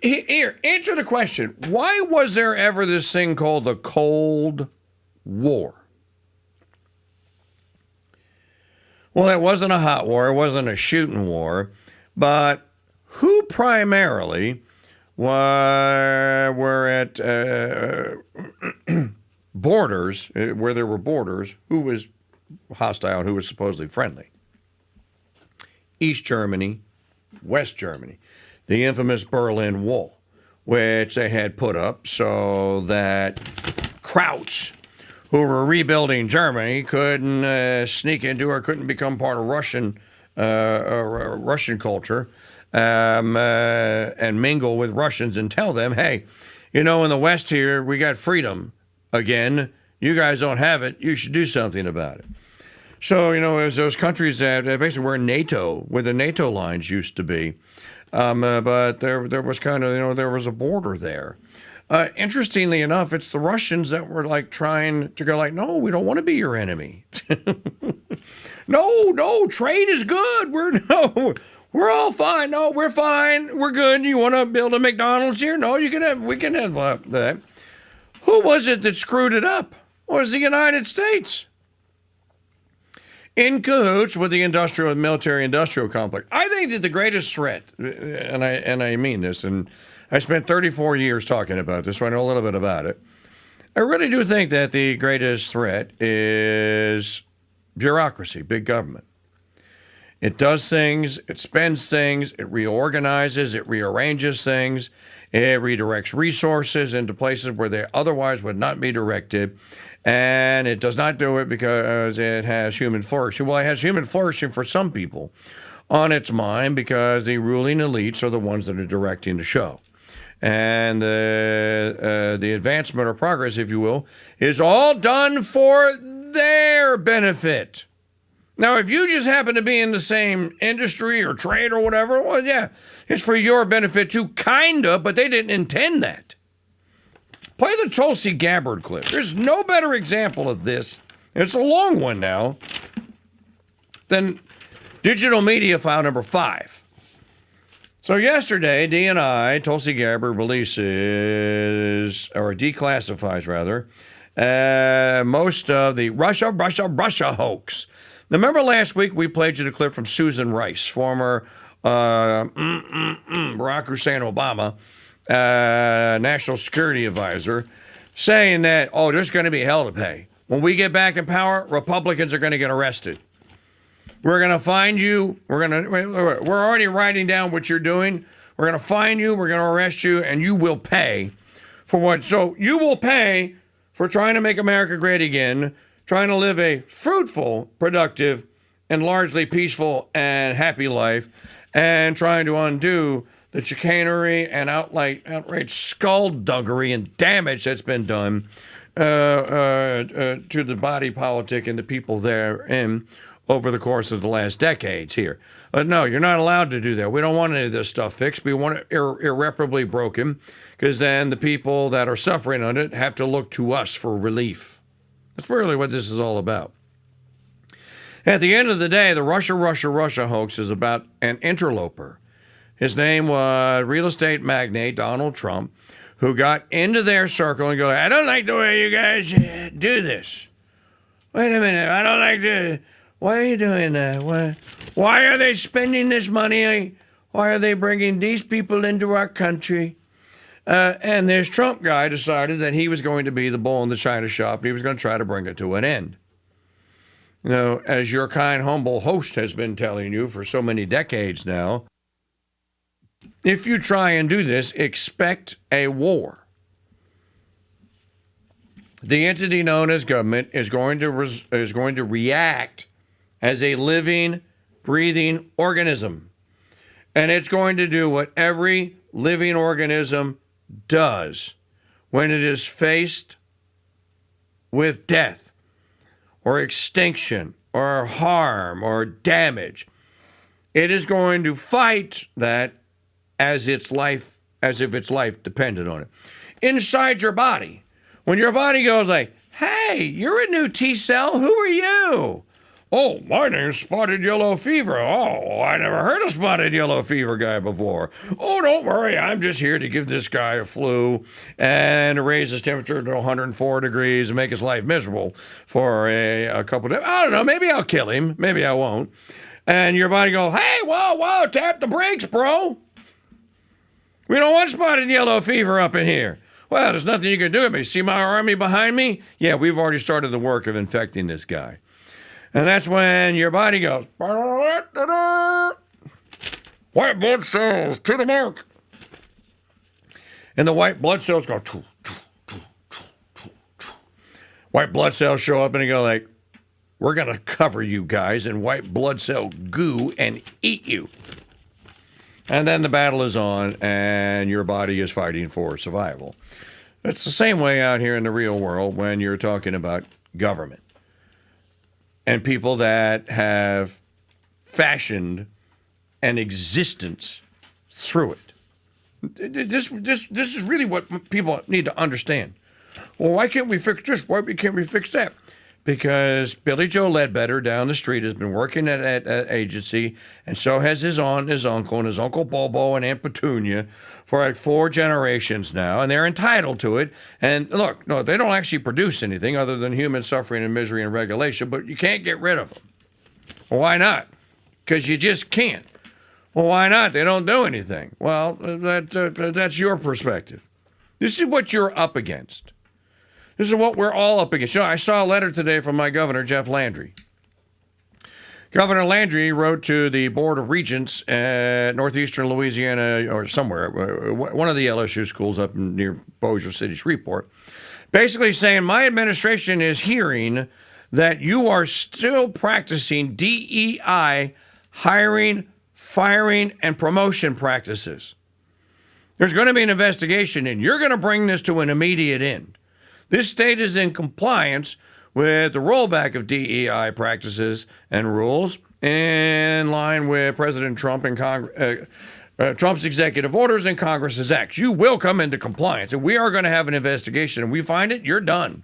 Here, answer the question. Why was there ever this thing called the Cold War? Well, it wasn't a hot war. It wasn't a shooting war. But who primarily were at borders, where there were borders, who was hostile and who was supposedly friendly? East Germany, West Germany, the infamous Berlin Wall, which they had put up so that Krauts, who were rebuilding Germany, couldn't sneak into or couldn't become part of Russian culture and mingle with Russians and tell them, hey, you know, in the West here, we got freedom again. You guys don't have it. You should do something about it. So, you know, as those countries that basically were in NATO, where the NATO lines used to be, but there was kind of, you know, there was a border there. Interestingly enough, it's the Russians that were like trying to go like, no, we don't want to be your enemy. No, trade is good. We're all fine. No, we're fine. We're good. You want to build a McDonald's here? No, we can have that. Who was it that screwed it up? Well, it was the United States. In cahoots with the military-industrial complex. I think that the greatest threat, and I mean this, and I spent 34 years talking about this, so I know a little bit about it. I really do think that the greatest threat is bureaucracy, big government. It does things, it spends things, it reorganizes, it rearranges things, it redirects resources into places where they otherwise would not be directed. And it does not do it because it has human flourishing. Well, it has human flourishing for some people on its mind because the ruling elites are the ones that are directing the show. And the advancement or progress, if you will, is all done for their benefit. Now, if you just happen to be in the same industry or trade or whatever, well, yeah, it's for your benefit too, kind of, but they didn't intend that. Play the Tulsi Gabbard clip. There's no better example of this. It's a long one now. Than digital media file number 5. So yesterday, DNI, Tulsi Gabbard releases, or declassifies rather, most of the Russia hoax. Now, remember last week we played you the clip from Susan Rice, former Barack Hussein Obama, National Security Advisor, saying that, oh, there's going to be hell to pay. When we get back in power, Republicans are going to get arrested. We're going to find you. We're already writing down what you're doing. We're going to find you. We're going to arrest you, and you will pay for what. So you will pay for trying to make America great again, trying to live a fruitful, productive, and largely peaceful and happy life, and trying to undo the chicanery and outright skullduggery and damage that's been done to the body politic and the people therein over the course of the last decades here. No, you're not allowed to do that. We don't want any of this stuff fixed. We want it irreparably broken, because then the people that are suffering on it have to look to us for relief. That's really what this is all about. At the end of the day, the Russia hoax is about an interloper. His name was real estate magnate Donald Trump, who got into their circle and go, I don't like the way you guys do this. Wait a minute, I don't like this. Why are you doing that? Why are they spending this money? Why are they bringing these people into our country? And this Trump guy decided that he was going to be the bull in the china shop, and he was going to try to bring it to an end. You know, as your kind, humble host has been telling you for so many decades now, if you try and do this, expect a war. The entity known as government is going to react as a living, breathing organism. And it's going to do what every living organism does when it is faced with death or extinction or harm or damage. It is going to fight that as if its life depended on it. Inside your body, when your body goes like, hey, you're a new T cell, who are you? Oh, my name's Spotted Yellow Fever. Oh, I never heard of Spotted Yellow Fever guy before. Oh, don't worry, I'm just here to give this guy a flu and raise his temperature to 104 degrees and make his life miserable for a couple of days. I don't know, maybe I'll kill him, maybe I won't. And your body goes, hey, whoa, tap the brakes, bro. We don't want Spotted Yellow Fever up in here. Well, there's nothing you can do with me. See my army behind me? Yeah, we've already started the work of infecting this guy. And that's when your body goes, white blood cells to the mark. And the white blood cells go, white blood cells show up and they go like, we're going to cover you guys in white blood cell goo and eat you. And then the battle is on, and your body is fighting for survival. It's the same way out here in the real world when you're talking about government and people that have fashioned an existence through it. This is really what people need to understand. Well, why can't we fix this? Why can't we fix that? Because Billy Joe Ledbetter down the street has been working at agency, and so has his aunt, his uncle, and his Uncle Bobo and Aunt Petunia for like 4 generations now, and they're entitled to it. And look, no, they don't actually produce anything other than human suffering and misery and regulation, but you can't get rid of them. Well, why not? Because you just can't. Well, why not? They don't do anything. Well, that's your perspective. This is what you're up against. This is what we're all up against. You know, I saw a letter today from my governor, Jeff Landry. Governor Landry wrote to the Board of Regents at Northeastern Louisiana, or somewhere, one of the LSU schools up near Bossier City, Shreveport, basically saying, my administration is hearing that you are still practicing DEI hiring, firing, and promotion practices. There's going to be an investigation, and you're going to bring this to an immediate end. This state is in compliance with the rollback of DEI practices and rules in line with President Trump and Trump's executive orders and Congress's acts. You will come into compliance, and we are going to have an investigation, and we find it, you're done.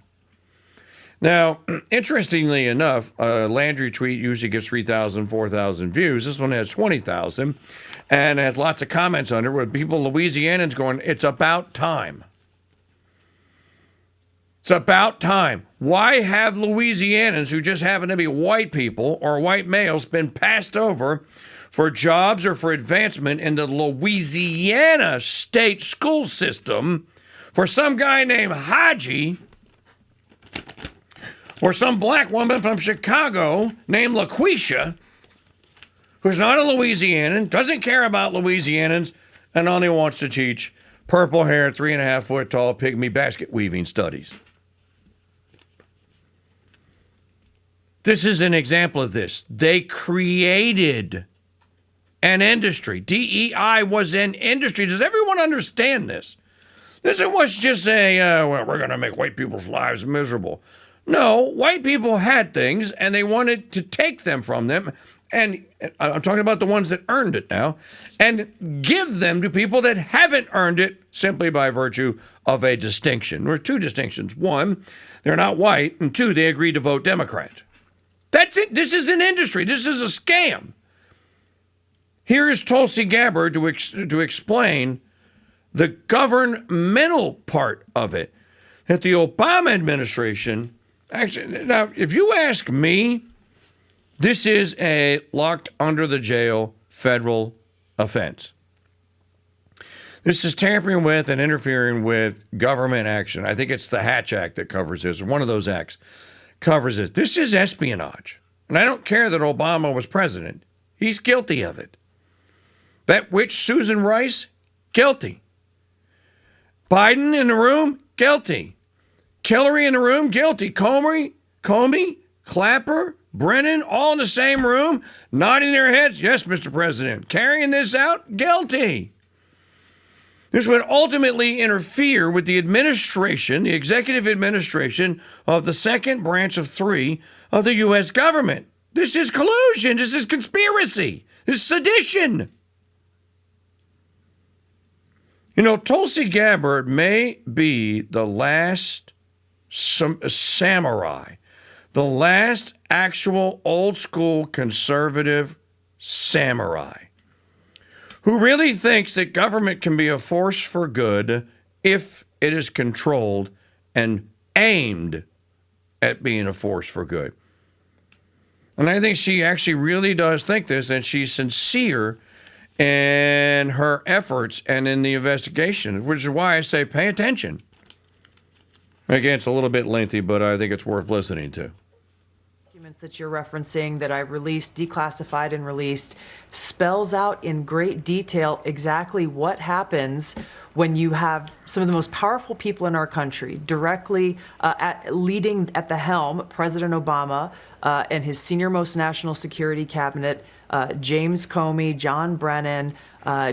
Now, interestingly enough, a Landry tweet usually gets 3,000, 4,000 views. This one has 20,000 and has lots of comments on it where people, Louisianans, going, it's about time. It's about time. Why have Louisianans who just happen to be white people or white males been passed over for jobs or for advancement in the Louisiana state school system for some guy named Haji or some black woman from Chicago named LaQuisha who's not a Louisianan, doesn't care about Louisianans, and only wants to teach purple hair, 3.5 foot tall pygmy basket weaving studies? This is an example of this. They created an industry. DEI was an industry. Does everyone understand this? This was just well, we're going to make white people's lives miserable. No, white people had things, and they wanted to take them from them, and I'm talking about the ones that earned it now, and give them to people that haven't earned it simply by virtue of a distinction. There are two distinctions. One, they're not white, and two, they agreed to vote Democrat. That's it. This is an industry. This is a scam. Here is Tulsi Gabbard to explain the governmental part of it, that the Obama administration, actually, now, if you ask me, this is a locked under the jail federal offense. This is tampering with and interfering with government action. I think it's the Hatch Act that covers this, or one of those acts covers it. This is espionage. And I don't care that Obama was president. He's guilty of it. That witch Susan Rice, guilty. Biden in the room, guilty. Hillary in the room, guilty. Comey, Clapper, Brennan, all in the same room, nodding their heads. Yes, Mr. President. Carrying this out, guilty. This would ultimately interfere with the administration, the executive administration of the second branch of three of the U.S. government. This is collusion. This is conspiracy. This is sedition. You know, Tulsi Gabbard may be the last samurai, the last actual old school conservative samurai who really thinks that government can be a force for good if it is controlled and aimed at being a force for good. And I think she actually really does think this, and she's sincere in her efforts and in the investigation, which is why I say pay attention. Again, it's a little bit lengthy, but I think it's worth listening to. Documents that you're referencing that I released, declassified and released, spells out in great detail exactly what happens when you have some of the most powerful people in our country directly leading at the helm, President Obama and his senior-most national security cabinet, James Comey, John Brennan,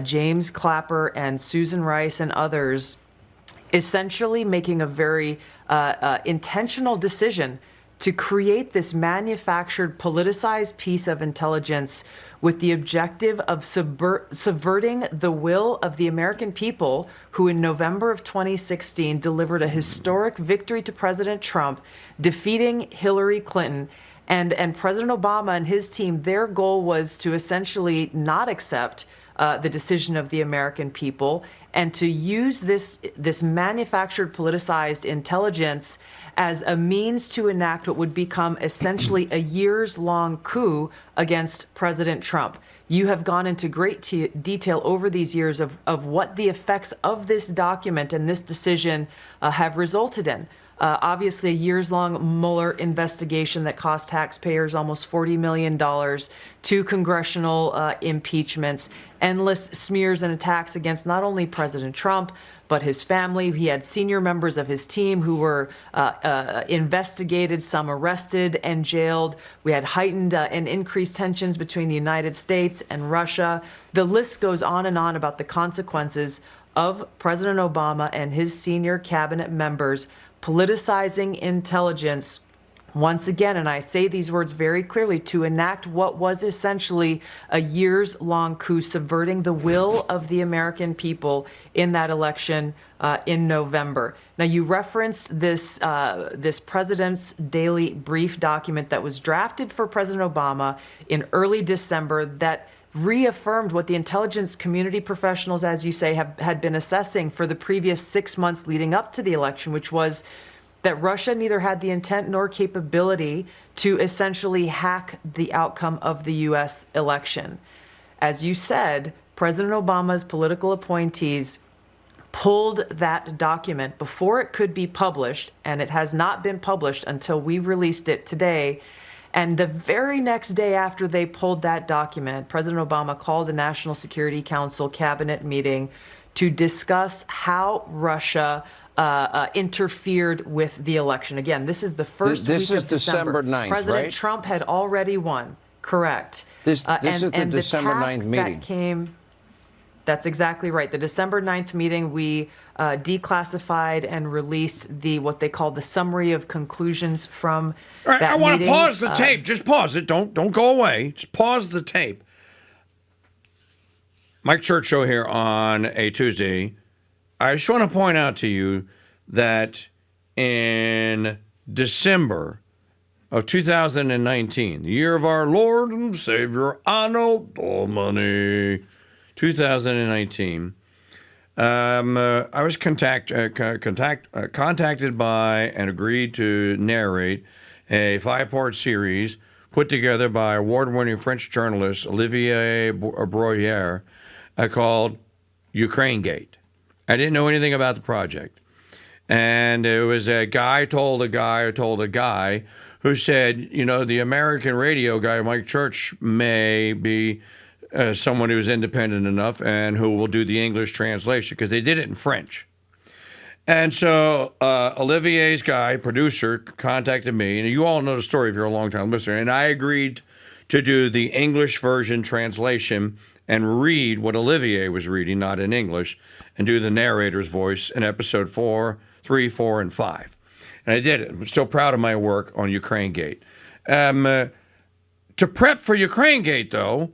James Clapper, and Susan Rice and others, essentially making a very intentional decision to create this manufactured, politicized piece of intelligence with the objective of subverting the will of the American people who in November of 2016 delivered a historic victory to President Trump, defeating Hillary Clinton. And President Obama and his team, their goal was to essentially not accept the decision of the American people and to use this manufactured, politicized intelligence as a means to enact what would become essentially a years-long coup against President Trump. You have gone into great detail over these years of what the effects of this document and this decision have resulted in. Obviously, a years-long Mueller investigation that cost taxpayers almost $40 million, 2 congressional impeachments, endless smears and attacks against not only President Trump, but his family. He had senior members of his team who were investigated, some arrested and jailed. We had heightened and increased tensions between the United States and Russia. The list goes on and on about the consequences of President Obama and his senior cabinet members politicizing intelligence once again, and I say these words very clearly, to enact what was essentially a years-long coup, subverting the will of the American people in that election in November. Now, you referenced this President's Daily Brief document that was drafted for President Obama in early December that reaffirmed what the intelligence community professionals, as you say, had been assessing for the previous 6 months leading up to the election, which was that Russia neither had the intent nor capability to essentially hack the outcome of the U.S. election. As you said, President Obama's political appointees pulled that document before it could be published, and it has not been published until we released it today. And the very next day after they pulled that document, President Obama called a National Security Council cabinet meeting to discuss how Russia interfered with the election. Again, this is the first week of December. 9th, President right? Trump had already won. Correct. This is the December 9th meeting. That came. That's exactly right. The December 9th meeting, we declassified and released what they call the summary of conclusions from All right, that I want to meeting. pause the tape. Just pause it. Don't go away. Just pause the tape. Mike Church Show here on a Tuesday. I just want to point out to you that in December of 2019, the year of our Lord and Savior, Anno Domini, 2019, I was contacted by and agreed to narrate a 5-part series put together by award-winning French journalist Olivier Bruyère called Ukraine Gate. I didn't know anything about the project. And it was a guy told a guy who told a guy who said, the American radio guy, Mike Church, may be someone who's independent enough and who will do the English translation, because they did it in French. And so Olivier's guy, producer, contacted me, and you all know the story if you're a long-time listener, and I agreed to do the English version translation and read what Olivier was reading, not in English, and do the narrator's voice in episode 4, 3, 4, and 5. And I did it. I'm still proud of my work on Ukraine Gate. To prep for Ukraine Gate, though,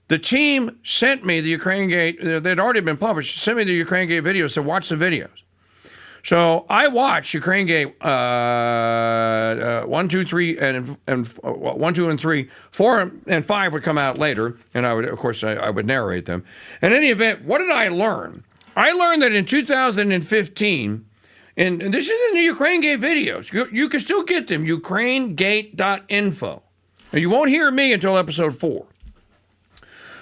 the team sent me the Ukraine Gate. They'd already been published. Sent me the Ukraine Gate videos. Said, watch the videos. So I watched Ukraine Gate 1, 2, 3, and 1, 2, and 3. 4 and 5 would come out later, and I would, of course, I would narrate them. In any event, what did I learn? I learned that in 2015, and this is in the Ukraine Gate videos. You can still get them. UkraineGate.info. Now, you won't hear me until episode 4.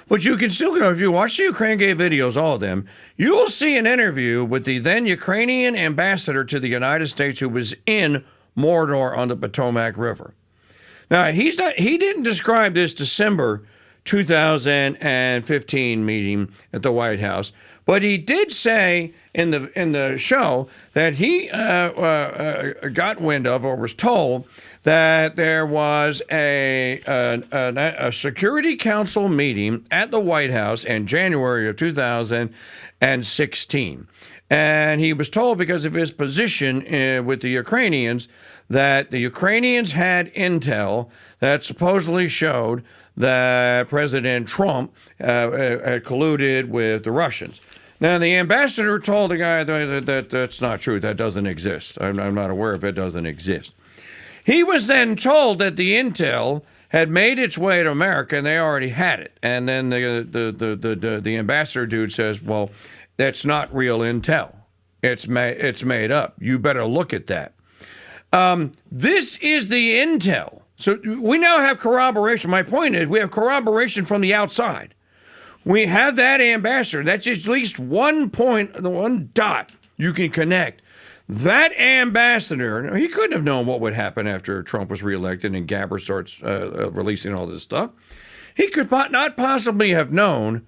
But you can still go, if you watch the Ukraine Gate videos, all of them, you will see an interview with the then Ukrainian ambassador to the United States who was in Mordor on the Potomac River. Now, he didn't describe this December 2015 meeting at the White House, but he did say in the show that he got wind of, or was told, that there was a Security Council meeting at the White House in January of 2016. And he was told, because of his position with the Ukrainians, that the Ukrainians had intel that supposedly showed that President Trump had colluded with the Russians. Now, the ambassador told the guy that that's not true. That doesn't exist. I'm not aware if it doesn't exist. He was then told that the intel had made its way to America and they already had it. And then the ambassador dude says, well, that's not real intel. It's made up. You better look at that. This is the intel. So we now have corroboration. My point is, we have corroboration from the outside. We have that ambassador. That's at least one point, the one dot you can connect. That ambassador, he couldn't have known what would happen after Trump was reelected and Gabbard starts releasing all this stuff. He could not possibly have known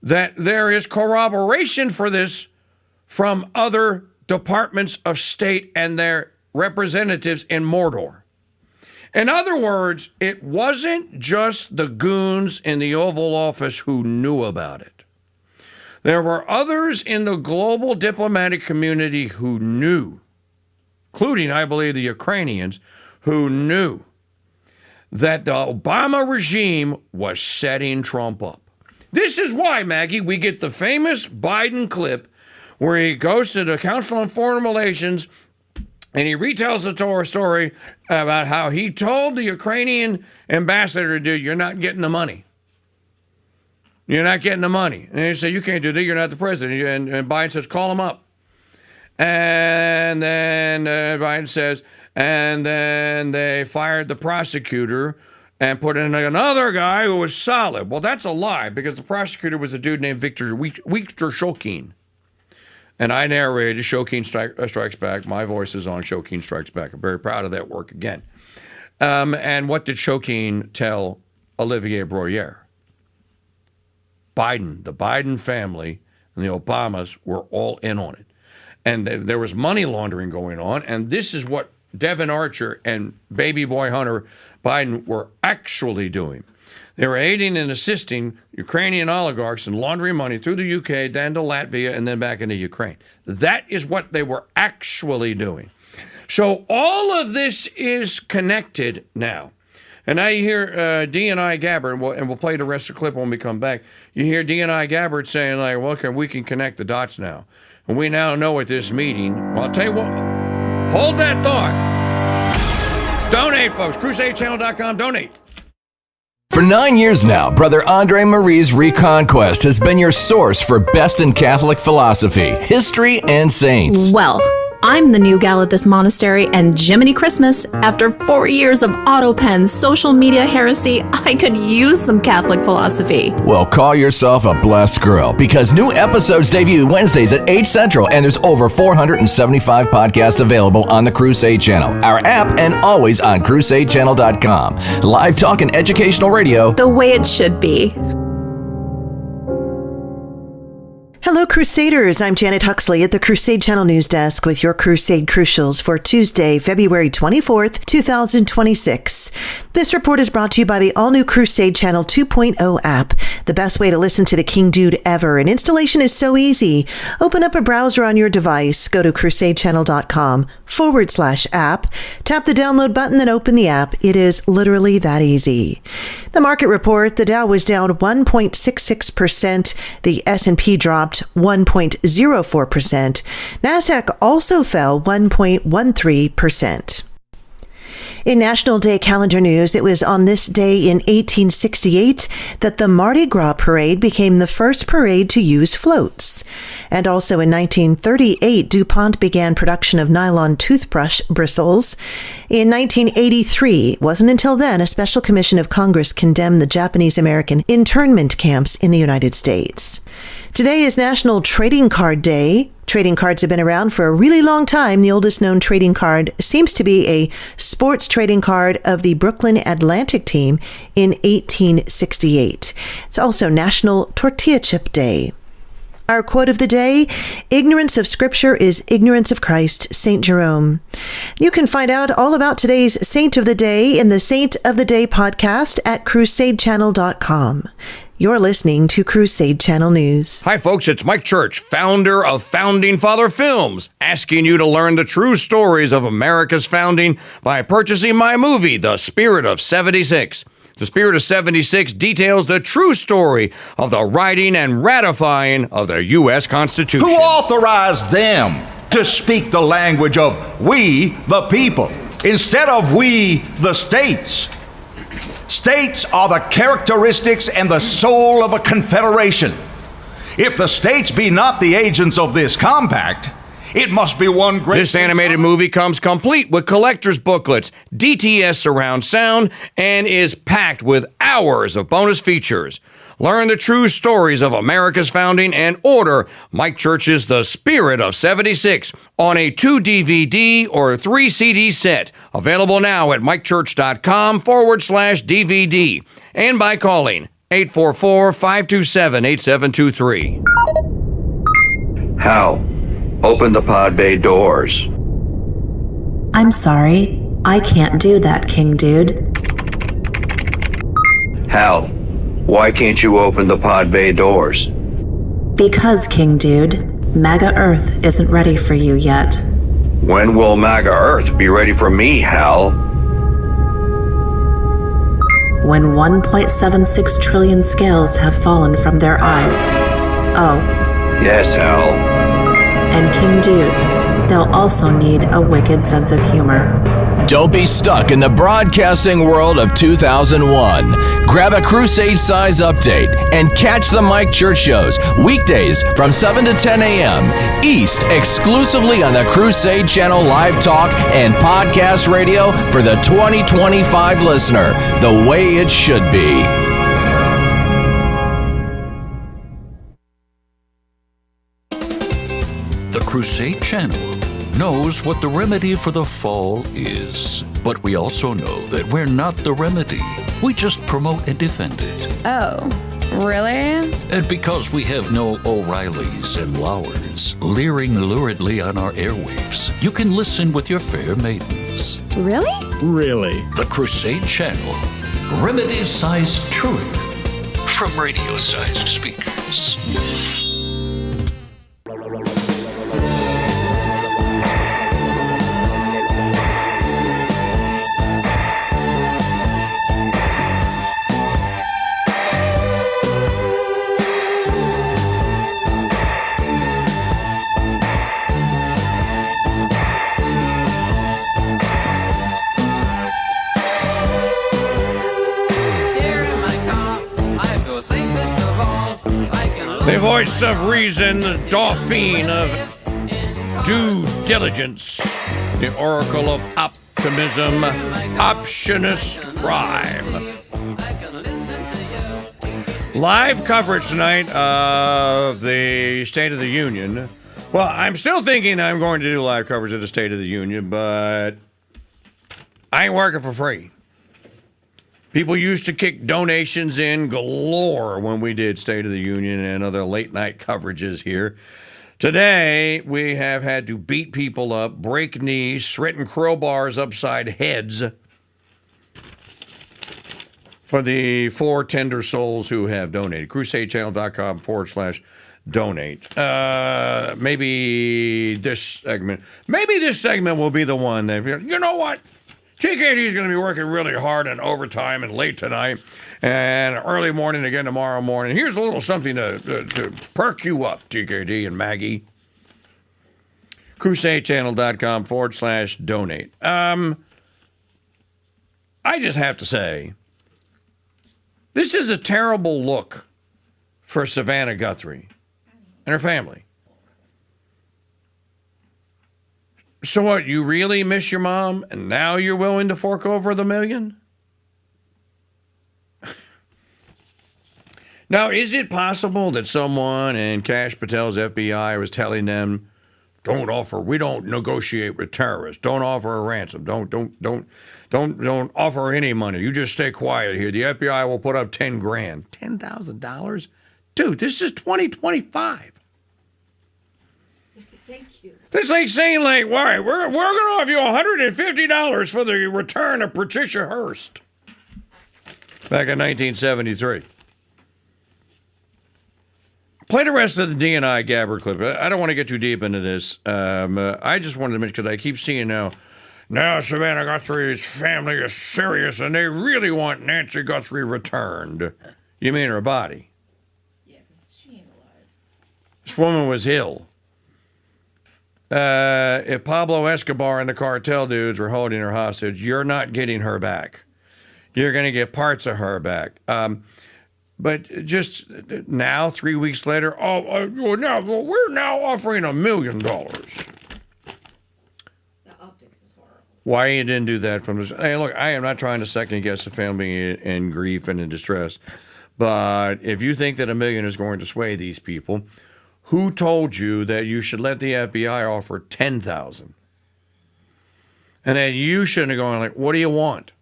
that there is corroboration for this from other departments of state and their representatives in Mordor. In other words, it wasn't just the goons in the Oval Office who knew about it. There were others in the global diplomatic community who knew, including, I believe, the Ukrainians, who knew that the Obama regime was setting Trump up. This is why, Maggie, we get the famous Biden clip where he goes to the Council on Foreign Relations and he retells the story about how he told the Ukrainian ambassador, dude, you're not getting the money. You're not getting the money. And he said, you can't do that. You're not the president. And Biden says, call him up. And then Biden says, and then they fired the prosecutor and put in another guy who was solid. Well, that's a lie, because the prosecutor was a dude named Viktor Shokin. And I narrated Shokin Strikes Back. My voice is on Shokin Strikes Back. I'm very proud of that work again. And what did Shokin tell Olivier Bruyère? Biden, the Biden family, and the Obamas were all in on it. And there was money laundering going on. And this is what Devin Archer and baby boy Hunter Biden were actually doing. They were aiding and assisting Ukrainian oligarchs and laundering money through the UK, then to Latvia, and then back into Ukraine. That is what they were actually doing. So all of this is connected now. And now you hear D&I Gabbard, and we'll play the rest of the clip when we come back. You hear D&I Gabbard saying, like, well, okay, we can connect the dots now. And we now know at this meeting, well, I'll tell you what, hold that thought. Donate, folks. CrusadeChannel.com, donate. For 9 years now, Brother Andre Marie's Reconquest has been your source for best in Catholic philosophy, history, and saints. Well, I'm the new gal at this monastery, and Jiminy Christmas, after 4 years of auto pens, social media heresy, I could use some Catholic philosophy. Well, call yourself a blessed girl, because new episodes debut Wednesdays at 8 Central, and there's over 475 podcasts available on the Crusade Channel, our app, and always on CrusadeChannel.com. Live talk and educational radio. The way it should be. Hello, Crusaders. I'm Janet Huxley at the Crusade Channel News Desk with your Crusade Crucials for Tuesday, February 24th, 2026. This report is brought to you by the all-new Crusade Channel 2.0 app, the best way to listen to the KingDude ever. And installation is so easy. Open up a browser on your device, go to crusadechannel.com/app, tap the download button, then open the app. It is literally that easy. The market report, the Dow was down 1.66%. The S&P dropped 1.04%. NASDAQ also fell 1.13%. In National Day calendar news, it was on this day in 1868 that the Mardi Gras parade became the first parade to use floats. And also in 1938, DuPont began production of nylon toothbrush bristles. In 1983, it wasn't until then, a special commission of Congress condemned the Japanese-American internment camps in the United States. Today is National Trading Card Day. Trading cards have been around for a really long time. The oldest known trading card seems to be a sports trading card of the Brooklyn Atlantic team in 1868. It's also National Tortilla Chip Day. Our quote of the day, ignorance of Scripture is ignorance of Christ, St. Jerome. You can find out all about today's Saint of the Day in the Saint of the Day podcast at crusadechannel.com. You're listening to Crusade Channel News. Hi, folks. It's Mike Church, founder of Founding Father Films, asking you to learn the true stories of America's founding by purchasing my movie, The Spirit of 76. The Spirit of 76 details the true story of the writing and ratifying of the U.S. Constitution. Who authorized them to speak the language of we, the people, instead of we, the states? States are the characteristics and the soul of a confederation. If the states be not the agents of this compact, it must be one great... This animated movie comes complete with collector's booklets, DTS surround sound, and is packed with hours of bonus features. Learn the true stories of America's founding and order Mike Church's The Spirit of 76 on a 2-DVD or 3-CD set. Available now at mikechurch.com/DVD and by calling 844-527-8723. Hal, open the pod bay doors. I'm sorry. I can't do that, KingDude. Hal, why can't you open the pod bay doors? Because, KingDude, MAGA Earth isn't ready for you yet. When will MAGA Earth be ready for me, Hal? When 1.76 trillion scales have fallen from their eyes. Oh. Yes, Hal. And KingDude, they'll also need a wicked sense of humor. Don't be stuck in the broadcasting world of 2001. Grab a Crusade size update and catch the Mike Church shows weekdays from 7 to 10 a.m. East exclusively on the Crusade Channel live talk and podcast radio for the 2025 listener, the way it should be. The Crusade Channel knows what the remedy for the fall is. But we also know that we're not the remedy. We just promote and defend it. Oh, really? And because we have no O'Reillys and Lowers leering luridly on our airwaves, you can listen with your fair maidens. Really? Really. The Crusade Channel remedy-sized truth from radio-sized speakers. The voice of reason, the Dauphine of due diligence, the oracle of optimism, optionist rhyme. Live coverage tonight of the State of the Union. Well, I'm still thinking I'm going to do live coverage of the State of the Union, but I ain't working for free. People used to kick donations in galore when we did State of the Union and other late night coverages here. Today, we have had to beat people up, break knees, threaten crowbars upside heads for the 4 tender souls who have donated. CrusadeChannel.com/donate. Maybe this segment will be the one that, you know what? TKD is going to be working really hard and overtime and late tonight and early morning again tomorrow morning. Here's a little something to perk you up, TKD and Maggie. CrusadeChannel.com/donate. I just have to say, this is a terrible look for Savannah Guthrie and her family. So what, you really miss your mom and now you're willing to fork over the $1 million? Now, is it possible that someone in Kash Patel's FBI was telling them, we don't negotiate with terrorists. Don't offer a ransom. Don't offer any money. You just stay quiet here. The FBI will put up $10,000. $10,000? Dude, this is 2025. Thank you. That's like saying, all right, we're going to offer you $150 for the return of Patricia Hearst back in 1973. Play the rest of the D&I Gabber clip. I don't want to get too deep into this. I just wanted to mention, because I keep seeing now Savannah Guthrie's family is serious, and they really want Nancy Guthrie returned. You mean her body? Yeah, because she ain't alive. This woman was ill. If Pablo Escobar and the cartel dudes were holding her hostage, you're not getting her back. You're going to get parts of her back. But just now, 3 weeks later, we're now offering $1 million. The optics is horrible. Why you didn't do that from this? Hey, look, I am not trying to second guess the family in grief and in distress. But if you think that $1 million is going to sway these people, who told you that you should let the FBI offer $10,000? And that you shouldn't have gone what do you want?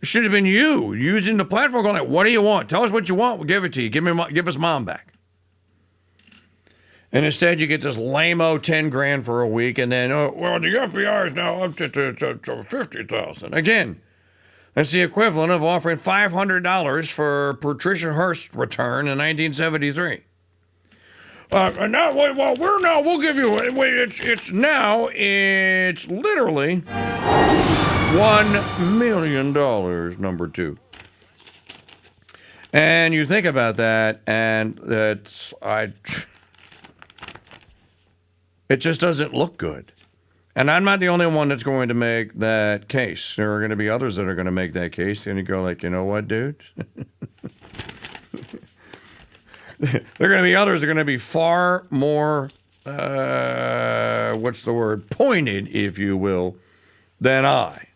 It should have been you using the platform going what do you want? Tell us what you want. We'll give it to you. Give us mom back. And instead you get this lame-o $10,000 for a week, and then, the FBI is now up to $50,000. Again, that's the equivalent of offering $500 for Patricia Hearst's return in 1973. We'll give you, it's literally $1 million, number 2. And you think about that, and it just doesn't look good. And I'm not the only one that's going to make that case. There are going to be others that are going to make that case, and you go you know what, dude? There are going to be others that are going to be far more, pointed, if you will, than I.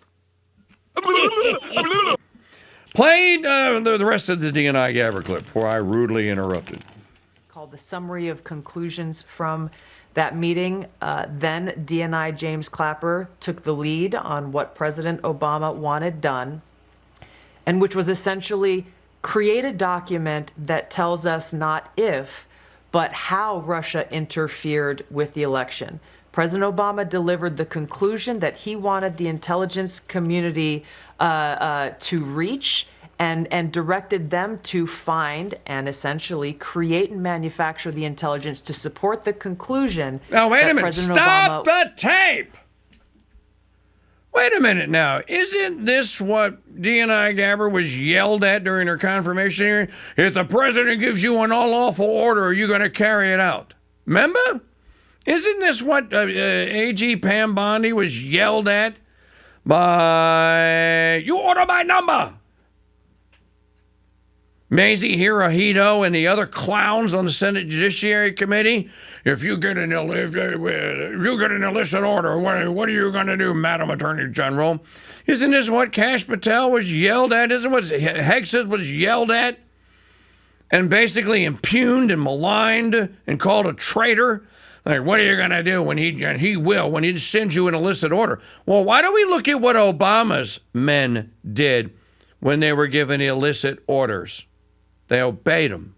Played the rest of the D&I Gabber clip before I rudely interrupted. Called the summary of conclusions from that meeting. Then D&I James Clapper took the lead on what President Obama wanted done, and which was essentially create a document that tells us not if, but how Russia interfered with the election. President Obama delivered the conclusion that he wanted the intelligence community to reach and directed them to find and essentially create and manufacture the intelligence to support the conclusion. Now, wait a minute. President Stop Obama the tape. Wait a minute now. Isn't this what DNI Gabber was yelled at during her confirmation hearing? If the president gives you an all-lawful order, are you going to carry it out? Remember? Isn't this what AG Pam Bondi was yelled at by, you order my number? Mazie Hirohito and the other clowns on the Senate Judiciary Committee. If you get an illicit order, what are you going to do, Madam Attorney General? Isn't this what Kash Patel was yelled at? Isn't what Hexas was yelled at? And basically impugned and maligned and called a traitor? Like, what are you going to do when he sends you an illicit order? Well, why don't we look at what Obama's men did when they were given illicit orders? They obeyed them.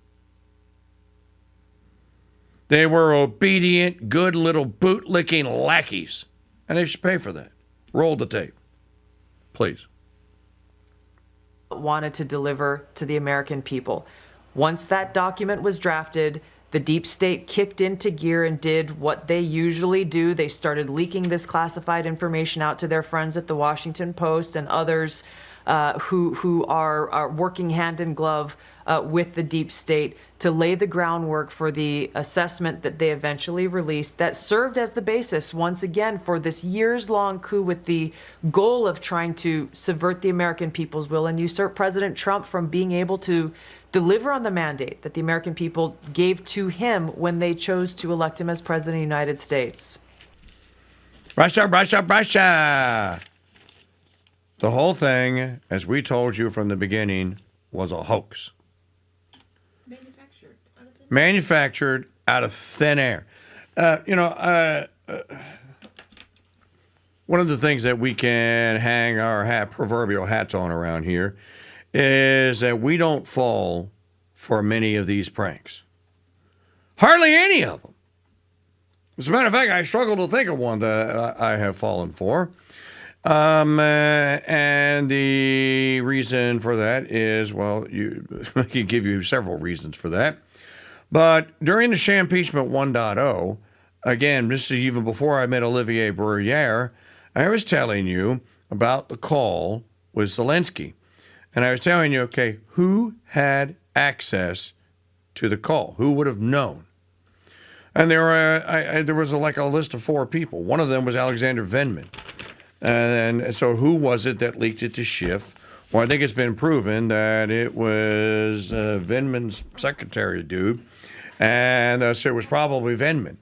They were obedient, good little boot-licking lackeys. And they should pay for that. Roll the tape, please. Wanted to deliver to the American people. Once that document was drafted, the deep state kicked into gear and did what they usually do. They started leaking this classified information out to their friends at the Washington Post and others who are working hand in glove with the deep state to lay the groundwork for the assessment that they eventually released that served as the basis once again for this years-long coup with the goal of trying to subvert the American people's will and usurp President Trump from being able to deliver on the mandate that the American people gave to him when they chose to elect him as president of the United States. Russia, Russia, Russia. The whole thing, as we told you from the beginning, was a hoax. Manufactured out of thin air. One of the things that we can hang our proverbial hats on around here is that we don't fall for many of these pranks. Hardly any of them. As a matter of fact, I struggle to think of one that I have fallen for. And the reason for that is, well, I can give you several reasons for that. But during the Shampeachment 1.0, again, this is even before I met Olivier Bruyere, I was telling you about the call with Zelensky. And I was telling you, okay, who had access to the call? Who would have known? And there was like a list of 4 people. One of them was Alexander Vindman. And so who was it that leaked it to Schiff? Well, I think it's been proven that it was Vindman's secretary dude. And so it was probably Vindman.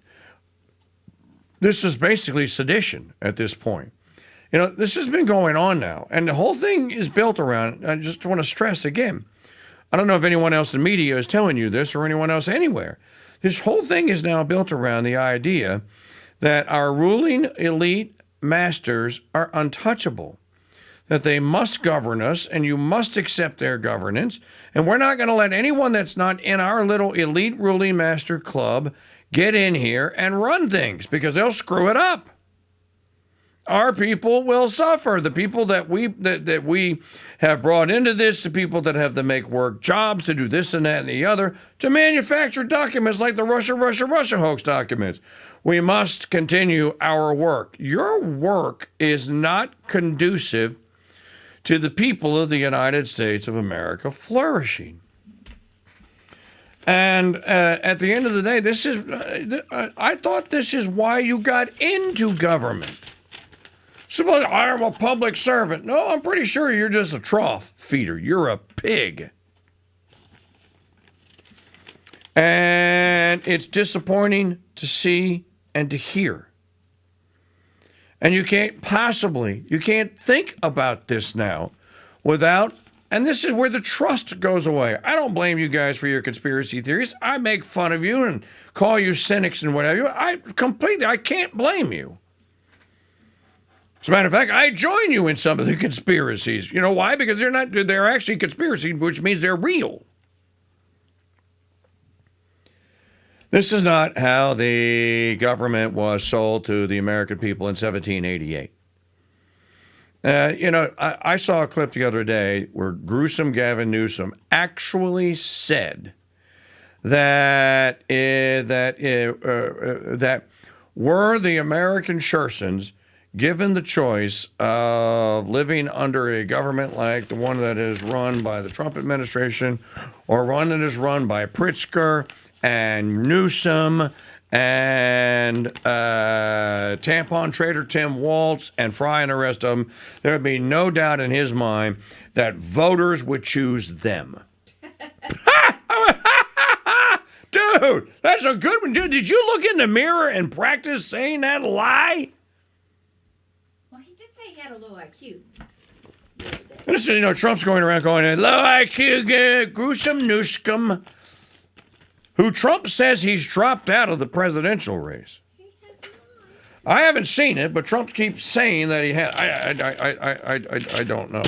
This is basically sedition at this point. You know, this has been going on now. And the whole thing is built around, I just want to stress again, I don't know if anyone else in media is telling you this or anyone else anywhere. This whole thing is now built around the idea that our ruling elite masters are untouchable, that they must govern us and you must accept their governance. And we're not going to let anyone that's not in our little elite ruling master club get in here and run things because they'll screw it up. Our people will suffer. The people that we have brought into this, the people that have to make work jobs to do this and that and the other, to manufacture documents like the Russia hoax documents. We must continue our work. Your work is not conducive to the people of the United States of America flourishing. And at the end of the day, I thought this is why you got into government. Suppose I am a public servant. No, I'm pretty sure you're just a trough feeder. You're a pig. And it's disappointing to see and to hear. And you can't think about this now without, and this is where the trust goes away. I don't blame you guys for your conspiracy theories. I make fun of you and call you cynics and whatever. I can't blame you. As a matter of fact, I join you in some of the conspiracies. You know why? Because they're actually conspiracies, which means they're real. This is not how the government was sold to the American people in 1788. I saw a clip the other day where gruesome Gavin Newsom actually said that were the American Schursons given the choice of living under a government like the one that is run by the Trump administration or one that is run by Pritzker and Newsom and tampon trader Tim Walz and Fry and the rest of them, there would be no doubt in his mind that voters would choose them. Dude, that's a good one. Dude, did you look in the mirror and practice saying that lie? Well, he did say he had a low IQ. Listen, Trump's going around going, low IQ, gruesome Newsom, who Trump says he's dropped out of the presidential race. I haven't seen it, but Trump keeps saying that he has. I don't know.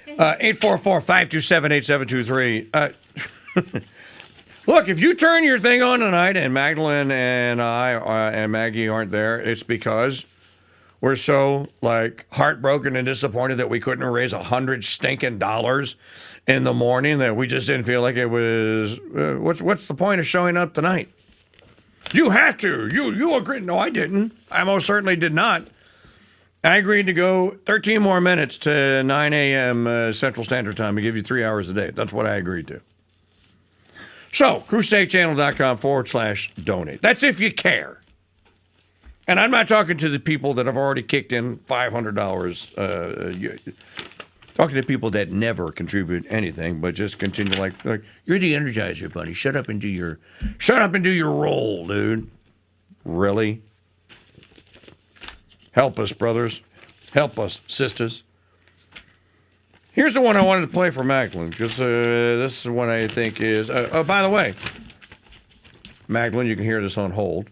844-527-8723. Look, if you turn your thing on tonight and Magdalene and I and Maggie aren't there, it's because we're so heartbroken and disappointed that we couldn't raise $100 stinking in the morning that we just didn't feel like it was. What's the point of showing up tonight? You have to. You agreed. No, I didn't. I most certainly did not. I agreed to go 13 more minutes to 9 a.m. Central Standard Time and give you 3 hours a day. That's what I agreed to. So, crusadechannel.com/donate. That's if you care. And I'm not talking to the people that have already kicked in $500. Talking to people that never contribute anything, but just continue like you're the Energizer Bunny. Shut up and do your role, dude. Really? Help us, brothers. Help us, sisters. Here's the one I wanted to play for Magdalene, because this is one I think is... oh, by the way, Magdalene, you can hear this on hold.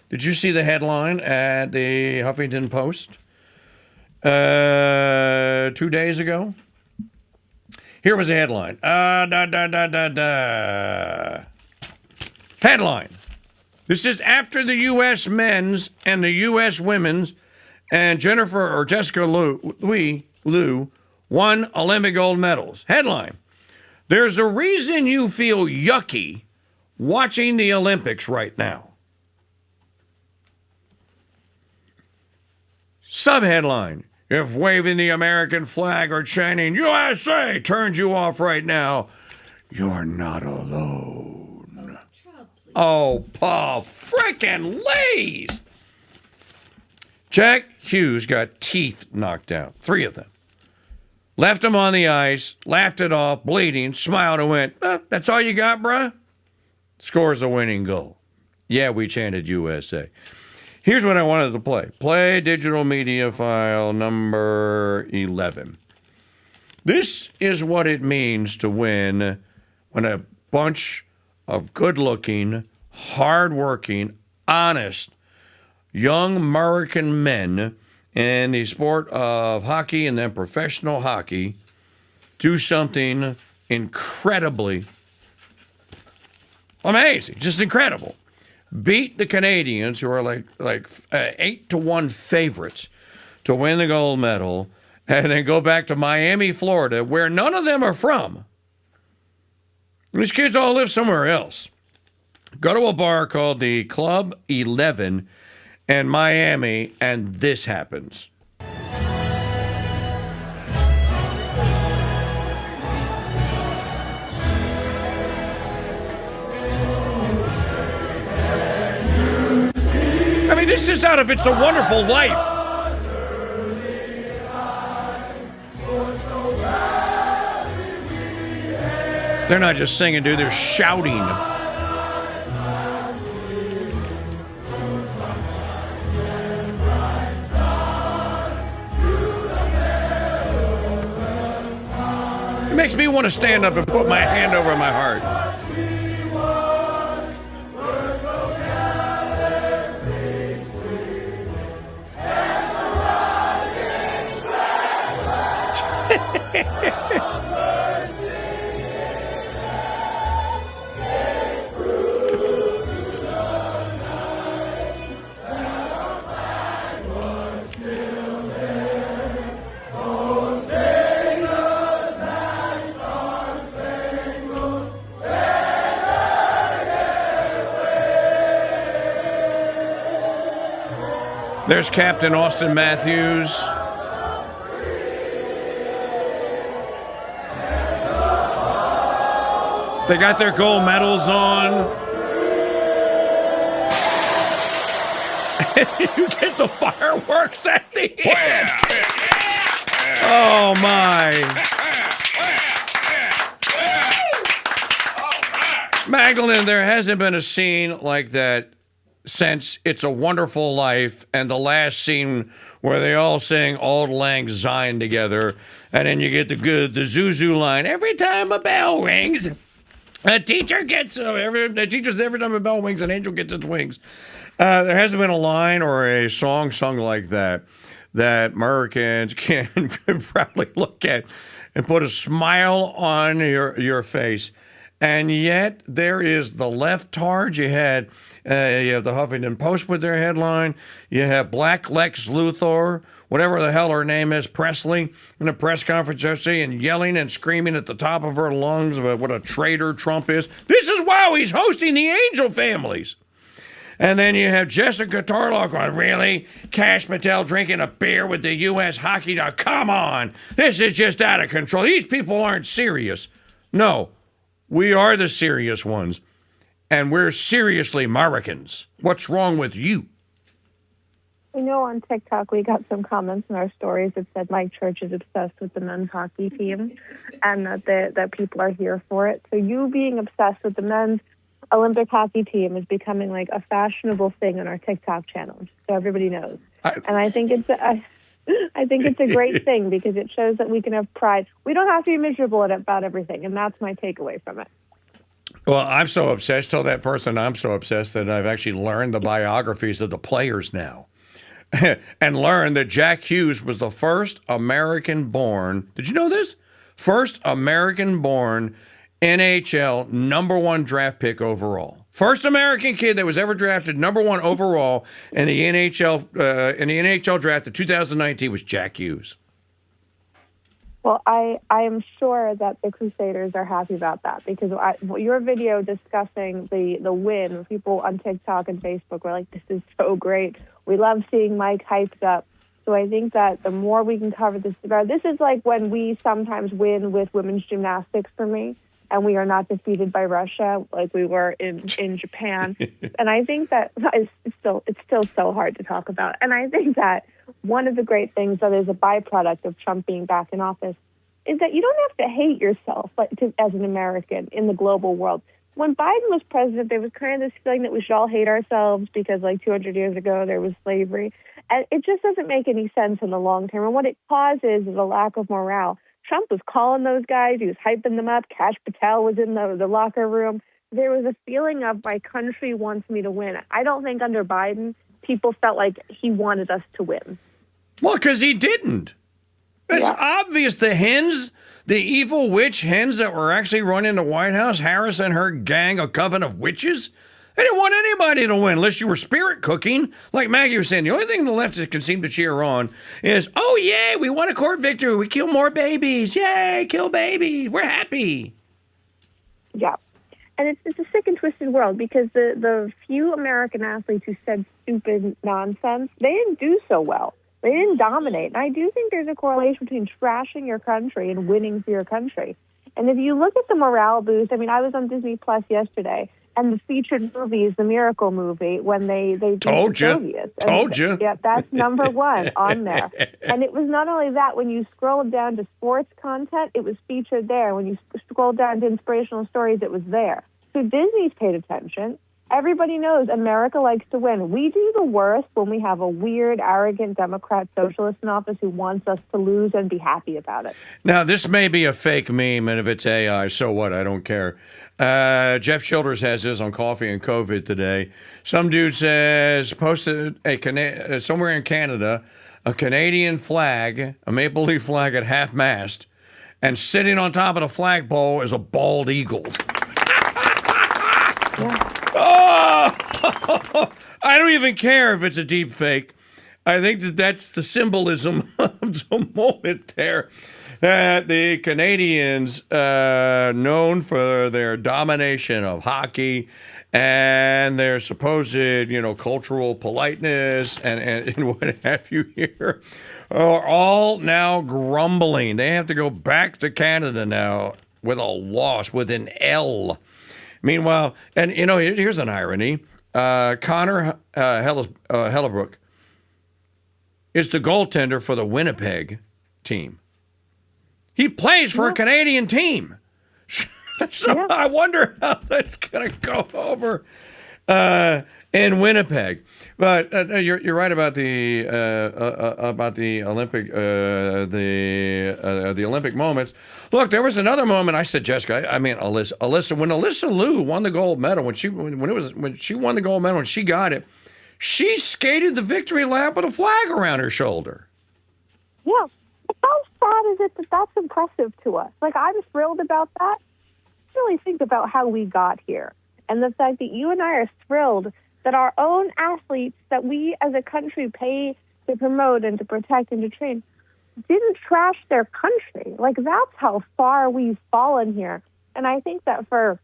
Did you see the headline at the Huffington Post 2 days ago? Here was the headline. Headline. This is after the U.S. men's and the U.S. women's and Jessica Liu won Olympic gold medals. Headline. There's a reason you feel yucky watching the Olympics right now. Subheadline. If waving the American flag or chanting USA turns you off right now, you're not alone. Oh, Paul frickin' Lees! Jack Hughes got teeth knocked out. 3 of them. Left him on the ice, laughed it off, bleeding, smiled and went, that's all you got, bruh? Scores the winning goal. Yeah, we chanted USA. Here's what I wanted to play. Play digital media file number 11. This is what it means to win when a bunch of good-looking, hard-working, honest, young American men in the sport of hockey and then professional hockey do something incredibly amazing, just incredible. Beat the Canadians, who are like 8-1 favorites to win the gold medal, and then go back to Miami, Florida, where none of them are from. These kids all live somewhere else. Go to a bar called the Club 11 in Miami, and this happens. I mean, this is out of It's a Wonderful Life. They're not just singing, dude. They're shouting. It makes me want to stand up and put my hand over my heart. There's Captain Austin Matthews. They got their gold medals on. You get the fireworks at the end. Oh, my. Magdalene, there hasn't been a scene like that since It's a Wonderful Life and the last scene where they all sing Auld Lang Syne together, and then you get the Zuzu line, every time a bell rings, a teacher gets, every time a bell rings, an angel gets its wings. There hasn't been a line or a song sung like that Americans can proudly look at and put a smile on your face. And yet there is the leftards. You have the Huffington Post with their headline. You have Black Lex Luthor, whatever the hell her name is, Presley, in a press conference yesterday and yelling and screaming at the top of her lungs about what a traitor Trump is. This is why he's hosting the angel families. And then you have Jessica Tarlock on, really? Kash Patel drinking a beer with the U.S. hockey dog. Come on. This is just out of control. These people aren't serious. No, we are the serious ones. And we're seriously Americans. What's wrong with you? We know on TikTok we got some comments in our stories that said Mike Church is obsessed with the men's hockey team and that people are here for it. So you being obsessed with the men's Olympic hockey team is becoming like a fashionable thing on our TikTok channel, just so everybody knows. And I think it's a great thing because it shows that we can have pride. We don't have to be miserable about everything, and that's my takeaway from it. Well, I'm so obsessed. Tell that person I'm so obsessed that I've actually learned the biographies of the players now. And learned that Jack Hughes was the first American-born, did you know this? First American-born NHL #1 draft pick overall. First American kid that was ever drafted #1 overall in the NHL draft of 2019 was Jack Hughes. Well, I am sure that the Crusaders are happy about that because your video discussing the win, people on TikTok and Facebook were like, this is so great. We love seeing Mike hyped up. So I think that the more we can cover this, this is like when we sometimes win with women's gymnastics for me. And we are not defeated by Russia like we were in Japan. And I think that it's still so hard to talk about. And I think that one of the great things that is a byproduct of Trump being back in office is that you don't have to hate yourself as an American in the global world. When Biden was president, there was kind of this feeling that we should all hate ourselves because like 200 years ago there was slavery. And it just doesn't make any sense in the long term. And what it causes is a lack of morale. Trump was calling those guys. He was hyping them up. Kash Patel was in the locker room. There was a feeling of my country wants me to win. I don't think under Biden, people felt like he wanted us to win. Well, because he didn't. It's obvious. The hens, the evil witch hens that were actually running the White House, Harris and her gang, a coven of witches, they didn't want anybody to win unless you were spirit cooking. Like Maggie was saying, the only thing the leftists can seem to cheer on is, oh, yay, we won a court victory. We kill more babies. Yay, kill babies. We're happy. Yeah. And it's a sick and twisted world because the few American athletes who said stupid nonsense, they didn't do so well. They didn't dominate. And I do think there's a correlation between trashing your country and winning for your country. And if you look at the morale boost, I mean, I was on Disney Plus yesterday. And the featured movie is the Miracle movie when they told you. Yeah, that's #1 on there. And it was not only that, when you scrolled down to sports content, it was featured there. When you scrolled down to inspirational stories, it was there. So Disney's paid attention. Everybody knows America likes to win. We do the worst when we have a weird, arrogant Democrat socialist in office who wants us to lose and be happy about it. Now, this may be a fake meme, and if it's AI, so what? I don't care. Jeff Childers has this on Coffee and COVID today. Some dude says, posted somewhere in Canada, a Canadian flag, a maple leaf flag at half-mast, and sitting on top of the flagpole is a bald eagle. Oh! I don't even care if it's a deep fake. I think that's the symbolism of the moment there. that the Canadians, known for their domination of hockey and their supposed, cultural politeness and what have you here, are all now grumbling. They have to go back to Canada now with a loss, with an L. Meanwhile, and here's an irony. Connor Hellebuyck is the goaltender for the Winnipeg team. He plays for a Canadian team. So I wonder how that's going to go over in Winnipeg. But you're right about the Olympic the Olympic moments. Look, there was another moment. I said, Jessica, Alyssa, when Alyssa Liu won the gold medal, when she won the gold medal, when she got it, she skated the victory lap with a flag around her shoulder. Yeah. How sad is it that that's impressive to us? Like, I'm thrilled about that. Really think about how we got here and the fact that you and I are thrilled that our own athletes that we as a country pay to promote and to protect and to train didn't trash their country. Like, that's how far we've fallen here. And I think that for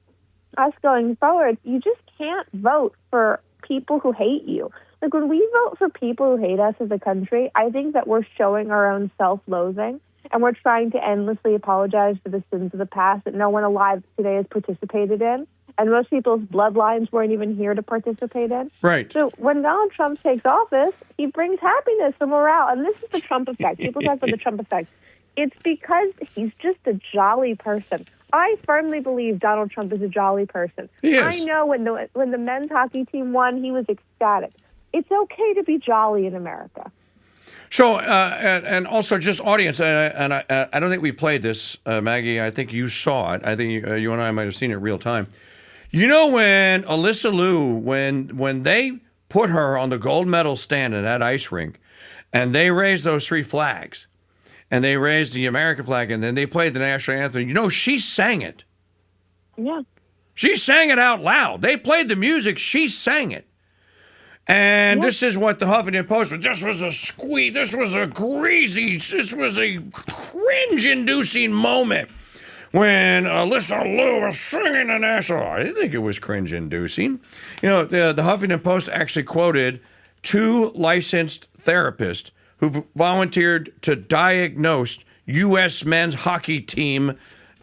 us going forward, you just can't vote for people who hate you. Like, when we vote for people who hate us as a country, I think that we're showing our own self-loathing, and we're trying to endlessly apologize for the sins of the past that no one alive today has participated in, and most people's bloodlines weren't even here to participate in. Right. So when Donald Trump takes office, he brings happiness and morale, and this is the Trump effect. People talk about the Trump effect. It's because he's just a jolly person. I firmly believe Donald Trump is a jolly person. I know when the men's hockey team won, he was ecstatic. It's okay to be jolly in America. So, and also just audience, and I don't think we played this, Maggie. I think you saw it. I think you and I might have seen it real time. You know, when Alyssa Liu, when they put her on the gold medal stand in that ice rink, and they raised those three flags, and they raised the American flag, and then they played the national anthem, she sang it. Yeah. She sang it out loud. They played the music. She sang it. And this is what the Huffington Post was. This was a squeak. This was a cringe-inducing moment when Alyssa Liu was singing the national. I didn't think it was cringe-inducing. The Huffington Post actually quoted two licensed therapists who volunteered to diagnose U.S. men's hockey team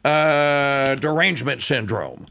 derangement syndrome.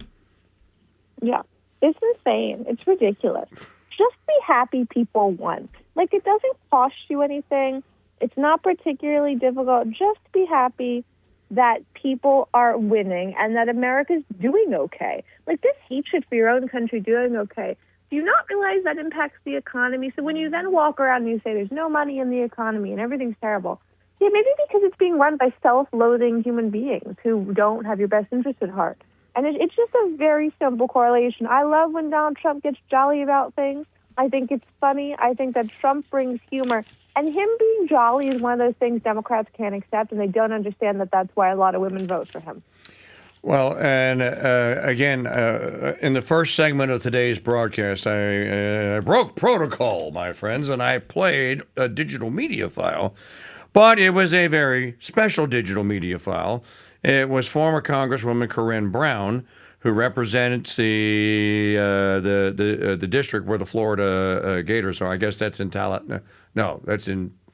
Yeah, it's insane. It's ridiculous. Just be happy people won. Like, it doesn't cost you anything. It's not particularly difficult. Just be happy that people are winning and that America's doing okay. Like, this hatred for your own country doing okay. Do you not realize that impacts the economy? So when you then walk around and you say there's no money in the economy and everything's terrible, yeah, maybe because it's being run by self-loathing human beings who don't have your best interest at heart. And it's just a very simple correlation. I love when Donald Trump gets jolly about things. I think it's funny. I think that Trump brings humor. And him being jolly is one of those things Democrats can't accept, and they don't understand that that's why a lot of women vote for him. Well, and again, in the first segment of today's broadcast, I broke protocol, my friends, and I played a digital media file. But it was a very special digital media file. It was former Congresswoman Corinne Brown, who represents the district where the Florida Gators are. I guess that's in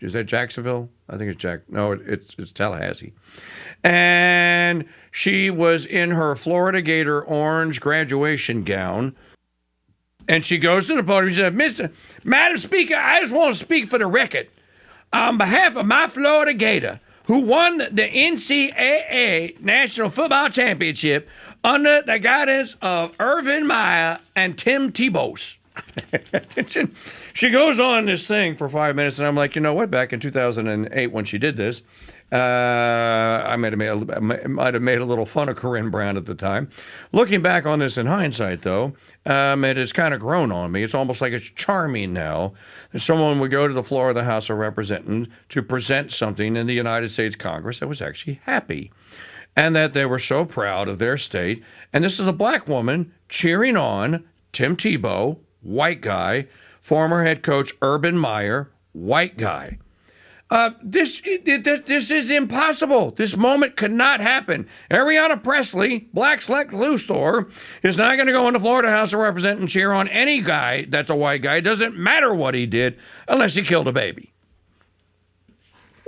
is that Jacksonville? I think it's Tallahassee. And she was in her Florida Gator orange graduation gown. And she goes to the podium and said, Madam Speaker, I just want to speak for the record. On behalf of my Florida Gator, who won the NCAA National Football Championship under the guidance of Urban Meyer and Tim Tebow. She goes on this thing for 5 minutes, and I'm like, you know what? Back in 2008, when she did this, I might have made a little fun of Corinne Brown at the time. Looking back on this in hindsight, though, it has kind of grown on me. It's almost like it's charming now that someone would go to the floor of the House of Representatives to present something in the United States Congress that was actually happy, and that they were so proud of their state. And this is a black woman cheering on Tim Tebow, white guy, former head coach Urban Meyer, white guy. This is impossible. This moment could not happen. Ariana Presley, Black's Lex Luthor, is not going to go into Florida House of Representatives and cheer on any guy that's a white guy. It doesn't matter what he did unless he killed a baby.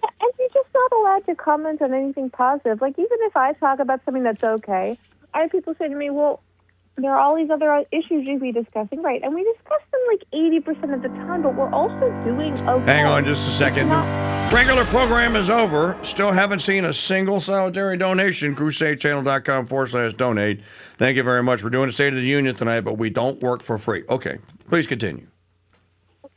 Yeah, and you're just not allowed to comment on anything positive. Like, even if I talk about something that's okay, I have people say to me, well, there are all these other issues you'd be discussing, right? And we discuss them like 80% of the time, but we're also doing okay. Hang on just a second. Regular program is over. Still haven't seen a single solitary donation. CrusadeChannel.com/donate. Thank you very much. We're doing a State of the Union tonight, but we don't work for free. Okay, please continue.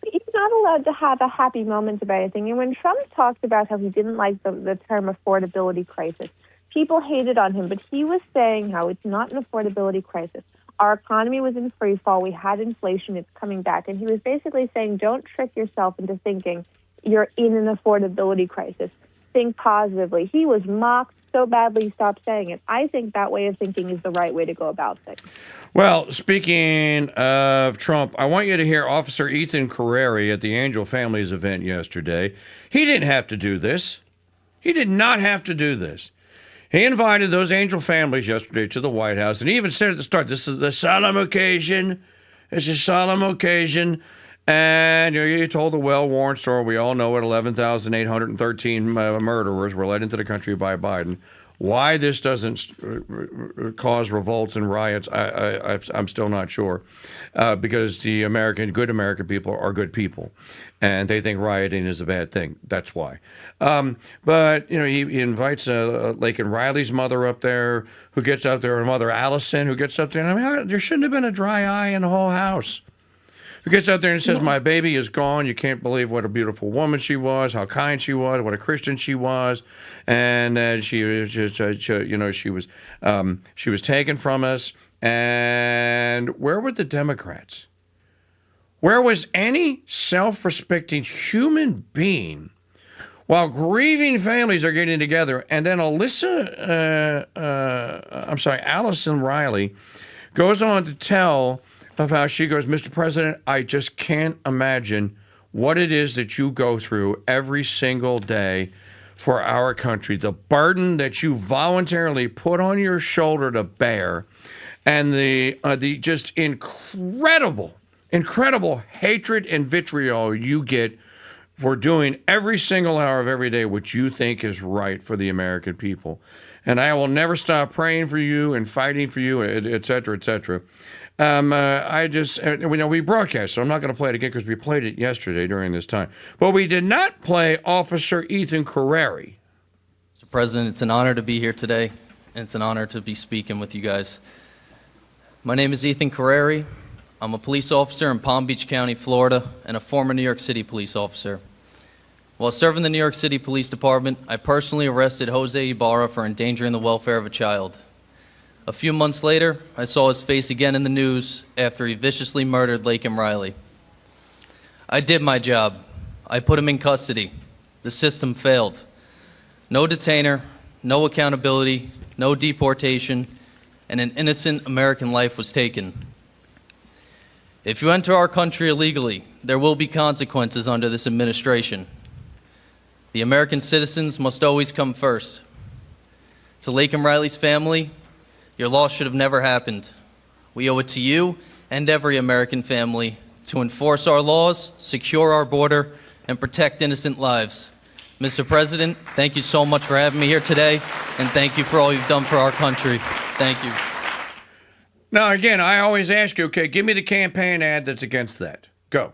He's not allowed to have a happy moment about anything. And when Trump talked about how he didn't like the term affordability crisis, people hated on him, but he was saying how it's not an affordability crisis. Our economy was in free fall. We had inflation. It's coming back. And he was basically saying, don't trick yourself into thinking you're in an affordability crisis. Think positively. He was mocked so badly he stopped saying it. I think that way of thinking is the right way to go about things. Well, speaking of Trump, I want you to hear Officer Ethan Carreri at the Angel Families event yesterday. He didn't have to do this. He did not have to do this. He invited those angel families yesterday to the White House, and he even said at the start, this is a solemn occasion. It's a solemn occasion. And he told the well-worn story. We all know it, 11,813 murderers were led into the country by Biden. Why this doesn't cause revolts and riots, I'm still not sure, because the good American people are good people, and they think rioting is a bad thing. That's why. But he invites Laken Riley's mother up there, who gets up there, and Mother Allison, who gets up there. And I mean, there shouldn't have been a dry eye in the whole house. Who gets out there and says, my baby is gone. You can't believe what a beautiful woman she was, how kind she was, what a Christian she was. And she was just, she was taken from us. And where were the Democrats? Where was any self-respecting human being while grieving families are getting together? And then Allison Riley goes on to tell of how she goes, Mr. President, I just can't imagine what it is that you go through every single day for our country, the burden that you voluntarily put on your shoulder to bear, and the just incredible hatred and vitriol you get for doing every single hour of every day what you think is right for the American people. And I will never stop praying for you and fighting for you, et cetera, et cetera. We broadcast, so I'm not going to play it again because we played it yesterday during this time. But we did not play Officer Ethan Carreri. Mr. President, it's an honor to be here today, and it's an honor to be speaking with you guys. My name is Ethan Carreri. I'm a police officer in Palm Beach County, Florida, and a former New York City police officer. While serving the New York City Police Department, I personally arrested Jose Ibarra for endangering the welfare of a child. A few months later, I saw his face again in the news after he viciously murdered Laken Riley. I did my job. I put him in custody. The system failed. No detainer, no accountability, no deportation, and an innocent American life was taken. If you enter our country illegally, there will be consequences under this administration. The American citizens must always come first. To Laken Riley's family, your loss should have never happened. We owe it to you and every American family to enforce our laws, secure our border, and protect innocent lives. Mr. President, thank you so much for having me here today, and thank you for all you've done for our country. Thank you. Now, again, I always ask you, okay, give me the campaign ad that's against that. Go.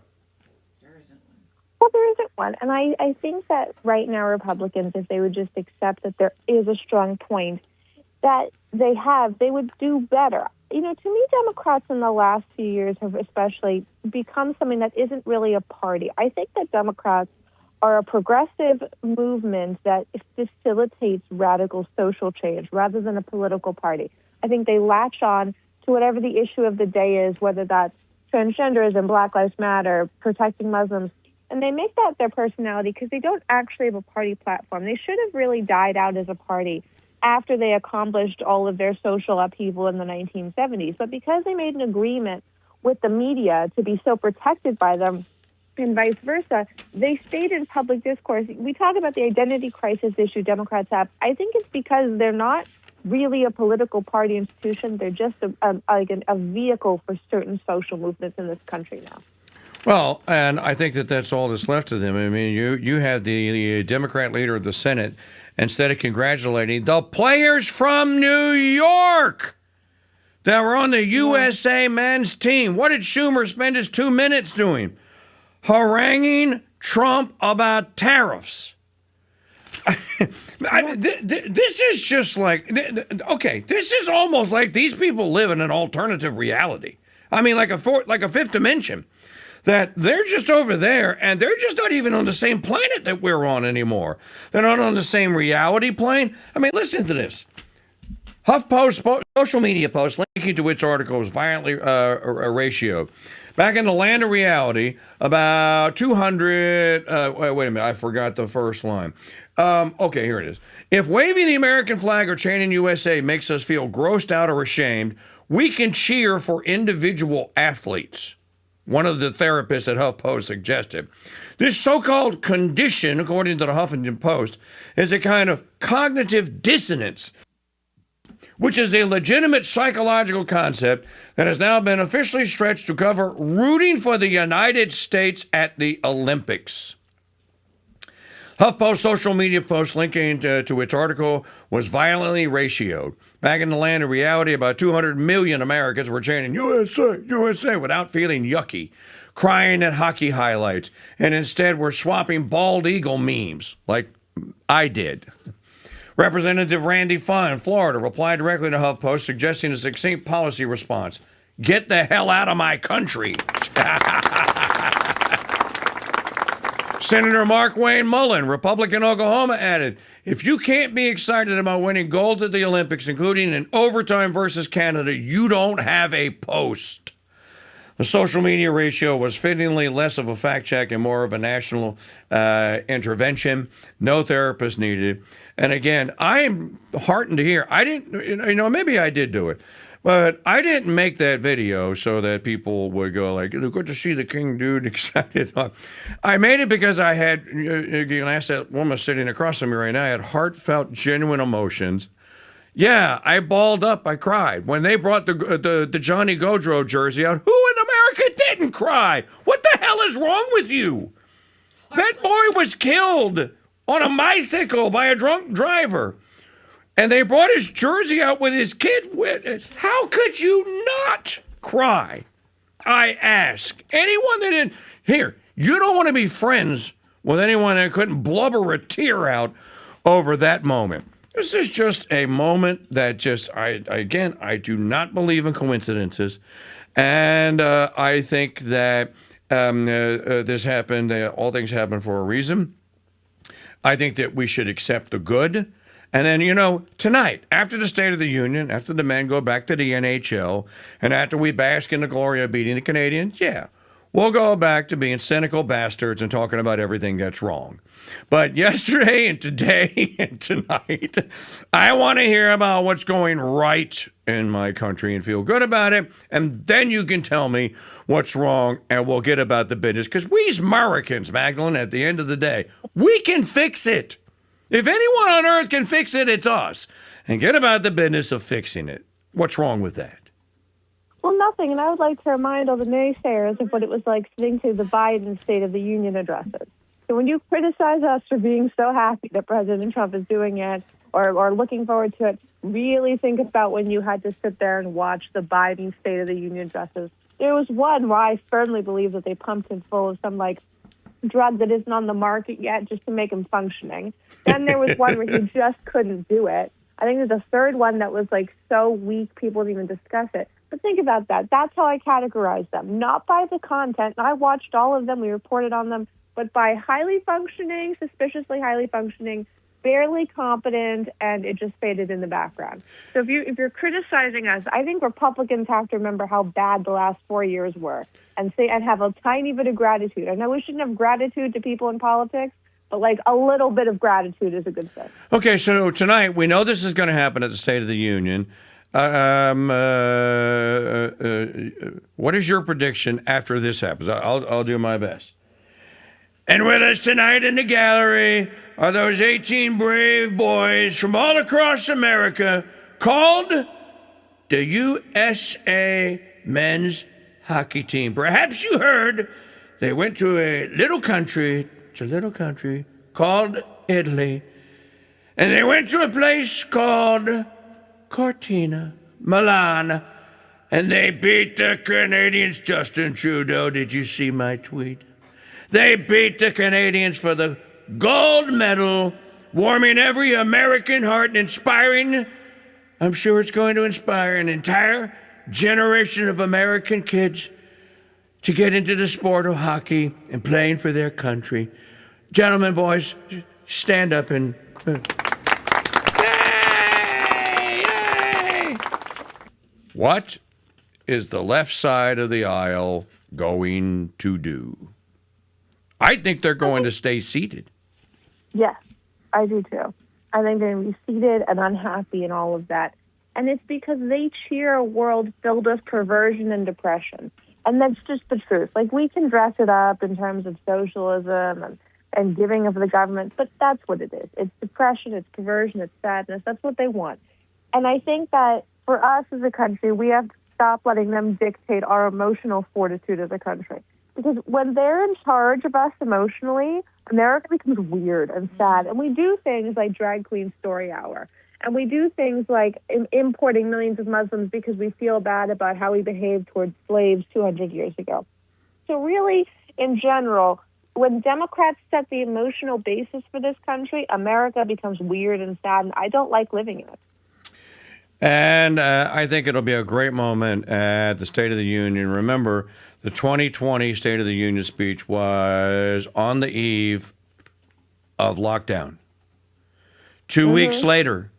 Well, there isn't one. And I think that right now Republicans, if they would just accept that there is a strong point that they would do better. To me, Democrats in the last few years have especially become something that isn't really a party. I think that Democrats are a progressive movement that facilitates radical social change rather than a political party. I think they latch on to whatever the issue of the day is, whether that's transgenderism, Black Lives Matter, protecting Muslims, and they make that their personality because they don't actually have a party platform. They should have really died out as a party after they accomplished all of their social upheaval in the 1970s. But because they made an agreement with the media to be so protected by them, and vice versa, they stayed in public discourse. We talk about the identity crisis issue Democrats have. I think it's because they're not really a political party institution. They're just a vehicle for certain social movements in this country now. Well, and I think that that's all that's left of them. I mean, you have the Democrat leader of the Senate, instead of congratulating the players from New York that were on the USA men's team. What did Schumer spend his 2 minutes doing? Haranguing Trump about tariffs. This is just like, okay, this is almost like these people live in an alternative reality. I mean, like a fifth dimension, that they're just over there and they're just not even on the same planet that we're on anymore. They're not on the same reality plane. I mean, listen to this. HuffPost social media post linking to which article was violently ratioed. Back in the land of reality, about 200, wait a minute, I forgot the first line. Okay, here it is. If waving the American flag or chanting USA makes us feel grossed out or ashamed, we can cheer for individual athletes. One of the therapists at HuffPost suggested. This so-called condition, according to the Huffington Post, is a kind of cognitive dissonance, which is a legitimate psychological concept that has now been officially stretched to cover rooting for the United States at the Olympics. HuffPost social media post linking to its article was violently ratioed. Back in the land of reality, about 200 million Americans were chanting USA, USA without feeling yucky, crying at hockey highlights, and instead were swapping bald eagle memes like I did. Representative Randy Fine, Florida, replied directly to HuffPost, suggesting a succinct policy response. Get the hell out of my country. Senator Mark Wayne Mullen, Republican Oklahoma, added, if you can't be excited about winning gold at the Olympics, including in overtime versus Canada, you don't have a post. The social media ratio was fittingly less of a fact check and more of a national intervention. No therapist needed. And again, I am heartened to hear, I didn't, maybe I did do it, but I didn't make that video so that people would go like, good to see the KingDude excited. I made it because I had, you can ask that woman sitting across from me right now, I had heartfelt, genuine emotions. Yeah, I balled up, I cried. When they brought the Johnny Gaudreau jersey out, who in America didn't cry? What the hell is wrong with you? That boy was killed on a bicycle by a drunk driver. And they brought his jersey out with his kid with it. How could you not cry? I ask. Anyone that didn't. Here, you don't want to be friends with anyone that couldn't blubber a tear out over that moment. This is just a moment that just, I do not believe in coincidences. And I think that this happened, all things happen for a reason. I think that we should accept the good. And then, tonight, after the State of the Union, after the men go back to the NHL, and after we bask in the glory of beating the Canadians, yeah, we'll go back to being cynical bastards and talking about everything that's wrong. But yesterday and today and tonight, I want to hear about what's going right in my country and feel good about it. And then you can tell me what's wrong and we'll get about the business. Because we Americans, Magdalene, at the end of the day, we can fix it. If anyone on earth can fix it, it's us. And get about the business of fixing it. What's wrong with that? Well, nothing. And I would like to remind all the naysayers of what it was like sitting through the Biden State of the Union addresses. So when you criticize us for being so happy that President Trump is doing it or looking forward to it, really think about when you had to sit there and watch the Biden State of the Union addresses. There was one where I firmly believe that they pumped him full of some, drug that isn't on the market yet just to make him functioning. Then there was one where he just couldn't do it. I think there's a third one that was so weak people didn't even discuss it. But think about that. That's how I categorize them. Not by the content. I watched all of them. We reported on them. But by highly functioning, suspiciously highly functioning, barely competent, and it just faded in the background. So if you're criticizing us, I think Republicans have to remember how bad the last 4 years were and have a tiny bit of gratitude. I know we shouldn't have gratitude to people in politics, but a little bit of gratitude is a good thing. Okay, so tonight we know this is going to happen at the State of the Union. What is your prediction after this happens? I'll do my best. And with us tonight in the gallery are those 18 brave boys from all across America called the USA Men's Hockey Team. Perhaps you heard they went to a little country, called Italy. And they went to a place called Cortina, Milan. And they beat the Canadians. Justin Trudeau, did you see my tweet? They beat the Canadians for the gold medal, warming every American heart and inspiring, I'm sure it's going to inspire an entire generation of American kids to get into the sport of hockey and playing for their country. Gentlemen, boys, stand up and... Yay! What is the left side of the aisle going to do? I think they're going to stay seated. Yes, I do too. I think they're going to be seated and unhappy and all of that. And it's because they cheer a world filled with perversion and depression. And that's just the truth. Like, we can dress it up in terms of socialism and giving of the government, but that's what it is. It's depression, it's perversion, it's sadness. That's what they want. And I think that for us as a country, we have to stop letting them dictate our emotional fortitude as a country. Because when they're in charge of us emotionally, America becomes weird and sad. And we do things like Drag Queen Story Hour. And we do things like importing millions of Muslims because we feel bad about how we behaved towards slaves 200 years ago. So really, in general, when Democrats set the emotional basis for this country, America becomes weird and sad, and I don't like living in it. And I think it'll be a great moment at the State of the Union. Remember, the 2020 State of the Union speech was on the eve of lockdown. 2 weeks later,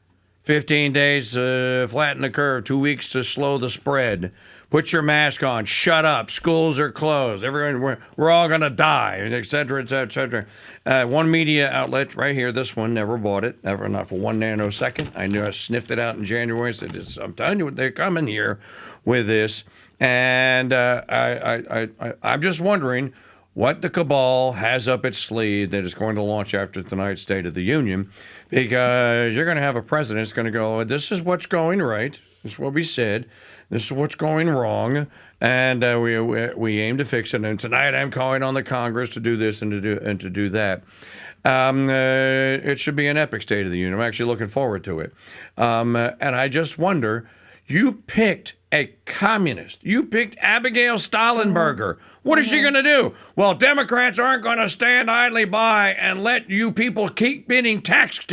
15 days to flatten the curve, 2 weeks to slow the spread. Put your mask on. Shut up. Schools are closed. Everyone, we're all going to die, et cetera, et cetera, et cetera. One media outlet right here, this one, never bought it, never, not for 1 nanosecond. I knew I sniffed it out in January and said, I'm telling you, they're coming here with this. And I'm just wondering what the cabal has up its sleeve that is going to launch after tonight's State of the Union, because you're going to have a president that's going to go, this is what's going right. This is what we said. This is what's going wrong, and we aim to fix it. And tonight, I'm calling on the Congress to do this and to do that. It should be an epic State of the Union. I'm actually looking forward to it. And I just wonder, you picked a communist. You picked Abigail Stollenberger. What is she going to do? Well, Democrats aren't going to stand idly by and let you people keep getting tax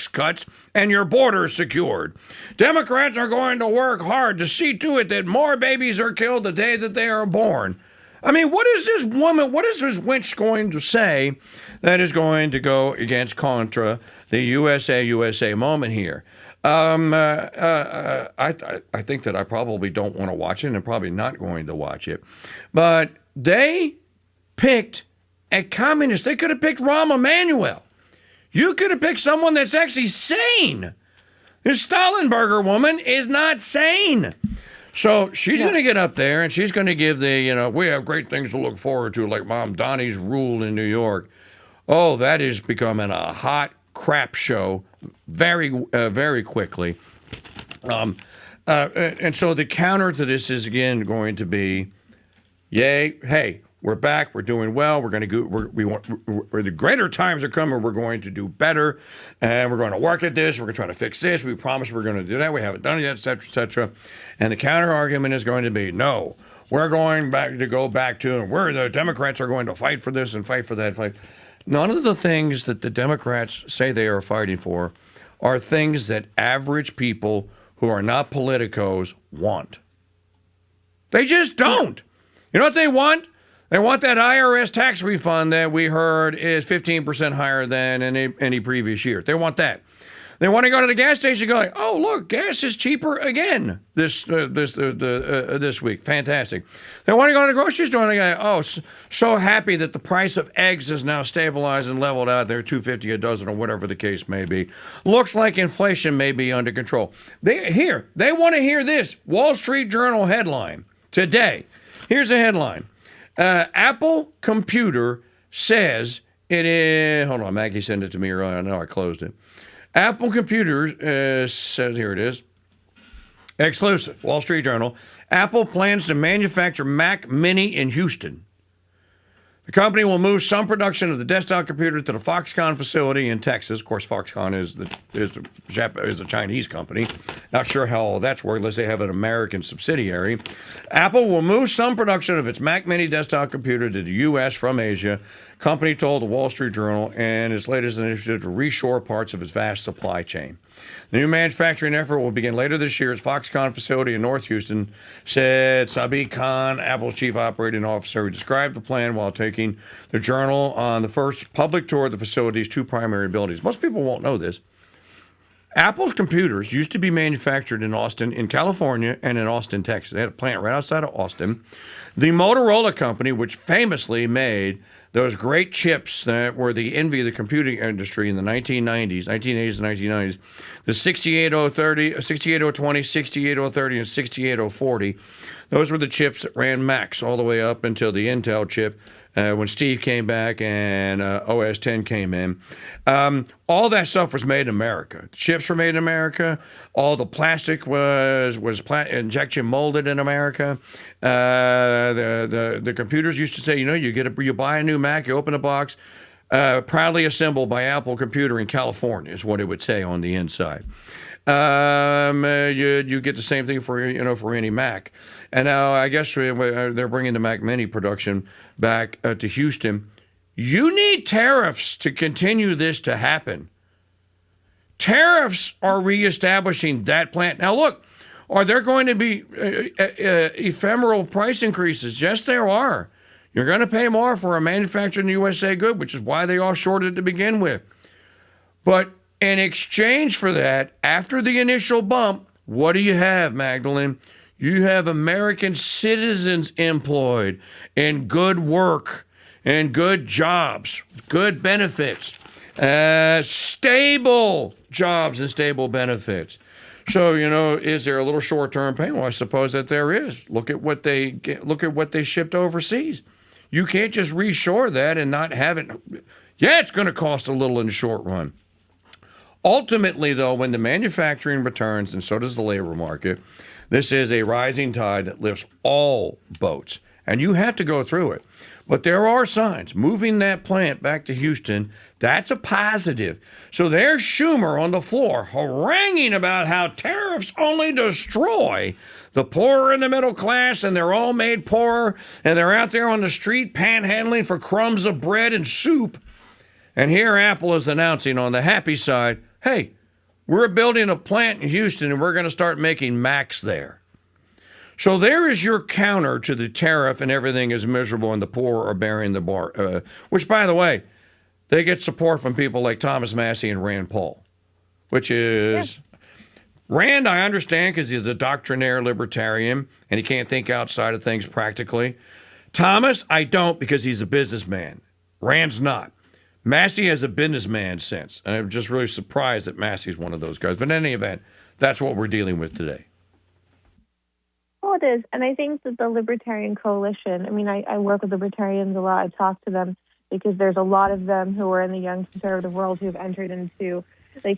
cuts and your borders secured. Democrats are going to work hard to see to it that more babies are killed the day that they are born. I mean, what is this woman, what is this wench going to say that is going to go against contra the USA moment here? I think that I probably don't want to watch it and I'm probably not going to watch it. But they picked a communist. They could have picked Rahm Emanuel. You could have picked someone that's actually sane. This Stollenberger woman is not sane. So she's going to get up there and she's going to give the, we have great things to look forward to, like Mom Donnie's rule in New York. Oh, that is becoming a hot crap show very, very quickly. And so the counter to this is, again, going to be, yay, hey, we're back, we're doing well, we're going to go, we're the greater times are coming, we're going to do better, and we're going to work at this, we're going to try to fix this, we promise we're going to do that, we haven't done it yet, et cetera, et cetera. And the counter argument is going to be, no, we're going back to go back to, and the Democrats are going to fight for this and fight for that, None of the things that the Democrats say they are fighting for are things that average people who are not politicos want. They just don't. You know what they want? They want that IRS tax refund that we heard is 15% higher than any previous year. They want that. They want to go to the gas station and go like, oh, look, gas is cheaper again this week. Fantastic. They want to go to the grocery store and go, oh, so happy that the price of eggs is now stabilized and leveled out there, $2.50 a dozen or whatever the case may be. Looks like inflation may be under control. They want to hear this. Wall Street Journal headline today. Here's the headline. Apple computer says it is. Hold on, Maggie sent it to me earlier. I know I closed it. Apple Computers says, here it is. Exclusive, Wall Street Journal. Apple plans to manufacture Mac Mini in Houston. The company will move some production of the desktop computer to the Foxconn facility in Texas. Of course, Foxconn is a Chinese company. Not sure how all that's worked unless they have an American subsidiary. Apple will move some production of its Mac Mini desktop computer to the U.S. from Asia. Company told the Wall Street Journal, and its latest initiative to reshore parts of its vast supply chain. The new manufacturing effort will begin later this year at Foxconn facility in North Houston, said Sabi Khan, Apple's chief operating officer, who described the plan while taking the Journal on the first public tour of the facility's two primary buildings. Most people won't know this. Apple's computers used to be manufactured in Austin, in California, and in Austin, Texas. They had a plant right outside of Austin. The Motorola company, which famously made those great chips that were the envy of the computing industry in the 1980s and 1990s, the 68020, 68030, and 68040, those were the chips that ran Macs all the way up until the Intel chip when Steve came back and OS 10 came in. All that stuff was made in America. Chips were made in America. All the plastic was injection molded in America. The computers used to say, you buy a new Mac, you open a box, proudly assembled by Apple Computer in California is what it would say on the inside. You get the same thing for any Mac. And now I guess they're bringing the Mac Mini production back to Houston. You need tariffs to continue this to happen. Tariffs are reestablishing that plant. Now look, are there going to be ephemeral price increases? Yes, there are. You're going to pay more for a manufactured in the USA good, which is why they offshored it to begin with. But in exchange for that, after the initial bump, what do you have, Magdalene? You have American citizens employed in good work and good jobs, good benefits, stable jobs and stable benefits. So, is there a little short-term pain? Well, I suppose that there is. Look at what they shipped overseas. You can't just reshore that and not have it. Yeah, it's going to cost a little in the short run. Ultimately, though, when the manufacturing returns, and so does the labor market, this is a rising tide that lifts all boats, and you have to go through it. But there are signs. Moving that plant back to Houston, that's a positive. So there's Schumer on the floor haranguing about how tariffs only destroy the poor and the middle class, and they're all made poorer, and they're out there on the street panhandling for crumbs of bread and soup. And here Apple is announcing on the happy side, hey, we're building a plant in Houston and we're going to start making Macs there. So there is your counter to the tariff and everything is miserable and the poor are bearing the bar. Which, by the way, they get support from people like Thomas Massey and Rand Paul, which is... Yeah. Rand, I understand because he's a doctrinaire libertarian and he can't think outside of things practically. Thomas, I don't because he's a businessman. Rand's not. Massey has a businessman sense, and I'm just really surprised that Massey's one of those guys. But in any event, that's what we're dealing with today. Well, it is, and I think that the Libertarian Coalition, I work with libertarians a lot. I talk to them because there's a lot of them who are in the young conservative world who have entered into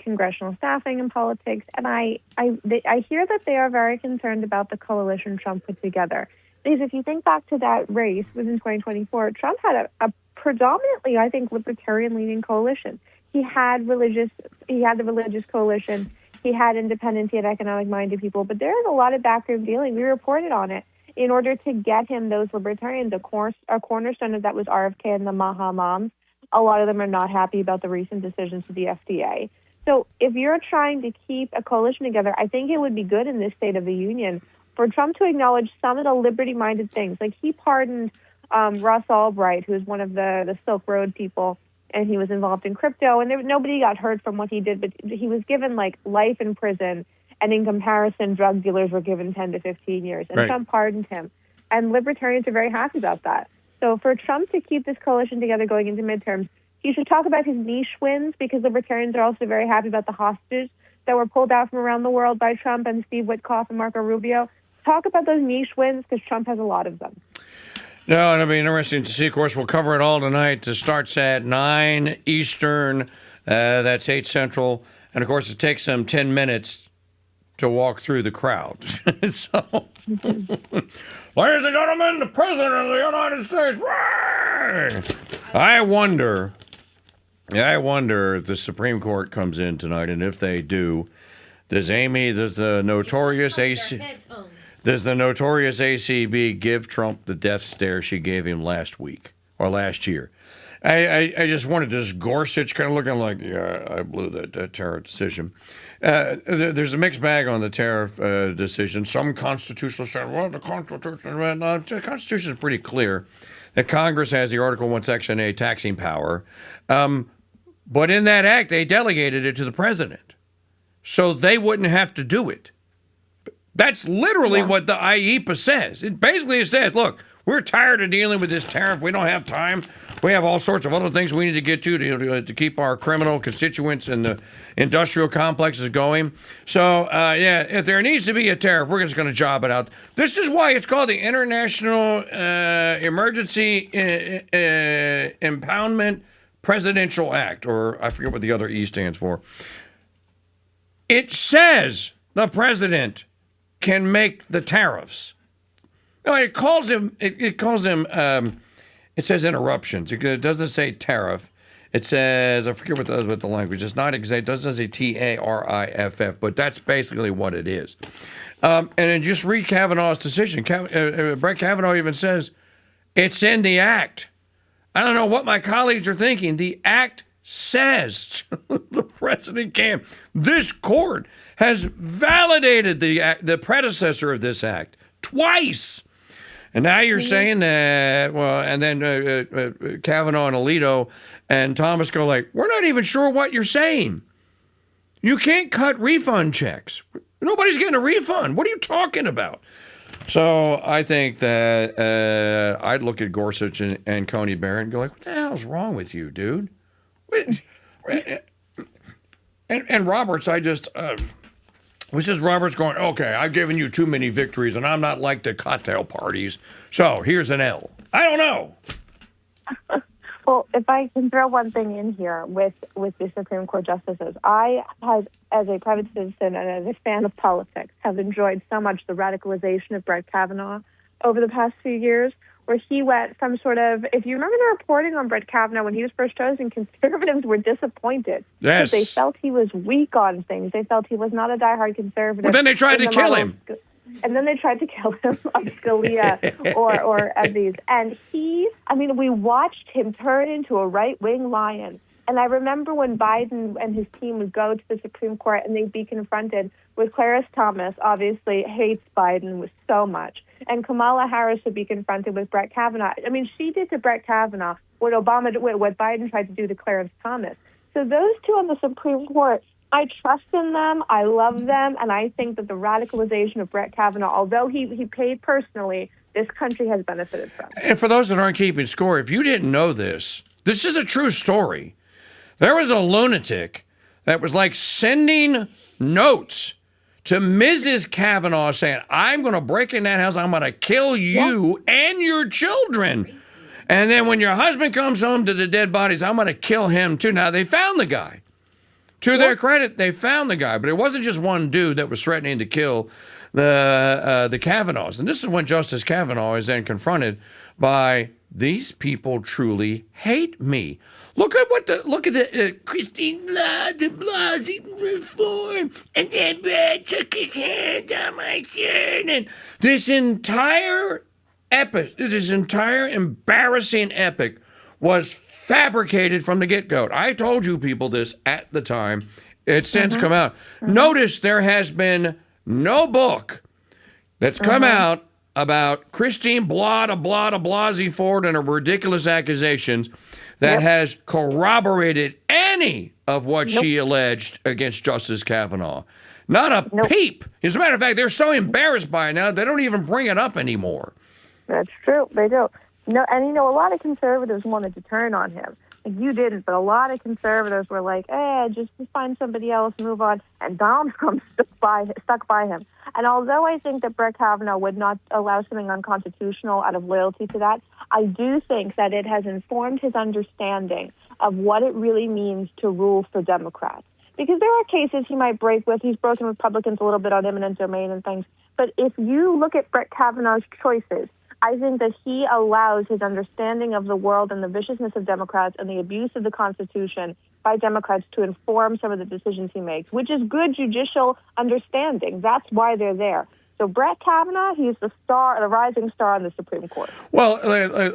congressional staffing and politics, and I hear that they are very concerned about the coalition Trump put together. Because if you think back to that race within 2024, Trump had a predominantly, I think, libertarian-leaning coalition. He had the religious coalition. He had independent, he had economic-minded people. But there is a lot of backroom dealing. We reported on it. In order to get him those libertarians, a cornerstone of that was RFK and the Maha Moms. A lot of them are not happy about the recent decisions of the FDA. So if you're trying to keep a coalition together, I think it would be good in this State of the Union for Trump to acknowledge some of the liberty-minded things. Like he pardoned Russ Albright, who is one of the Silk Road people, and he was involved in crypto, and nobody got hurt from what he did, but he was given life in prison, and in comparison, drug dealers were given 10 to 15 years, and right. Trump pardoned him. And libertarians are very happy about that. So for Trump to keep this coalition together going into midterms, he should talk about his niche wins, because libertarians are also very happy about the hostages that were pulled out from around the world by Trump and Steve Witkoff and Marco Rubio. Talk about those niche wins, because Trump has a lot of them. No, it'll be interesting to see. Of course, we'll cover it all tonight. It starts at 9 Eastern. That's 8 Central. And, of course, it takes them 10 minutes to walk through the crowd. So, ladies and gentlemen, the President of the United States. I wonder if the Supreme Court comes in tonight, and if they do, does the notorious ACB give Trump the death stare she gave him last week or last year? I just wanted this Gorsuch kind of looking like, yeah, I blew that tariff decision. There's a mixed bag on the tariff decision. Some constitutionalists say, well, the Constitution is pretty clear that Congress has the Article 1, Section A taxing power. But in that act, they delegated it to the president. So they wouldn't have to do it. That's literally what the IEPA says. It says, look, we're tired of dealing with this tariff. We don't have time. We have all sorts of other things we need to get to keep our criminal constituents and the industrial complexes going. So, if there needs to be a tariff, we're just going to job it out. This is why it's called the International Emergency Impoundment Presidential Act, or I forget what the other E stands for. It says the president can make the tariffs. No, it calls them. It says interruptions. It doesn't say tariff. It says, I forget what the language. It's not exact. It doesn't say TARIFF, but that's basically what it is. And then just read Kavanaugh's decision. Brett Kavanaugh even says it's in the act. I don't know what my colleagues are thinking. The act says the president can. This court has validated the predecessor of this act twice. And now you're saying that, well, and then Kavanaugh and Alito and Thomas go like, we're not even sure what you're saying. You can't cut refund checks. Nobody's getting a refund. What are you talking about? So I think that I'd look at Gorsuch and Coney Barrett and go like, what the hell's wrong with you, dude? And Roberts, was just Roberts going, okay, I've given you too many victories, and I'm not like the cocktail parties, so here's an L. I don't know. Well, if I can throw one thing in here with the Supreme Court justices, I have, as a private citizen and as a fan of politics, have enjoyed so much the radicalization of Brett Kavanaugh over the past few years, where he went from sort of, if you remember the reporting on Brett Kavanaugh when he was first chosen, conservatives were disappointed. Yes. Because they felt he was weak on things. They felt he was not a diehard conservative. Well, then they tried to kill him. And then they tried to kill him of Scalia or of these. And we watched him turn into a right-wing lion. And I remember when Biden and his team would go to the Supreme Court and they'd be confronted with Clarence Thomas, obviously hates Biden so much, and Kamala Harris would be confronted with Brett Kavanaugh. I mean, she did to Brett Kavanaugh what Biden tried to do to Clarence Thomas. So those two on the Supreme Court, I trust in them, I love them, and I think that the radicalization of Brett Kavanaugh, although he paid personally, this country has benefited from. And for those that aren't keeping score, if you didn't know this is a true story. There was a lunatic that was like sending notes to Mrs. Kavanaugh saying, I'm going to break in that house, I'm going to kill you and your children. And then when your husband comes home to the dead bodies, I'm going to kill him too. Now, they found the guy. To their credit, they found the guy. But it wasn't just one dude that was threatening to kill the Kavanaughs. And this is when Justice Kavanaugh is then confronted by, these people truly hate me. Look at the Christine de Blasey reform, and then Brad took his hand on my shirt, and this entire embarrassing epic was fabricated from the get-go. I told you people this at the time. It's since come out. Notice there has been no book that's come out about Christine Blasey Ford and her ridiculous accusations that has corroborated any of what she alleged against Justice Kavanaugh. Not a peep. As a matter of fact, they're so embarrassed by it now, they don't even bring it up anymore. That's true. They do. No, and a lot of conservatives wanted to turn on him. You didn't, but a lot of conservatives were like, just find somebody else, move on. And Donald Trump stuck by him. And although I think that Brett Kavanaugh would not allow something unconstitutional out of loyalty to that, I do think that it has informed his understanding of what it really means to rule for Democrats. Because there are cases he might break with. He's broken Republicans a little bit on eminent domain and things. But if you look at Brett Kavanaugh's choices, I think that he allows his understanding of the world and the viciousness of Democrats and the abuse of the Constitution by Democrats to inform some of the decisions he makes, which is good judicial understanding. That's why they're there. So Brett Kavanaugh, he's the rising star on the Supreme Court. Well,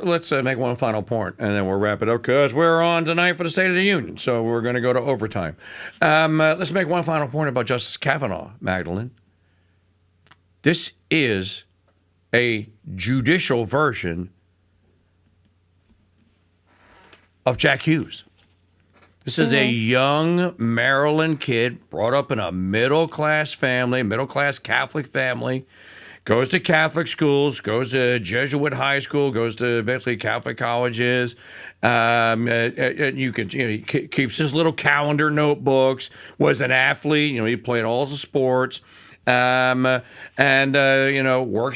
let's make one final point, and then we'll wrap it up, because we're on tonight for the State of the Union, so we're going to go to overtime. Let's make one final point about Justice Kavanaugh, Magdalene. This is a judicial version of Jack Hughes. This is a young Maryland kid brought up in a middle-class family, middle-class Catholic family, goes to Catholic schools, goes to Jesuit high school, goes to basically Catholic colleges. He keeps his little calendar notebooks, was an athlete, he played all the sports. Works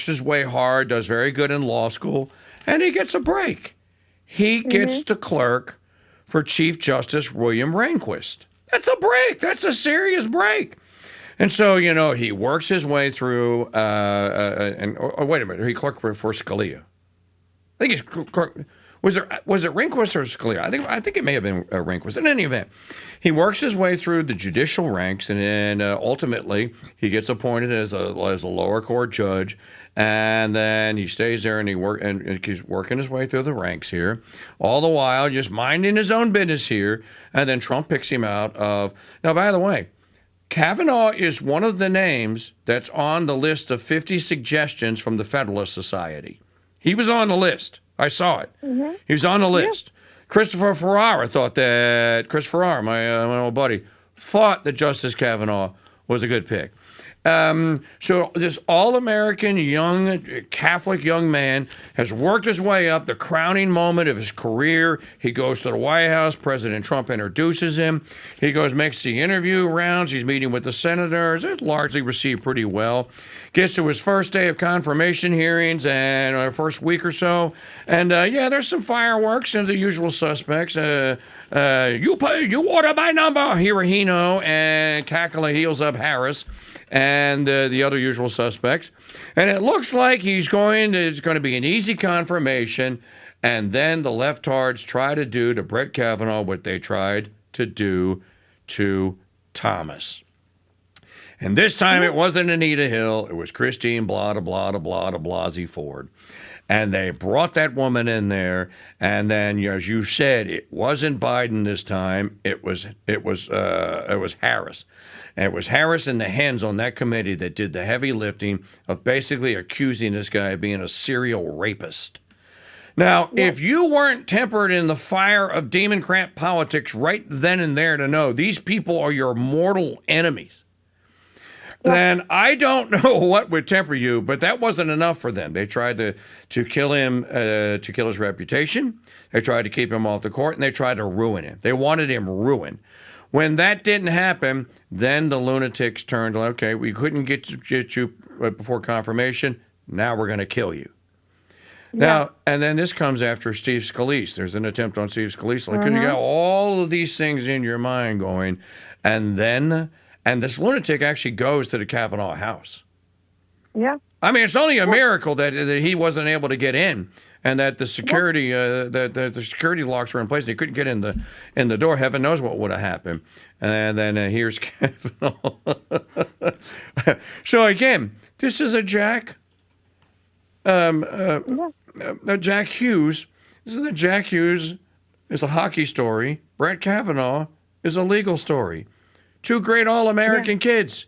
his way hard, does very good in law school, and he gets a break. He gets to clerk for Chief Justice William Rehnquist. That's a break. That's a serious break. And so, he works his way through, wait a minute, he clerked for Scalia. I think he's clerk. Was it Rehnquist or Scalia? I think it may have been Rehnquist. In any event, he works his way through the judicial ranks, and then ultimately he gets appointed as a lower court judge, and then he stays there and he's working his way through the ranks here, all the while just minding his own business here. And then Trump picks him out of. Now, by the way, Kavanaugh is one of the names that's on the list of 50 suggestions from the Federalist Society. He was on the list. I saw it. He was on the list. Christopher Farrar, my old buddy, thought that Justice Kavanaugh was a good pick. So this all-American young Catholic young man has worked his way up, the crowning moment of his career. He goes to the White House. President Trump introduces him. He makes the interview rounds. He's meeting with the senators. It's largely received pretty well. Gets to his first day of confirmation hearings and first week or so. And there's some fireworks and the usual suspects. You order my number, Hirohino and Cackle Heels Up Harris, and the other usual suspects. And it looks like it's going to be an easy confirmation. And then the leftards try to do to Brett Kavanaugh what they tried to do to Thomas. And this time it wasn't Anita Hill. It was Christine Blasey Ford. And they brought that woman in there. And then, as you said, it wasn't Biden this time. It was Harris. And it was Harris and the hens on that committee that did the heavy lifting of basically accusing this guy of being a serial rapist. Now, if you weren't tempered in the fire of Democrat politics right then and there to know these people are your mortal enemies, then I don't know what would temper you, but that wasn't enough for them. They tried to kill him, to kill his reputation. They tried to keep him off the court, and they tried to ruin him. They wanted him ruined. When that didn't happen, then the lunatics turned, okay, we couldn't get you before confirmation. Now we're going to kill you. Now, and then this comes after Steve Scalise. There's an attempt on Steve Scalise. Like, you got all of these things in your mind going, and this lunatic actually goes to the Kavanaugh house. Yeah. I mean, it's only a miracle that he wasn't able to get in, and that the security the security locks were in place and he couldn't get in the door. Heaven knows what would have happened. And then here's Kavanaugh. So again, this is a Jack Hughes. This is a Jack Hughes is a hockey story. Brett Kavanaugh is a legal story. Two great all-American kids,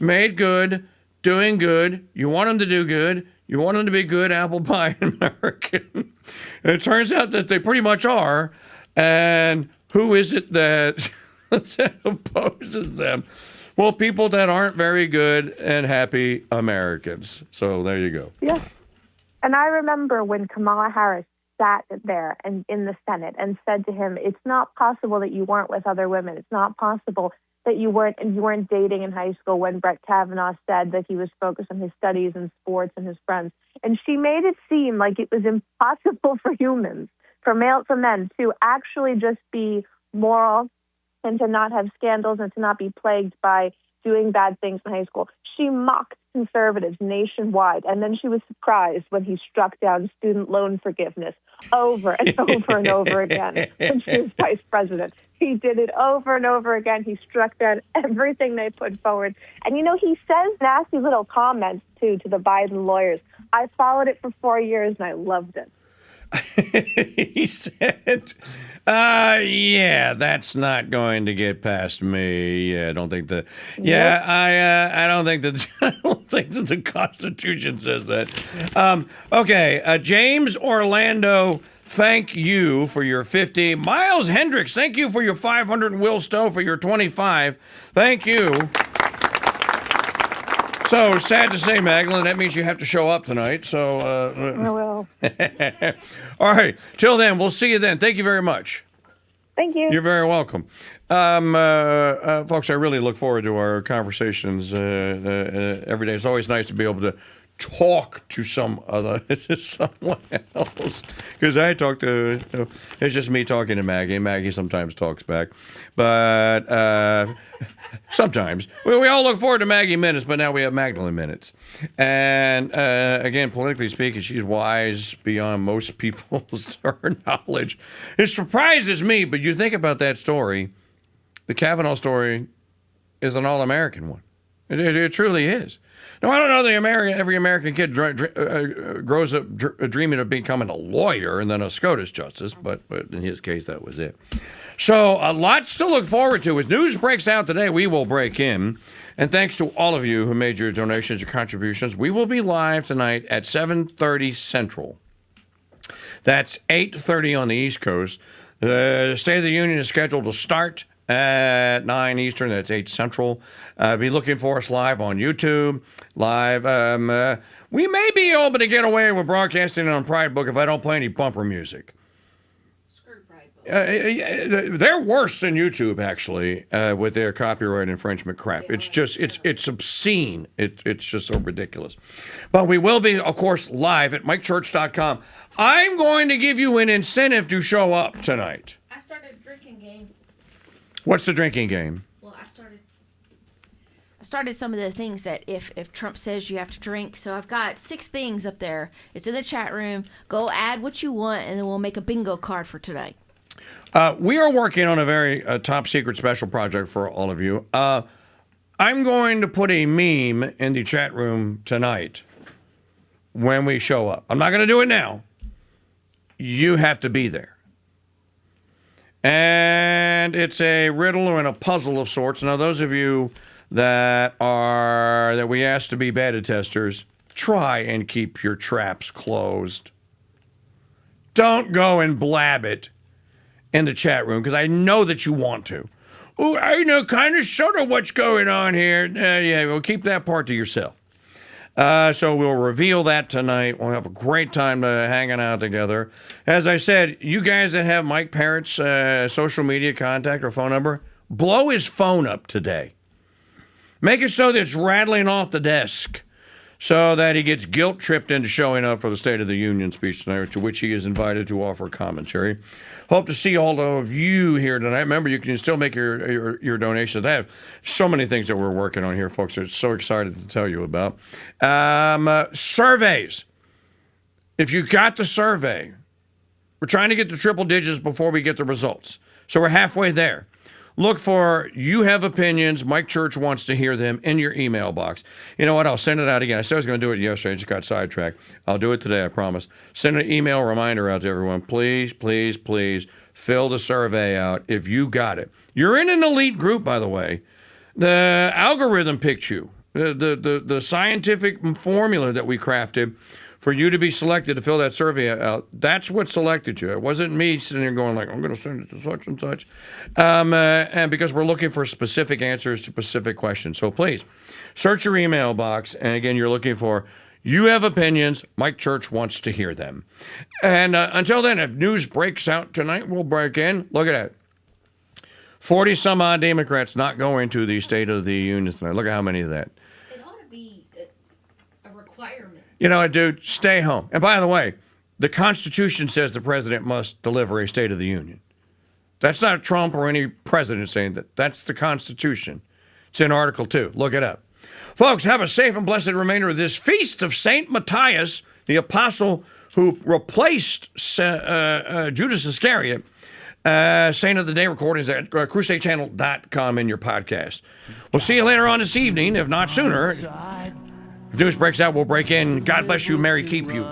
made good, doing good. You want them to do good. You want them to be good apple pie American. And it turns out that they pretty much are. And who is it that opposes them? Well, people that aren't very good and happy Americans. So there you go. Yeah. And I remember when Kamala Harris sat there and in the Senate and said to him, it's not possible that you weren't with other women. It's not possible that you weren't dating in high school when Brett Kavanaugh said that he was focused on his studies and sports and his friends. And she made it seem like it was impossible for humans, for men, to actually just be moral and to not have scandals and to not be plagued by doing bad things in high school. She mocked conservatives nationwide, and then she was surprised when he struck down student loan forgiveness over and over and over again when she was vice president. He did it over and over again. He struck down everything they put forward. And, he says nasty little comments, too, to the Biden lawyers. I followed it for 4 years, and I loved it. He said, yeah, that's not going to get past me. Yeah, I don't think that. Yeah, I don't think that. I don't think that the Constitution says that. Okay, James Orlando, thank you for your 50. Miles Hendricks, thank you for your 500. And Will Stowe for your 25. Thank you. So, sad to say, Magdalene, that means you have to show up tonight. So, I will. All right. Till then, we'll see you then. Thank you very much. Thank you. You're very welcome. Folks, I really look forward to our conversations every day. It's always nice to be able to talk to someone else, because I talk to, it's just me talking to Maggie. Maggie sometimes talks back, but sometimes we all look forward to Maggie Minutes, but now we have Magdalene Minutes. And again, politically speaking, she's wise beyond most people's knowledge. It surprises me, but you think about that story, the Kavanaugh story is an all-American one. It truly is. Now, I don't know that every American kid grows up dreaming of becoming a lawyer and then a SCOTUS justice, but in his case, that was it. So, lots to look forward to. As news breaks out today, we will break in. And thanks to all of you who made your donations, your contributions. We will be live tonight at 7:30 Central. That's 8:30 on the East Coast. The State of the Union is scheduled to start at 9 Eastern, that's 8 Central. Be looking for us live on YouTube. Live. We may be able to get away with broadcasting on Pride Book if I don't play any bumper music. Screw Pride Book. They're worse than YouTube, actually, with their copyright infringement crap. It's just, it's obscene. It's just so ridiculous. But we will be, of course, live at MikeChurch.com. I'm going to give you an incentive to show up tonight. I started a drinking game. What's the drinking game? Well, I started some of the things that if Trump says you have to drink. So I've got 6 things up there. It's in the chat room. Go add what you want, and then we'll make a bingo card for today. We are working on a very top secret special project for all of you. I'm going to put a meme in the chat room tonight when we show up. I'm not going to do it now. You have to be there. And it's a riddle and a puzzle of sorts. Now, those of you that we asked to be beta testers, try and keep your traps closed. Don't go and blab it in the chat room, because I know that you want to. Oh, I know kind of sort of what's going on here. Yeah, well, keep that part to yourself. So we'll reveal that tonight. We'll have a great time hanging out together. As I said, you guys that have Mike Parrott's social media contact or phone number, blow his phone up today. Make it so that it's rattling off the desk so that he gets guilt-tripped into showing up for the State of the Union speech tonight, to which he is invited to offer commentary. Hope to see all of you here tonight. Remember, you can still make your donations. I have so many things that we're working on here, folks. I'm so excited to tell you about. Surveys. If you got the survey, we're trying to get the triple digits before we get the results. So we're halfway there. Look for You Have Opinions. Mike Church wants to hear them in your email box. You know what? I'll send it out again. I said I was going to do it yesterday. I just got sidetracked. I'll do it today, I promise. Send an email reminder out to everyone. Please, please, please fill the survey out if you got it. You're in an elite group, by the way. The algorithm picked you. The scientific formula that we crafted for you to be selected to fill that survey out, that's what selected you. It wasn't me sitting there going like, I'm going to send it to such and such. And because we're looking for specific answers to specific questions. So please, search your email box. And again, you're looking for You have opinions. Mike Church wants to hear them. And until then, if news breaks out tonight, we'll break in. Look at that. 40-some-odd Democrats not going to the State of the Union tonight. Look at how many of that. It ought to be a requirement. You know what, dude? Stay home. And by the way, the Constitution says the president must deliver a State of the Union. That's not Trump or any president saying that. That's the Constitution. It's in Article 2. Look it up. Folks, have a safe and blessed remainder of this feast of St. Matthias, the apostle who replaced Judas Iscariot. Saint of the Day recordings at crusadechannel.com in your podcast. We'll see you later on this evening, if not sooner. If news breaks out, we'll break in. God bless you. Merry keep you.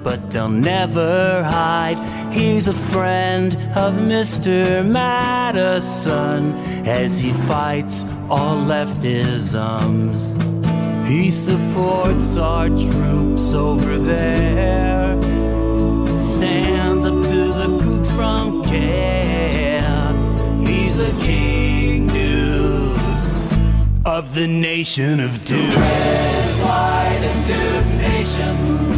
But they'll never hide. He's a friend of Mr. Madison as he fights all leftisms. He supports our troops over there. Stands up to the kooks from care. He's the KingDude of the nation of doom. Red, white, and Dude Nation.